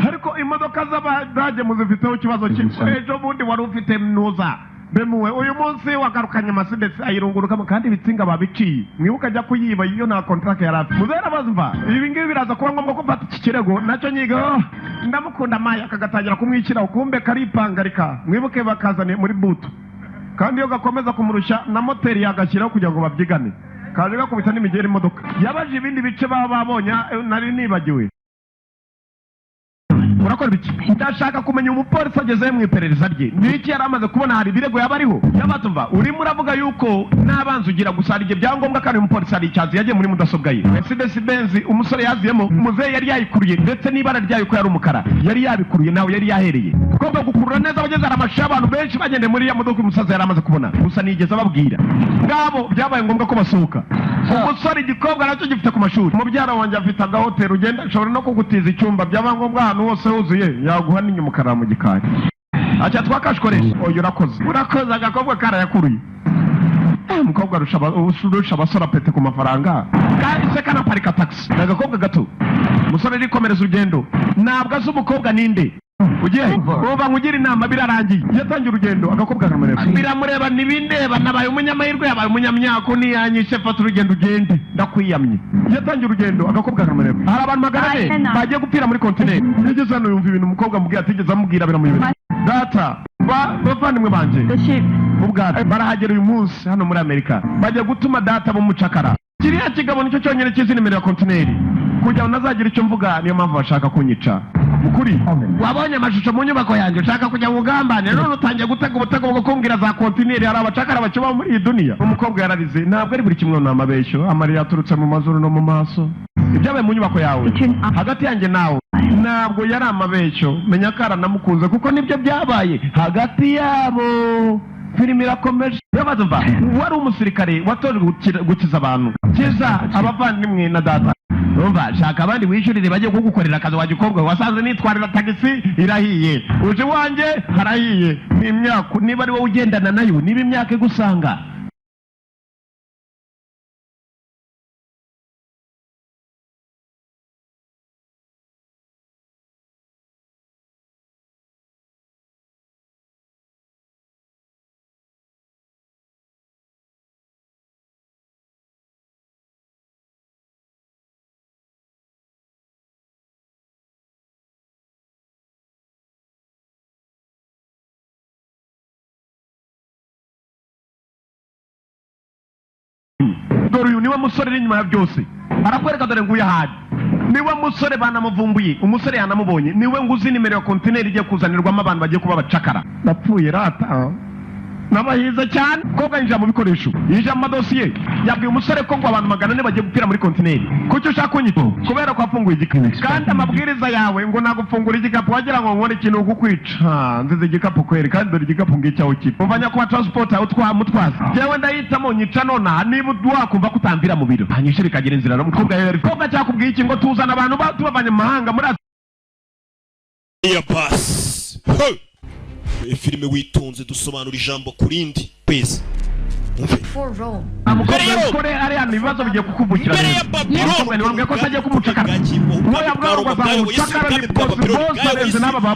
Ariko imodoka z'abadage muzifiteho ikibazo kimwe. Ejo bundi wari ufite nuza bemuwe uyu munsi wagarukanye Mercedes ayirungurukamo kandi ibitsinga babiciye. Mwibuka ajya kuyiba iyo nta contract yarafi. Muzene abazumva ibi ngibi biraza kuba ngombwa ko mfata iki kirego nacyo nyiga. Ndamukunda Maya akagatangira kumwikira ukumbe karipangarika. Mwibuke bakazane muri butu. Kandi yo gakomeza kumurusha na moteri yagashyiraho kugira ngo babyigane. Kaje gakubita n'imigeri imodoka. Yabaje ibindi bice baba babonye nari nibagiwe. urakora biki ndashaka kumenya umupolisi ageze mu iperereza rye niki yari amaze kubona hari ibirego yaba ariho yabatumva urimo uravuga yuko nabanza ugira gusa hari igihe byangombwa kandi umupolisi hari icyazi yagiye muri mudasobwa ye Mercedes Benz umusore yaziyemo muzehe yari yayikuruye ndetse n'ibara ryayo ko yari umukara yari yabikuruye nawe yari yahereye ugomba gukurura neza bageze aramasha abantu benshi bagende muri ya modoka umusaza yari amaze kubona gusa nigeze ababwira ngabo byabaye ngombwa ko basohoka umusore igikobwa nacyo gifite ku mashuri mubyara wanjye afite agahoteli ugenda ashobora no kugutiza icyumba byaba ngombwa ahantu hose huzuye yaguha n'inyuma ukara mu gikari acha twakashkoresha oyo urakoze agakobwa karayakuruye umukobwa arusha abasora pete ku mafaranga kandi se kana parika taxi agakobwa gato umusore rikomereza urugendo ntabwo azi umukobwa ninde ugiye uba ngugira inama birarangiye yatangiye urugendo agakobwa biramureba nibindeba nabaye umunyamahirwe yabaye umunyamyako niyanyishe fata urugendo ugende ndakwiyamye yatangiye urugendo agakobwa karamureba hari abantu magana bagiye gupfira muri kontineri yageze hano yumva ibintu umukobwa mubwira atigeze amubwira biramuyobera data bavandimwe banje mu bwato barahagera uyu munsi hano muri Amerika bajya gutuma data b'umucakara kiriya kigabo nicyo cyonyine kizi nimero ya kontineri kugira ngo nazagira icyo mvuga niyo mpamvu bashaka kunyica mukuri wabonye amashusho mu nyubako yanjye ushaka kujya mugambane none utangiye gutega ubutego bwo kumbwira za kontineri hari abacakara bakibaho muri iyi duniya umukobwa yararize ntabwo ari buri kimwe n'amabeshyo amarira yaturutse mu mazuru no mu maso ibyabaye mu nyubako yawe hagati yanjye nawe ntabwo yari amabeshyo menya ko aranamukunze kuko nibyo byabaye hagati yabo filime irakomeje yabazumva wari umusirikare watojwe gukiza abantu kiza abavandimwe na data umva shaka abandi wishyurire bajye kugukorera akazi wagikobwa wasanze nitwarira tagisi irahiye uje wanjye harahiye n'imyaka niba ari wowe ugendana nayo niba imyaka igusanga dore uyu niwe musore uri inyuma ya byose arakwereka dore nguye ahari niwe musore banamuvumbuye umusore yanamubonye niwe nguzi nimero ya kontineri igiye kuzanirwamo abantu bagiye kuba abacakara napfuye rata nabahize cyane koga yinjira mu bikoresho yinjira mu madosiye yabwiye umusore ko ngo abantu 400 bagiye gupfira muri kontineri kucyo ushaka kunyita kubera ko afunguye igikapu kandi amabwiriza yawe ngo nagufungura igikapu wagira ngo nkore ikintu gukwica nzize igikapu kweri kandi dore igikapu ngicyaho kipo umvanya kuba transporter utwamutwaza jewe ndahitamo nyica nona niba wakumva kutambira mu biro hanyishe bikagira inzira no mukobwa yari koga cyakubwiye iki ngo tuzana abantu batubavanye mu mahanga muri ya pass filime witonze dusobanura ijambo kurindi kwezi amukore ari hano ibibazo bigiye kukuvukira mbere niwambwiye ko atajya kumucakara uwo yabwira ngo azamucakara ni bosi arenze n'aba ba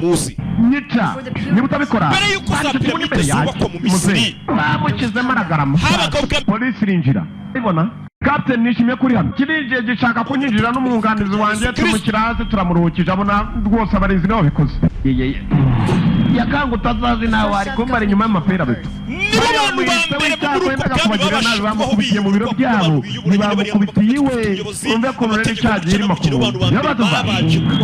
bosi nica niba utabikora mbere yuko uzapira muri zubakwa mu Misiri bamukizemo aragarama polisi irinjira ibona Captain nishimye kuri hano kirinjiye gishaka kunyinjira n'umwunganizi wanjye tumushyira hasi turamuruhukije abona rwose abarinzi nabo bikoze yakanga utazazi nawe ari kumara inyuma y'amapera beto n'abantu bambere kubagira nabi bamukubitiye mu biro byabo ntibamukubitiye iwe umve ko rero icyagiye irimo kubona yabatumva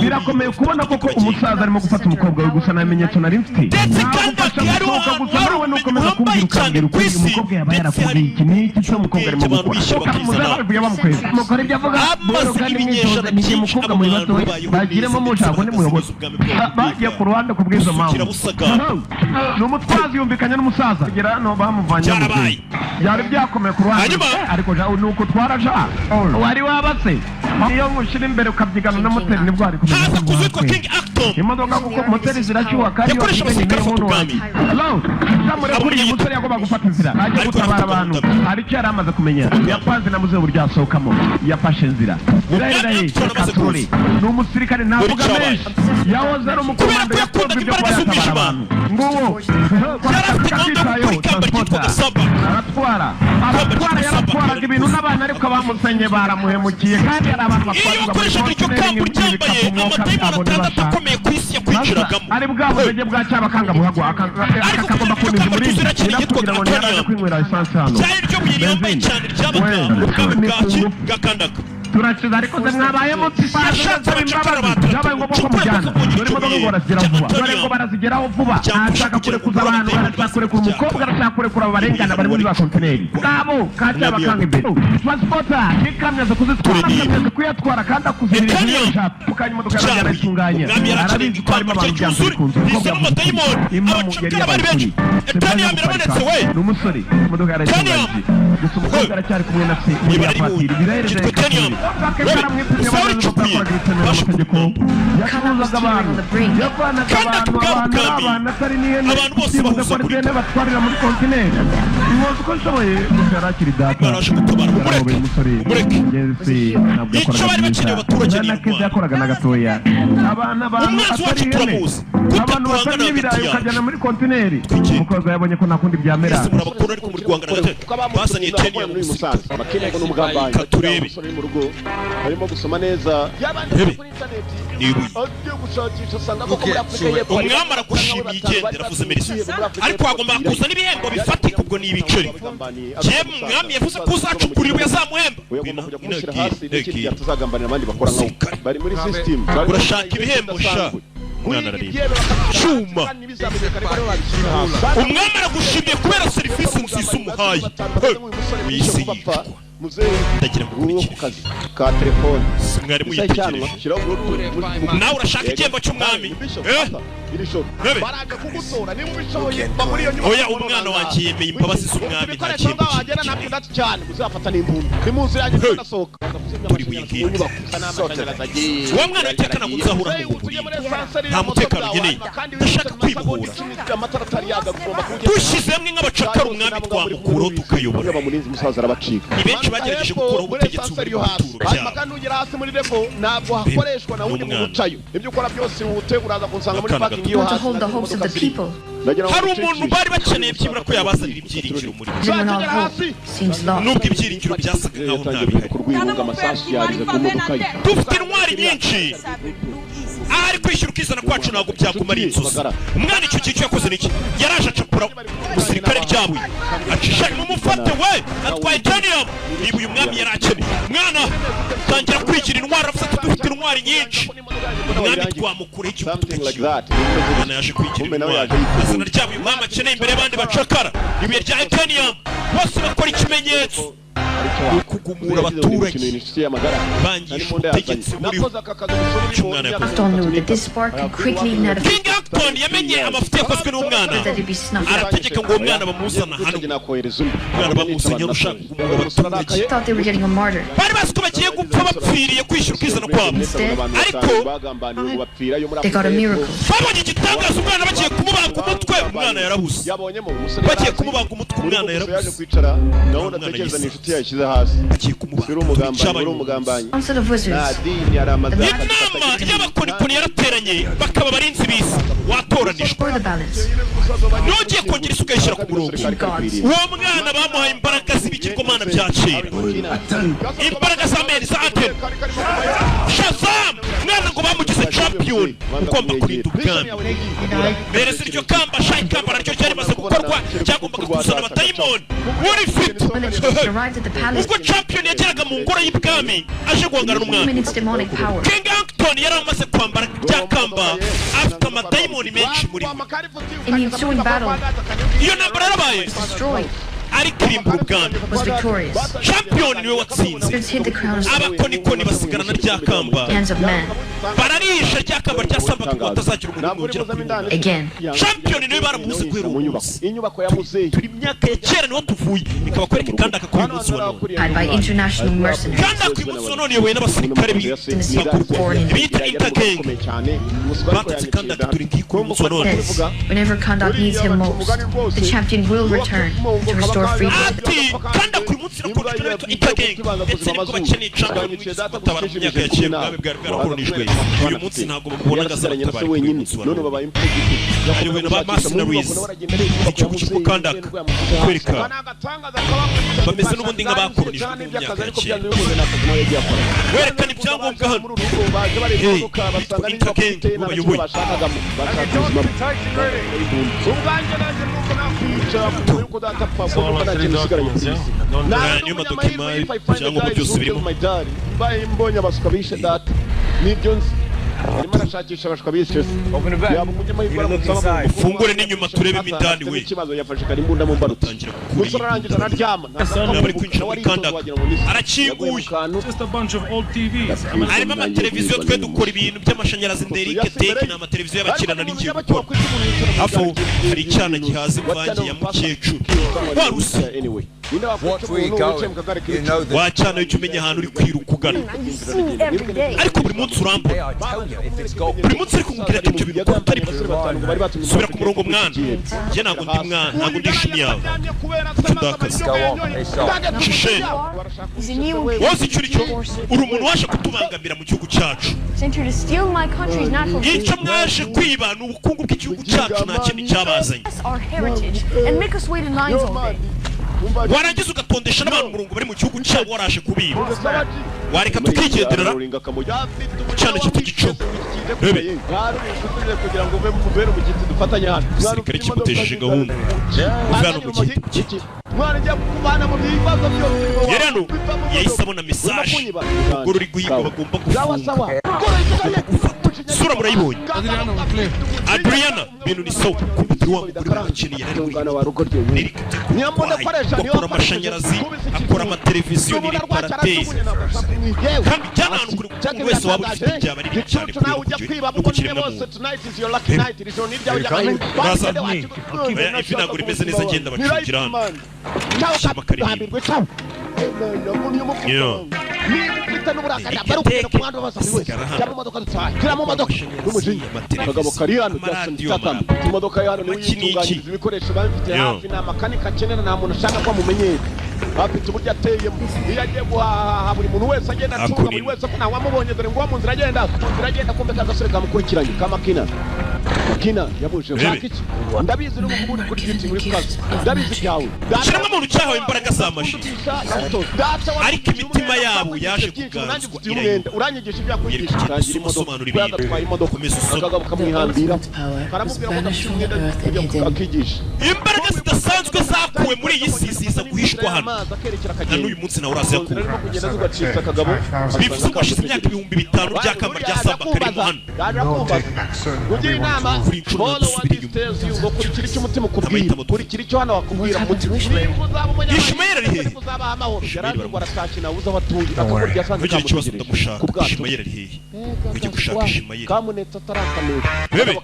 birakomeye kubona koko umusaza arimo gufata umukobwa we gusa namenyetso nari mfite ndetse kandi ari gusa nawe nukomeza kumbwira ukambwira uko uyu mukobwa yaba yarakubwiye iki n'iki cyo umukobwa arimo gukora muzabavuye bamukwezi mukora ibyo avuga boro kandi mwitoza ni umukobwa muri bato bagiremo mushako ni muyobozi bagiye ku ruhande kubwizo mpamvu ni umutwazi yumvikanye n'umusaza kugira hano bamuvanye mu gihe byari byakomeye ku ruhande ariko ni uko twaraja wari wabatse iyo mushyira imbere ukabyigana na moteri nibwo ari kumenya imodoka kuko moteri zirashyuha kandi wakigenye n'umuntu wanjye zamure kuri iyi musore yagomba gufata inzira ajya gutabara abantu hari icyo yari amaze kumenya yapanze na muzehe uburyo yasohokamo yafashe inzira biraherahe katurore ni umusirikare ntavuga menshi yahoze ari umukomando yakozwe ibyo kuba yatabara abantu nguwo akitayeho transporter aratwara yaratwaraga ibintu n'abana ariko abamusenye baramuhemukiye kandi hari abantu batwarwa muri kontineri n'ibikapu mwuka atandatu akomeye ku isi yakwinjiragamo ari bwa buzege bwa cyabakanga buhagwa akagomba kuninza muri kugira ngo ntiyaraje kwinywera esanse hano cyari ryo buye ryambaye cyane ryabaga ubwami bwaki gakandaga turakiza ariko ze mwabaye mutifasha imbabazi byabaye ngombwa ko mujyana dore imodoka ngo barazigeraho vuba dore ngo barazigeraho vuba ashaka kurekuza abantu arashaka kurekura umukobwa arashaka kurekura abarengana bari muri ba kontineri bwabo kajya bakanga imbere transporta n'ikamyo zo kuzitwara kuyatwara kandi akuzirira ibyo mukanya imodoka yajyana itunganya arabizi ko harimo abantu byanze kunze imamu yari yabaye etani yamenetse we n'umusore imodoka yarayitunganya gusa umukobwa aracyari kumwe na se muri yapatiri birereze bakakara mwipimye abantu bakora amategeko yakuzaga abantu yavanaga abantu atari n'ihene abantu bose bahuza kuri ihene batwarira muri kontineri inkozi uko nshoboye gusa yarakiri data umureke icyo bari bakeneye abaturage n'intwaro yakoraga na gatoya abantu atari ihene abantu batari n'ibirayi ukajyana muri kontineri umukobwa yabonye ko nta kundi byamera murabakuru ariko muri Rwanda basaniye teni ya musaza bakeneye n'umugambanyi turebe mu rugo barimo gusoma neza umwami aragushimiye igendera avuze medicine ariko hagomba kuza n'ibihembo bifatika ubwo ni ibiceri cyemwe umwami yavuze ko uzacukura ibuye azamuhemba tuzagambanira abandi bakora nkaho bari muri system urashaka ibihembo sha umwana arareba cyuma umwami aragushimiye kubera serivisi nziza umuhaye wisi yicwa ndagira ngo ukurikire ka telefone mwari muyitegereje nawe urashaka igihembo cy'umwami baraga kugutora niba ubishoboye bamuri iyo nyuma oya umwana wanjye yemeye imbabazi z'umwami nta gihembo cy'umwami cyane uzafata n'imbunda nimuzi yanjye nasohoka turi wigenda uwo mwana atekana kuzahura mu buburi nta mutekano ugeneye ndashaka kwibohora dushyize hamwe nk'abacakara umwami twamukuraho tukayobora ni benshi bagerageje gukuraho ubutegetsi buri mu bituro byabo kandi ugera hasi muri depo ntabwo hakoreshwa na wundi mu gucayo ibyo ukora byose wute uraza kunsanga muri parking yo hasi hari umuntu bari bakeneye byibura ko yabazanira ibyiringiro muri nubwo ibyiringiro byasaga nkaho nta bihari dufite intwari nyinshi ahari kwishyura ukizana kwacu ntabwo byagumara inzozi umwana icyo kintu yakoze niki yaraje acapura umusirikare ryabuye acisha n'umufate we atwaye tanium niba uyu mwami yari akeneye mwana tangira kwigira intwari avuze ati dufite intwari nyinshi umwami twamukureho igihugu tukakiba umwana yaje kwigira intwari izina ryabo uyu mwami akeneye imbere y'abandi bacakara ibuye rya tanium bose bakora ikimenyetso kugumura abaturage bangisha ubutegetsi buriho cy'umwana King Acton yamenye amafuti yakozwe n'umwana arategeka ngo uwo mwana bamuzana hano umwana bamuzanye ushaka kugumura abaturage bari bazi ko bagiye gupfa bapfiriye kwishyura ukizana kwabo ariko babonye igitangaza umwana bagiye kumubaga umutwe umwana yarabuze bagiye kumubaga umutwe umwana yarabuze umwana yise yashyize hasi agiye kumubaga inama y'abakonikoni yarateranye bakaba barinzi bisi watoranijwe ntugiye kongera isuka yishyira ku murongo uwo mwana bamuhaye imbaraga z'ibigirwamana bya kera imbaraga za meri za atemu shazam mwana ngo bamugize champion ugomba kurinda ubwami mereza iryo kamba sha ikamba naryo ryari rimaze gukorwa ryagombaga kuzana abatayimoni urifite ubwo champion yageraga mu ngoro y'ibwami aje guhangana n'umwami King Acton yari amaze kwambara rya kamba afite amadayimoni menshi muri iyo ntambara yarabaye ariko irimbura ubwami champion niwe watsinze abakonikoni basigarana rya kamba bararisha rya kamba ryasambaga ngo batazagira umuntu wongera kubibona champion niwe baramubuze guhera uwo munsi turi imyaka ya kera niho tuvuye bikaba kwereka kandi akakora uyu munsi wa none kandi akuye umunsi wa none yoboye n'abasirikare b'ingurwa bita intergang batatse kandi akaturi bwikuye umunsi wa none ati kandi akuye umunsi no kundi intergang ndetse nibwo bakeneye champion mwiza batabara mu myaka ya kera ubwami bwari bwarakoronijwe uyu munsi ntabwo babona yasigaranye na se wenyine none babaye imfubyi ariwe na ba mercenaries igihugu cy'umukandaka kwereka bameze n'ubundi nk'abakoronijwe mu myaka ya kera werekana ibyangombwa hano bitwa intergang babayoboye niyo madokima ibyangombwa byose birimo mbaye mbonye abasuka bishe data nibyo nzi arimo arashakisha abashwa bishe yaba umunyamahirwe ufungure n'inyuma turebe imidani we ikibazo yafashe karimbunda mu mbaruta musore arangije araryama bari kwinjira muri kandaka arakinguye harimo amateleviziyo twe dukora ibintu by'amashanyarazi nderike teki ni amateleviziyo y'abakirana n'igihe gukora hafi aho hari icyana gihaza imvange ya mukecuru warusi wacana icyo umenya ahantu uri kwiruka ugana ariko buri munsi urambura buri munsi ariko umubwira ati ibyo bintu ko utari subira ku murongo mwana njye ntabwo ndi mwana ntabwo ndi ishumi yawe tudakaze shishe wowe icyo uri cyo uri umuntu waje kutubangamira mu gihugu cyacu icyo mwaje kwiba ni ubukungu bw'igihugu cyacu nta kindi cyabazanye warangiza ugatondesha n'abantu umurongo bari mu gihugu cyabo waraje kubiba wareka tukigenderera cyane cyo tugico rebe kugira ngo ube mubere mu giti dufatanye hano igisirikare kimutesheje gahunda uve hano mu giti mwana njya kubana mu bibazo byose yari hano yahise abona mesaje ubwo ruri guhiga bagomba gufunga sura murayibonye Adriana bintu ni so kubitira wa mugore w'abakene yari umwana wa rugo rye akora amashanyarazi akora amateleviziyo n'ibiparatere kandi cyane ahantu kuri wese waba ufite ibyaba ari cyane no kukirema mu ifi ntabwo rimeze neza agenda bacungira hano shama karindwi akagabo kari hano imodoka ya hano niyo yitunganyiriza ibikoresho bafite hafi nta makanika akenera nta muntu ashaka ko amumenyera bafite uburyo ateyemo iyo agiye guhaha buri muntu wese agenda acunga buri wese ko ntawamubonye dore ngo mu nzira agenda kumbe kagasore kamukurikiranye kamakina makina yabuje ushaka iki ndabizi no kuvuga kuri duty muri kazi ndabizi byawe shiramo umuntu cyahawe imbaraga z'amashi ariko imitima yabo yaje kuganzwa irayenda uranyigisha ibyakwigisha kangira imodoka akagabo kamwihambira karamubwira ko gafite umwenda akigisha imbaraga zidasanzwe zakuwe muri iyi si ziza guhishwa hano na n'uyu munsi nawe uraza yakura bivuze ko hashize imyaka 5,000 ry'akamba rya samba karimo hano ugira inama follow what is tells you ngo kuri kiri cy'umutima ukubwira kuri kiri cyo hano wakubwira muti Ishmael ari hehe yarangwa arasaki na uza watuye akakora ryasanze kugira ikibazo ndamushaka Ishmael ari hehe ujye gushaka Ishmael kamuneta tarakamera bebe yewe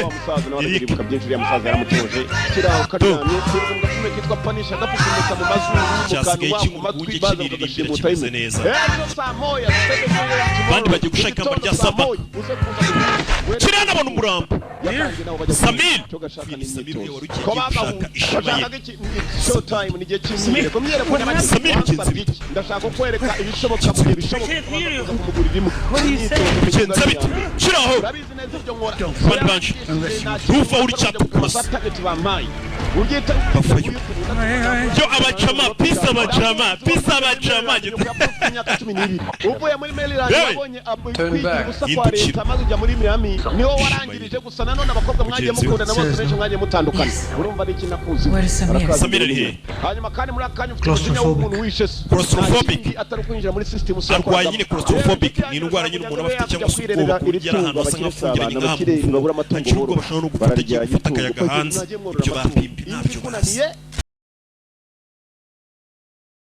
umusaza nawe aribuka byinshi ya musaza yaramutoje kiraho karyamye kuri gafume kitwa panisha gapfumeka mu mazuru mu matwi baza kudashimuta neza bandi bagiye gushaka ikamba rya samba kirana abona umurambo Samir gushaka Ishmael showtime ni gihe kimwe komyere ko Samir kinzi ndashaka kwereka ibishoboka mu bishoboka kumugurira kinzi biti kiraho bandi banshi rufa uri cyatukusa yo abachama pisa abachama uvuye muri Maryland yabonye kwigira maze ujya muri Miami niho warangirije gusa nanone abakobwa mwagiye mukunda nabo benshi mwagiye mutandukana urumva ari kinakuzi Samir ari he hanyuma kandi muri akanya ufite umuntu wishe claustrophobic atari kwinjira muri system arwaye nyine claustrophobic ni indwara nyine umuntu abafite cyangwa se ubwoba kugira ahantu hasa nk'afungiranye nk'ahamwe nta cyubwo bashobora no gufata akayaga hanze ibyo bapimbi ntabyo bazi